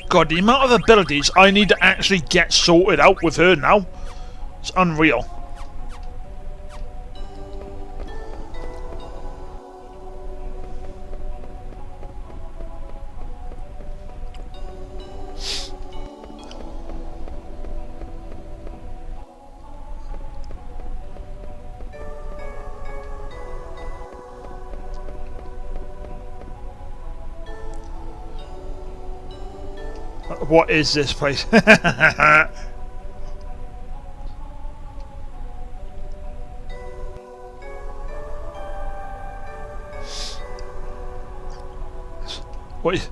Speaker 1: God, the amount of abilities I need to actually get sorted out with her now, it's unreal. What is this place? What?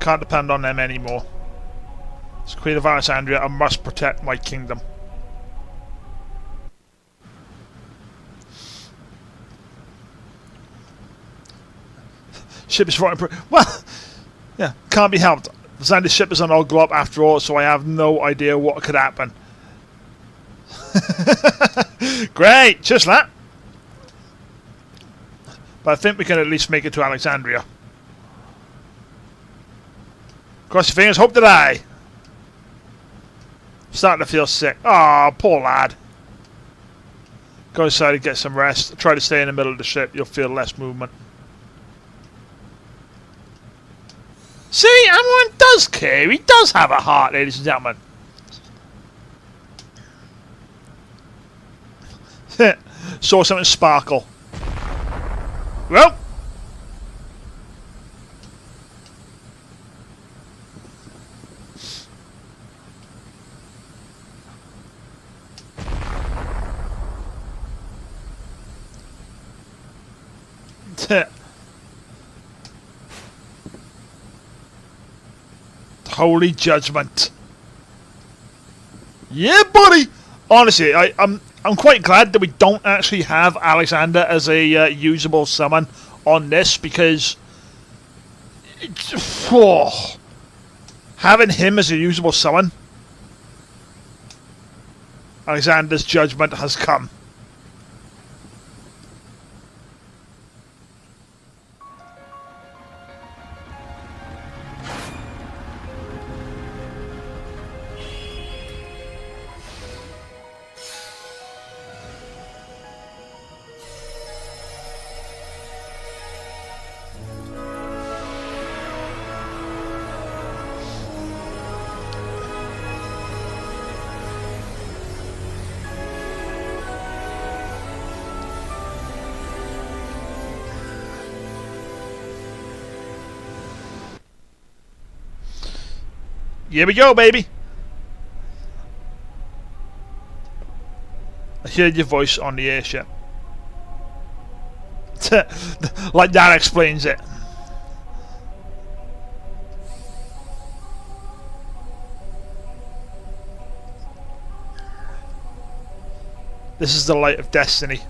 Speaker 1: Can't depend on them anymore. As Queen of Alexandria, I must protect my kingdom. Ship is rotten. Well, yeah, can't be helped. The ship is an old glob after all, so I have no idea what could happen. Great, just that. But I think we can at least make it to Alexandria. Cross your fingers, hope to die. Starting to feel sick. Ah, poor lad. Go inside and get some rest. Try to stay in the middle of the ship. You'll feel less movement. See, everyone does care. He does have a heart, ladies and gentlemen. Saw something sparkle. Well. Holy judgment. Yeah, buddy. Honestly, I'm quite glad that we don't actually have Alexander as a usable summon on this, because having him as a usable summon, Alexander's judgment has come. Here we go, baby. I heard your voice on the airship. Like that explains it. This is the light of destiny.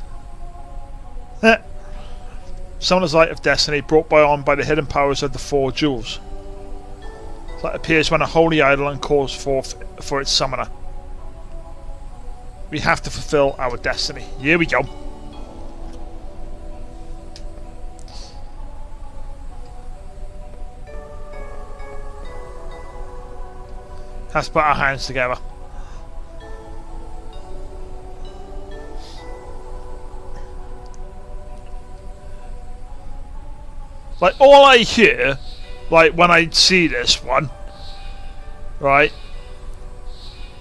Speaker 1: Summoner's light of destiny brought on by the hidden powers of the four jewels. That appears when a holy idol calls forth for its summoner. We have to fulfill our destiny. Here we go. Let's put our hands together. Like, all I hear, like, when I see this one, right,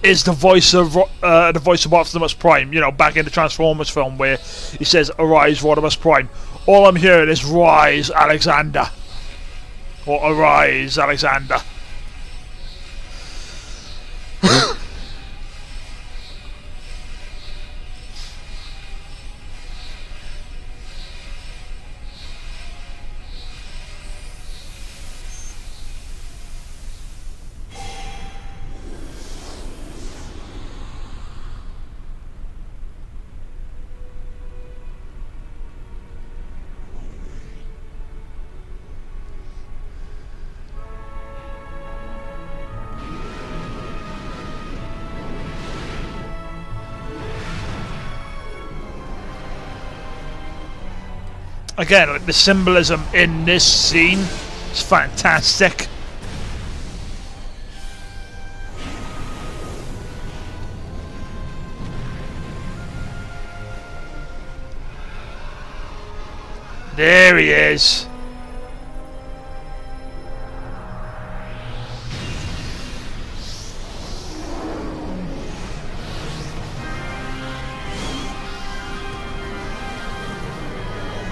Speaker 1: is the voice of Optimus Prime, you know, back in the Transformers film where he says, "Arise, Rodimus Prime." All I'm hearing is "Rise, Alexander," or "Arise, Alexander." Again, like, the symbolism in this scene is fantastic. There he is.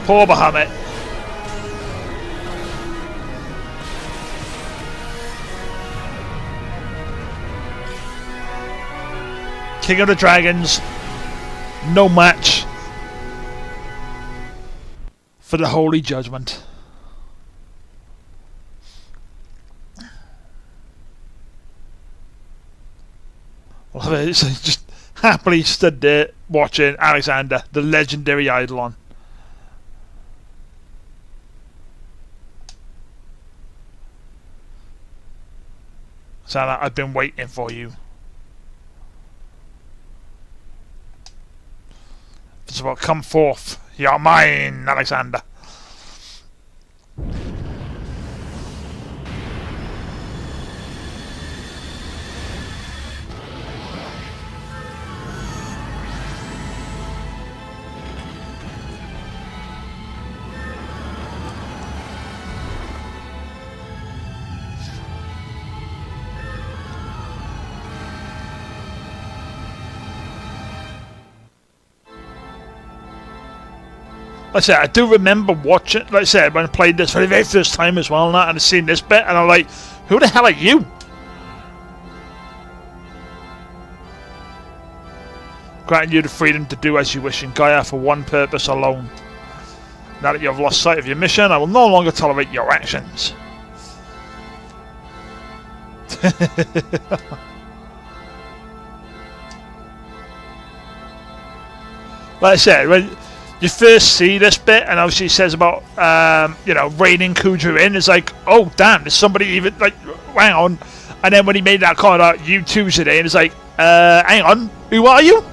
Speaker 1: Poor Bahamut. King of the Dragons, no match for the Holy Judgment. Love it. It's just happily stood there watching Alexander, the legendary Eidolon. Sana, I've been waiting for you. It's about come forth. You're mine, Alexander. Like I said, I do remember watching, like I said, when I played this for the very first time as well, and I'd seen this bit, and I'm like, who the hell are you? Granting you the freedom to do as you wish in Gaia for one purpose alone. Now that you have lost sight of your mission, I will no longer tolerate your actions. Like I said, when you first see this bit, and obviously it says about, you know, reining Kuja in, it's like, oh damn, there's somebody even, like, hang on. And then when he made that comment out, you two today, and it's like, hang on, who are you?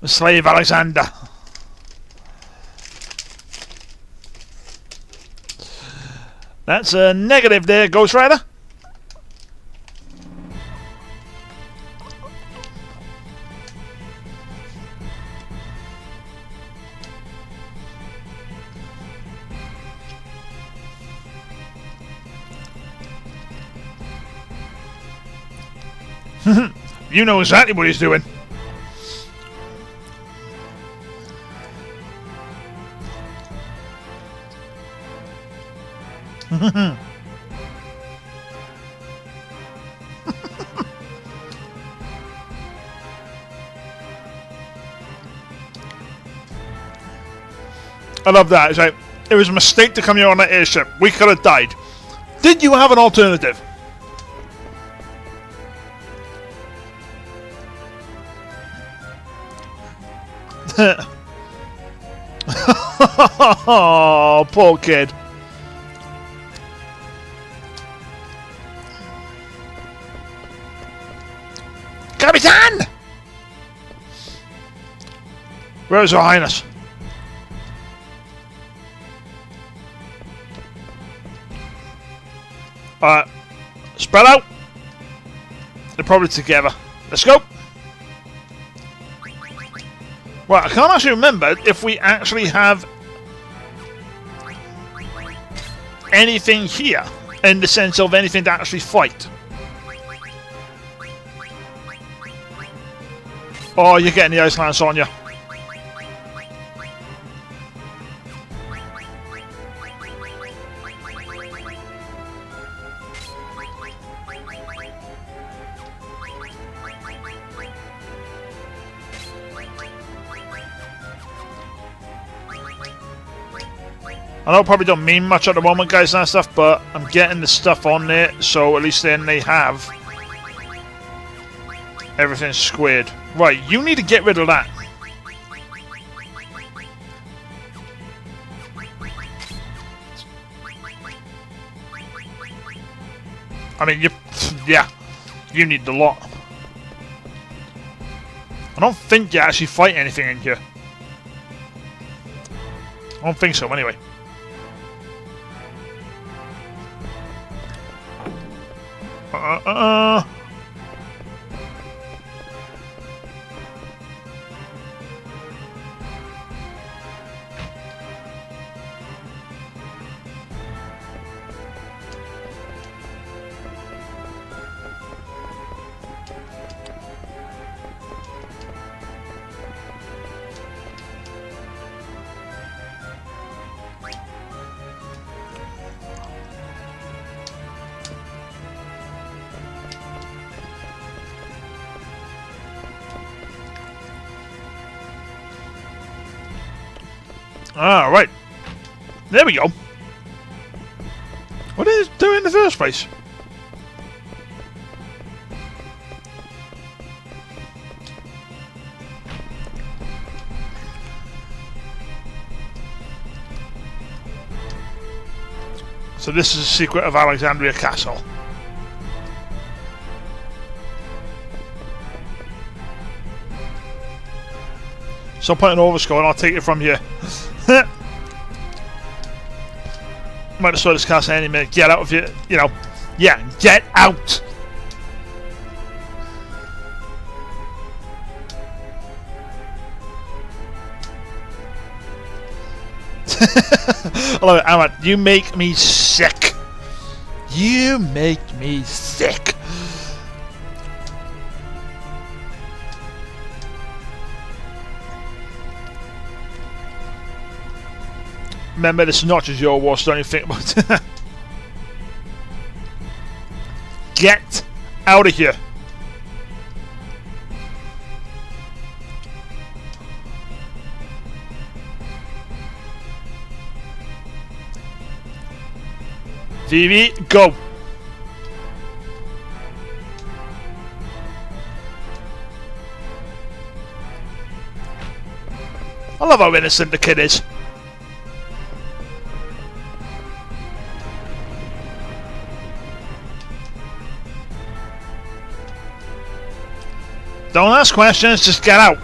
Speaker 1: The slave Alexander. That's a negative there, Ghost Rider. You know exactly what he's doing. I love that. It's like, it was a mistake to come here on that airship. We could have died. Did you have an alternative? Oh, poor kid. Capitan! Where's Your Highness? Spread out. They're probably together. Let's go. Well, I can't actually remember if we actually have anything here in the sense of anything to actually fight. Oh, you're getting the Ice Lance on you. I know it probably don't mean much at the moment, guys, and stuff, but I'm getting the stuff on there, so at least then they have everything squared. Right, you need to get rid of that. I mean, yeah, you need the lot. I don't think you actually fight anything in here. I don't think so, anyway. Alright. There we go. What did it do in the first place? So this is the secret of Alexandria Castle. So I'm putting overscore and I'll take it from here. Might destroy this castle any minute. Get out of here. You know. Yeah, get out! I love it, Ahmad. You make me sick. You make me sick. Remember, this is not just your war, so don't you think about it. Get out of here. Vivi, go. I love how innocent the kid is. Don't ask questions, just get out.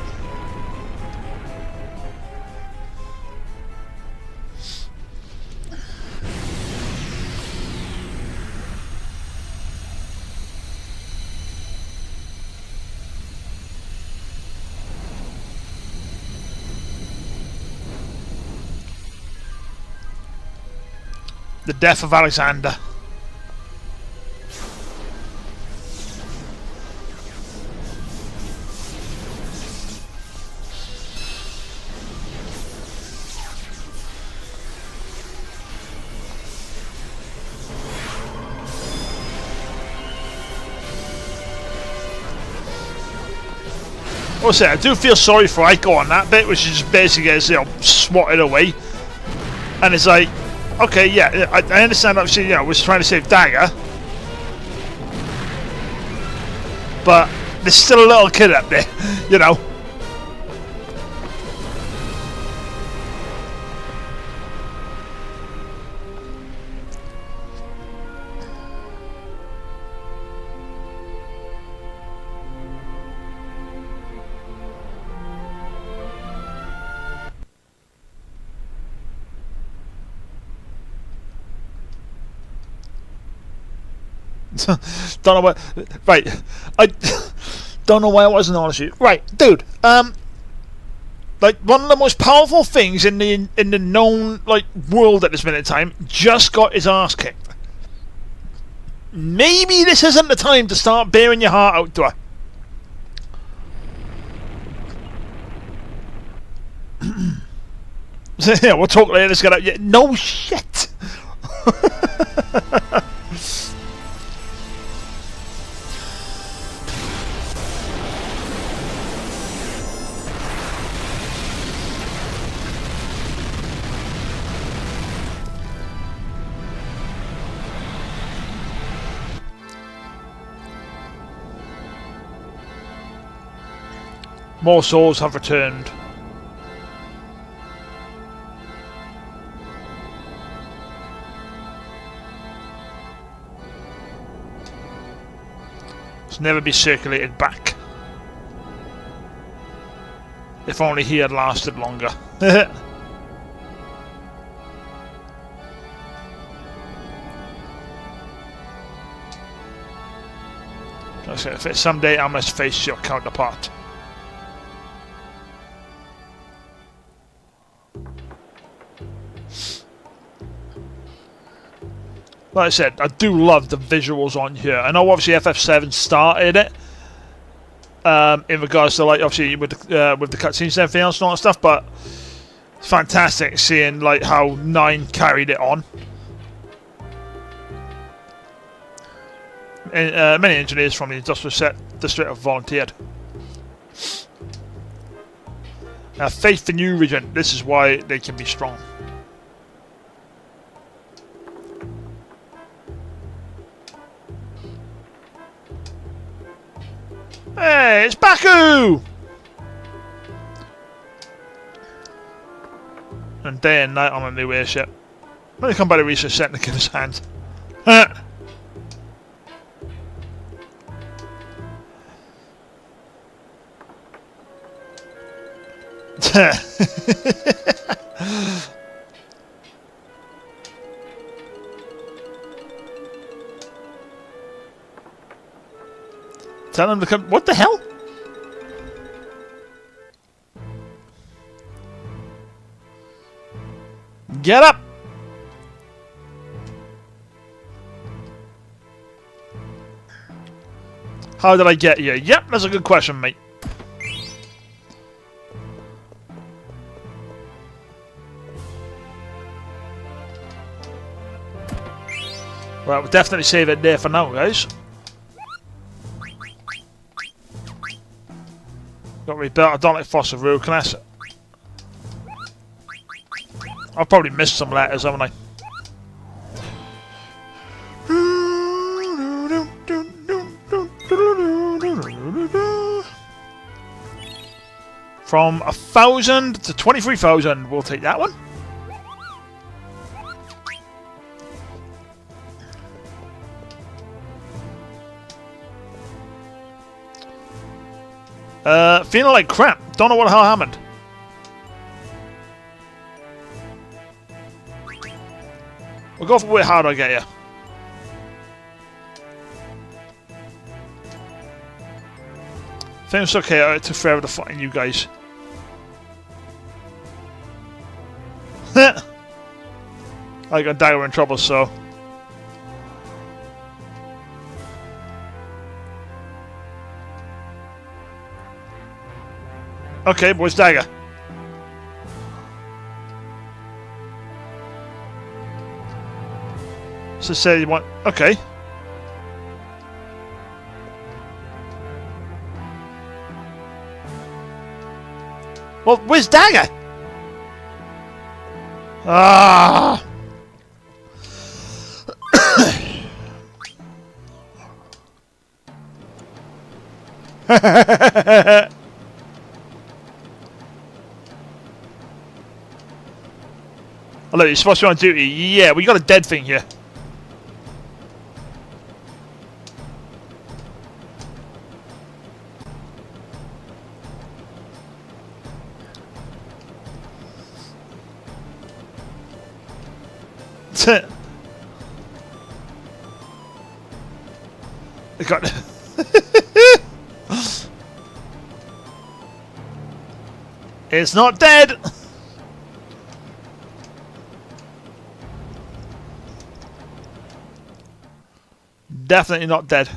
Speaker 1: The death of Alexander. Also, I do feel sorry for Aiko on that bit, which is just basically gets, you know, swatted away. And it's like, okay, yeah, I understand, obviously, you know, was trying to save Dagger. But there's still a little kid up there, you know. Don't know what. Right, I don't know why I wasn't honest with you. Right, dude. Like one of the most powerful things in the known like world at this minute in time just got his ass kicked. Maybe this isn't the time to start bearing your heart out to her. Yeah, we'll talk later. Let's get out. Yeah, no shit. More souls have returned. It's never be circulated back. If only he had lasted longer. If someday I must face your counterpart. Like I said, I do love the visuals on here. I know obviously FF7 started it in regards to like obviously with the cutscenes and everything else and all that stuff, but it's fantastic seeing like how 9 carried it on. And, many engineers from the industrial district have volunteered. Faith in you, Regent. This is why they can be strong. Hey, it's Baku! And day and night on a new airship. When they come by the research centre to give us hand. Tell him to come. What the hell? Get up! How did I get here? Yep, that's a good question, mate. Well, we'll definitely save it there for now, guys. Got rebuilt. I don't like Fossil Rule. Can I? I've probably missed some letters, haven't I? From 1,000 to 23,000, we'll take that one. Feeling like crap. Don't know what the hell happened. We'll go for how do I get you? I think it's okay. It took forever to find you guys. I got Dagger in trouble, so. Okay, where's Dagger? So say you want. Okay. Well, where's Dagger? Ah. Hello, you're supposed to be on duty. Yeah, we got a dead thing here. It got. It's not dead. Definitely not dead.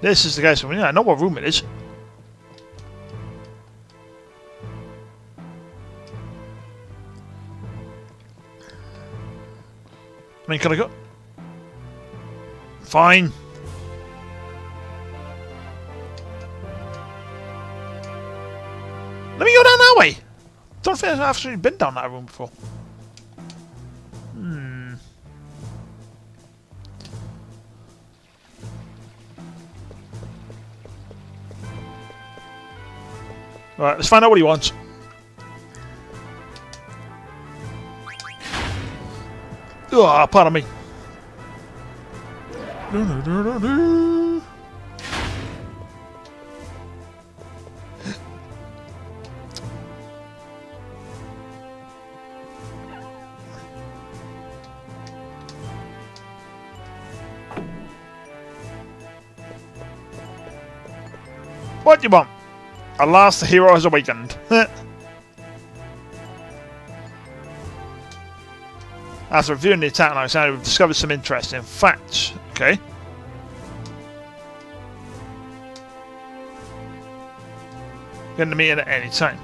Speaker 1: This is the case. Yeah, I know what room it is. I mean, can I go? Fine. Let me go down that way. Don't think I've actually been down that room before. Right, let's find out what he wants. Oh, pardon me. What do you want? Alas, the hero has awakened. After reviewing the attack line, we've discovered some interesting facts. Okay. Get the meeting at any time.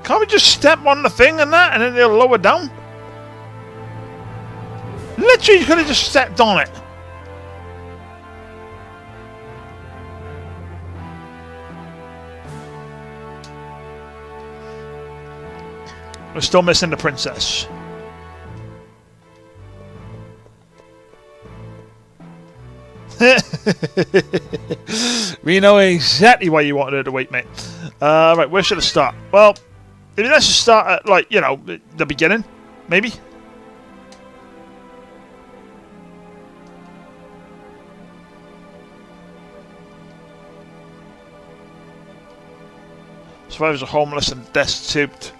Speaker 1: Can't we just step on the thing and that, and then they'll lower down? Literally, you could have just stepped on it. We're still missing the princess. We know exactly why you wanted her to wait, mate. Right, where should I start? Well, maybe let's just start at, like, you know, the beginning, maybe. Survivors are homeless and destitute.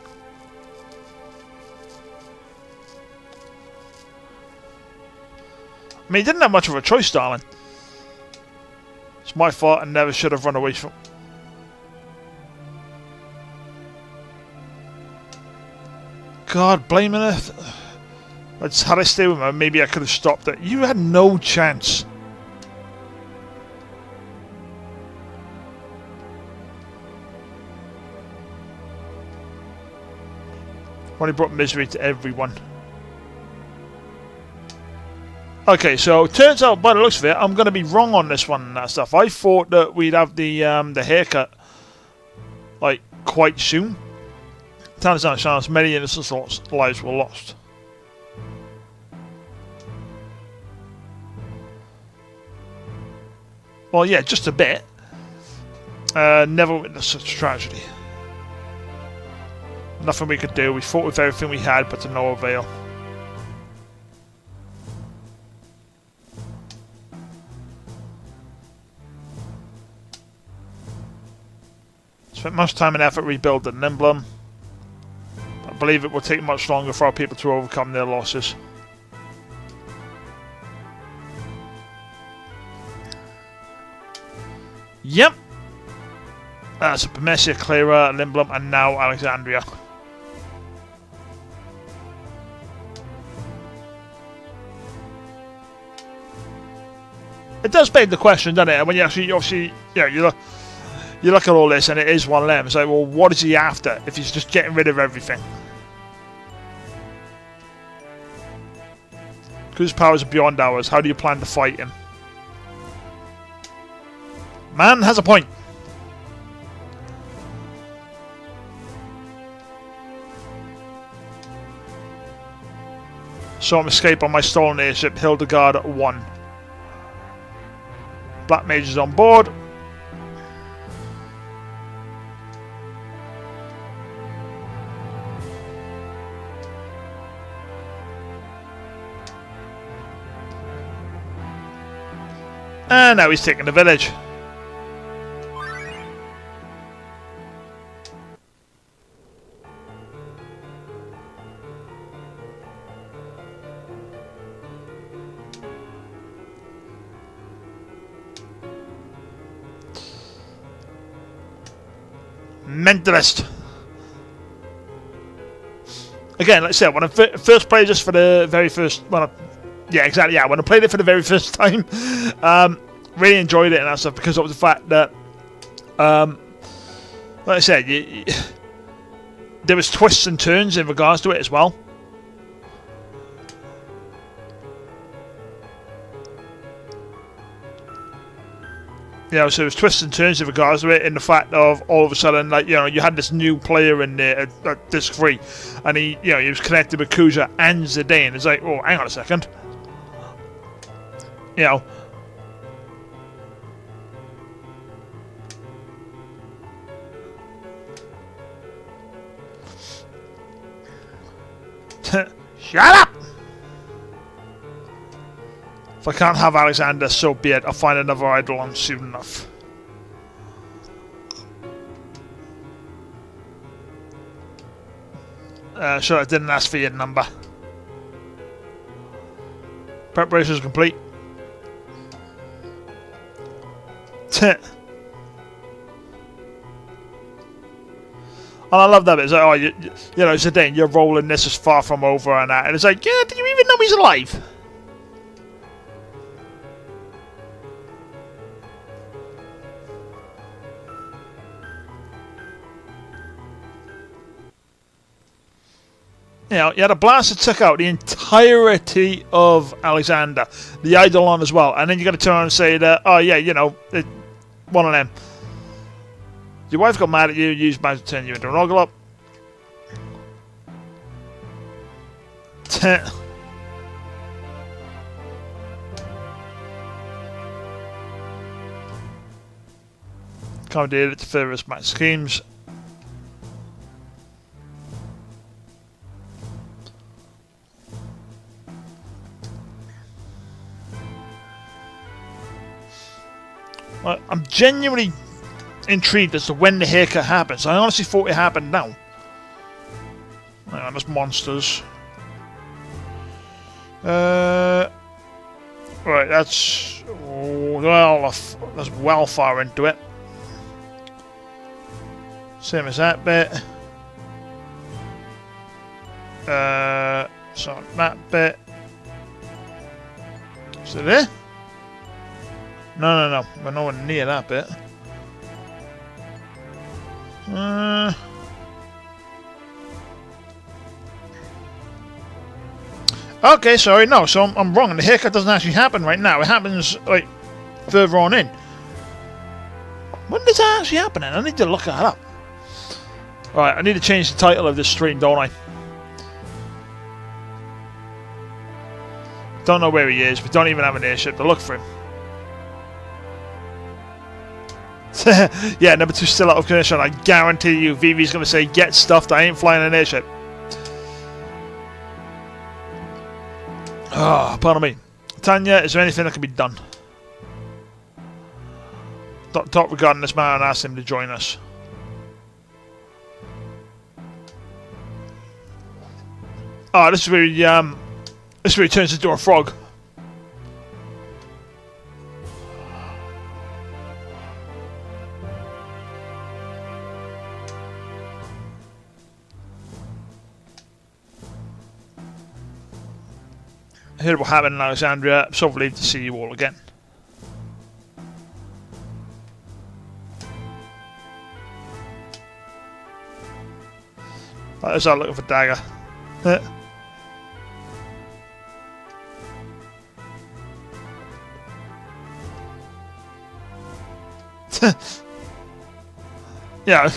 Speaker 1: I mean, he didn't have much of a choice, darling. It's my fault. I never should have run away from... God, blaming her. Had I stayed with her, maybe I could have stopped it. You had no chance. Only brought misery to everyone. Okay, so turns out by the looks of it, I'm going to be wrong on this one and that stuff. I thought that we'd have the haircut like quite soon. Turns out many innocent lives were lost. Well, yeah, just a bit. Never witnessed such tragedy. Nothing we could do. We fought with everything we had, but to no avail. Spent much time and effort rebuilding an emblem. I believe it will take much longer for our people to overcome their losses. Yep. So Pomessia, Clara, Lindblum, and now Alexandria. It does beg the question, doesn't it? And when you actually, obviously, you know, you look at all this, and it is one of them. It's like, well, what is he after if he's just getting rid of everything? Whose powers are beyond ours? How do you plan to fight him? Man has a point. Saw him escape on my stolen airship, Hildegard 1. Black Mage is on board. And now he's taking the village. Mentalist. Again, like I said, when I first played this for the very first... yeah, exactly, yeah. When I played it for the very first time, really enjoyed it and that stuff because of the fact that, like I said, there was twists and turns in regards to it as well. You know, so it was twists and turns in regards to it, in the fact of all of a sudden, like, you know, you had this new player in there at disc 3, and he was connected with Kuja and Zidane. It's like, oh, hang on a second. You know. Shut up! If I can't have Alexander, so be it. I'll find another Eidolon soon enough. Sure, I didn't ask for your number. Preparations complete. And I love that bit. It's like, oh, you know, Zidane, you're rolling this as far from over and that. And it's like, yeah, do you even know he's alive? You know, you had a blast that took out the entirety of Alexander, the Eidolon as well, and then you got to turn around and say that, oh yeah, you know, one of them. Your wife got mad at you, used magic to turn you into an Ogolop. Commandeered it to further his match schemes. I'm genuinely intrigued as to when the haircut happens. I honestly thought it happened now. Hang on, there's monsters. Right, that's well far into it. Same as that bit. So that bit. Is it there? No. We're nowhere near that bit. Okay, sorry, no, so I'm wrong. The haircut doesn't actually happen right now. It happens, like, further on in. When does that actually happen then? I need to look that up. Alright, I need to change the title of this stream, don't I? Don't know where he is. We don't even have an airship to look for him. Yeah, number 2 still out of commission. I guarantee you Vivi's going to say, get stuffed, I ain't flying an airship. Oh, pardon me. Tanya, is there anything that can be done? Talk regarding this man and ask him to join us. Oh, this is where he turns into a frog. I heard what happened in Alexandria. I'm so relieved to see you all again. Right, let's start looking for Dagger. Yeah.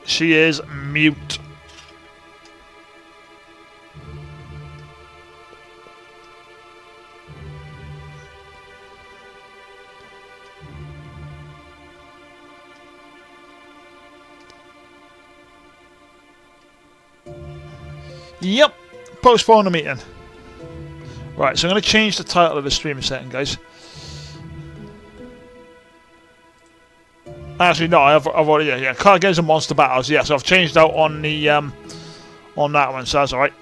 Speaker 1: She is mute. Yep, postpone the meeting. Right, so I'm going to change the title of the stream a second, guys. Actually, no, I've already, yeah, card games and monster battles, yeah, so I've changed out on the, on that one, so that's alright.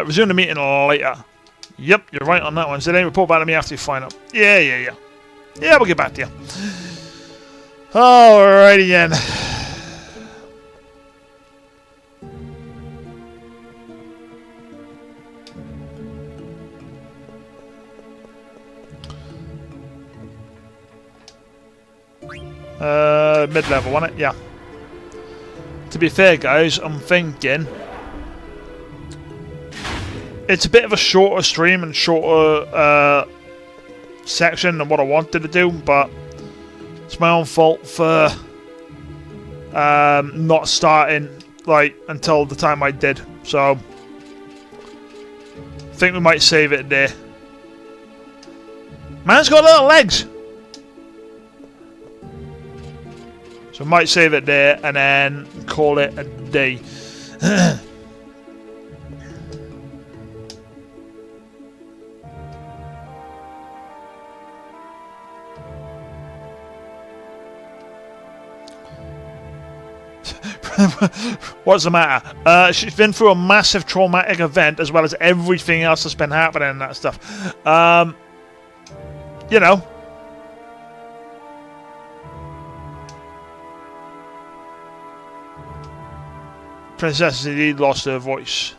Speaker 1: Resume the meeting later. Yep, you're right on that one. So then report back to me after you find out. Yeah. Yeah, we'll get back to you. Alrighty then. Mid-level, wasn't it? Yeah. To be fair, guys, I'm thinking it's a bit of a shorter stream and shorter section than what I wanted to do, but it's my own fault for not starting like until the time I did. So I think we might save it there. Man's got little legs. So might save it there and then call it a day. What's the matter? She's been through a massive traumatic event as well as everything else that's been happening and that stuff. You know. Princess indeed lost her voice.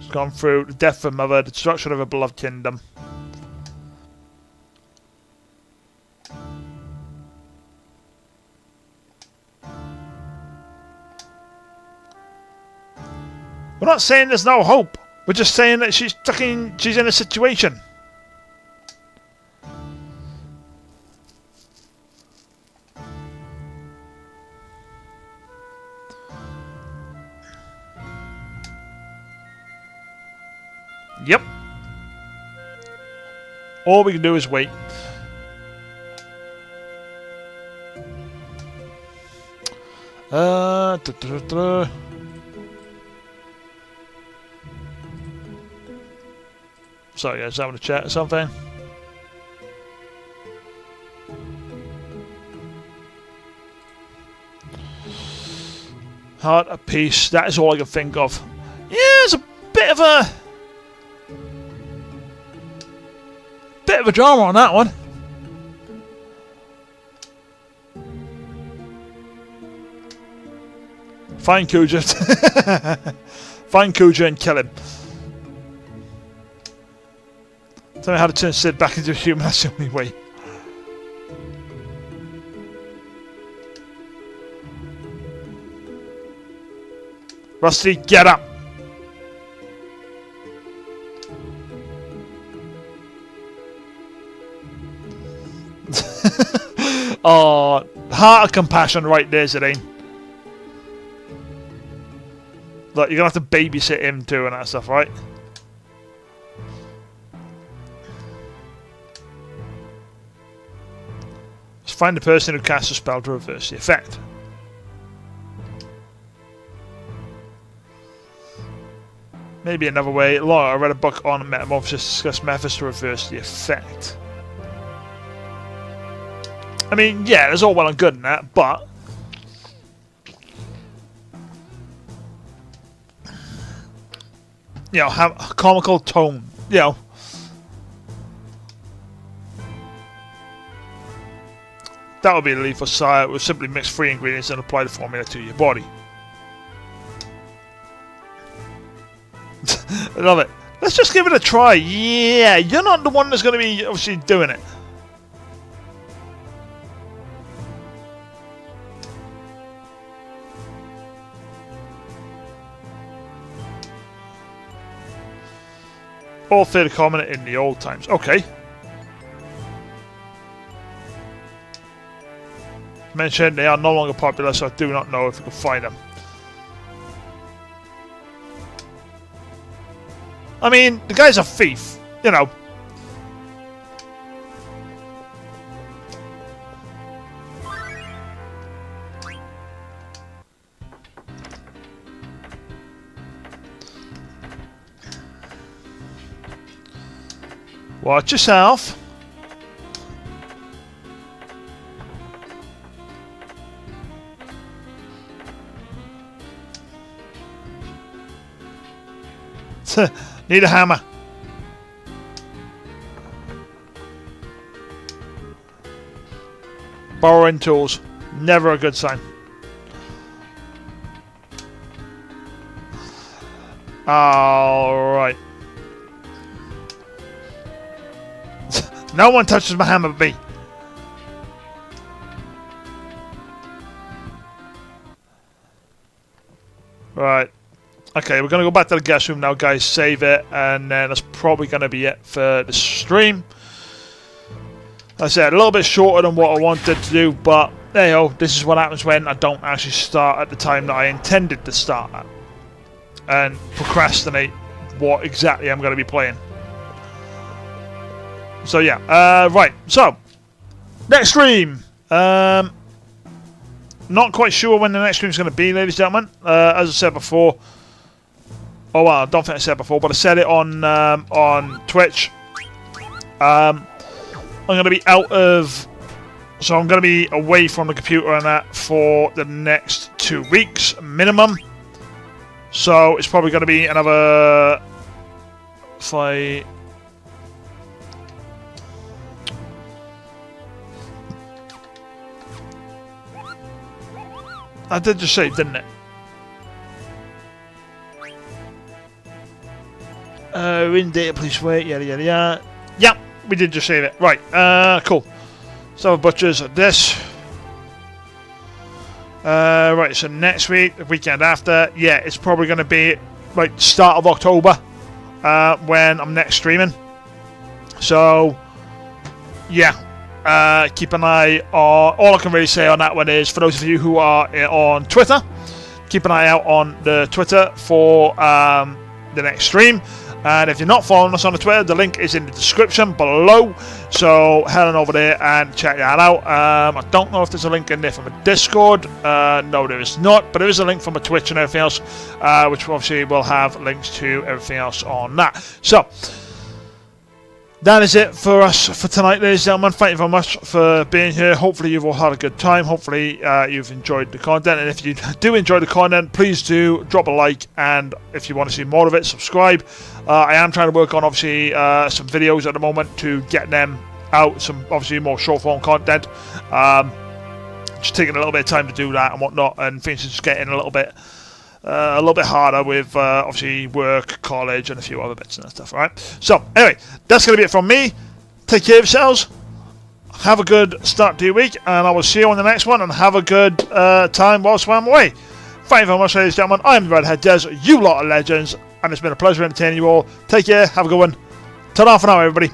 Speaker 1: She's gone through the death of her mother, the destruction of her beloved kingdom. We're not saying there's no hope. We're just saying that she's in a situation. Yep. All we can do is wait. Sorry guys, having a chat or something. Heart of peace, that is all I can think of. Yeah, it's a bit of a drama on that one. Find Kuja. Find Kuja and kill him. Tell me how to turn Sid back into a human, that's the only way. Rusty, get up! Oh, heart of compassion right there, Zidane. Look, you're gonna have to babysit him too and that stuff, right? Let's find the person who casts a spell to reverse the effect. Maybe another way. Laura, I read a book on Metamorphosis, discuss methods to reverse the effect. I mean, yeah, there's all well and good in that, but you know, have a comical tone, you know. That would be a lethal sire. It would simply mix 3 ingredients and apply the formula to your body. I love it. Let's just give it a try. Yeah, you're not the one that's going to be obviously doing it. All fairly common in the old times. Okay. Mentioned they are no longer popular, so I do not know if we can find them. I mean, the guy's a thief, you know. Watch yourself. Need a hammer. Borrowing tools. Never a good sign. Alright. No one touches my hammer but me. Right. Okay, we're going to go back to the guest room now, guys. Save it. And then that's probably going to be it for the stream. Like I said, a little bit shorter than what I wanted to do. But, there you go. This is what happens when I don't actually start at the time that I intended to start at. And procrastinate what exactly I'm going to be playing. So, yeah. Right. So, next stream. Not quite sure when the next stream is going to be, ladies and gentlemen. As I said before. Oh, well, I don't think I said before, but I said it on Twitch. I'm going to be out of... So I'm going to be away from the computer and that for the next 2 weeks minimum. So it's probably going to be another... If I did just save, didn't it? In data, please wait, yada yada yada. Yep, we did just save it. Right, cool. So butchers at this. Right, so next week, the weekend after, yeah, it's probably going to be like start of October when I'm next streaming. So, yeah. Keep an eye on... All I can really say on that one is, for those of you who are on Twitter, keep an eye out on the Twitter for the next stream. And if you're not following us on the Twitter, the link is in the description below. So head on over there and check that out. I don't know if there's a link in there from a Discord. No, there is not. But there is a link from a Twitch and everything else, which obviously will have links to everything else on that. So... that is it for us for tonight, ladies and gentlemen. Thank you very much for being here. Hopefully you've all had a good time. Hopefully you've enjoyed the content. And if you do enjoy the content, please do drop a like. And if you want to see more of it, subscribe. I am trying to work on, obviously, some videos at the moment to get them out. Some, obviously, more short-form content. Just taking a little bit of time to do that and whatnot. And things are just getting a little bit harder with obviously work, college, and a few other bits and stuff. All right. So anyway, that's going to be it from me. Take care of yourselves. Have a good start to your week, and I will see you on the next one. And have a good time whilst I'm away. Thank you very much, ladies and gentlemen. I am the Redhead Des. You lot are legends, and it's been a pleasure entertaining you all. Take care. Have a good one. Ta-ra for now, everybody.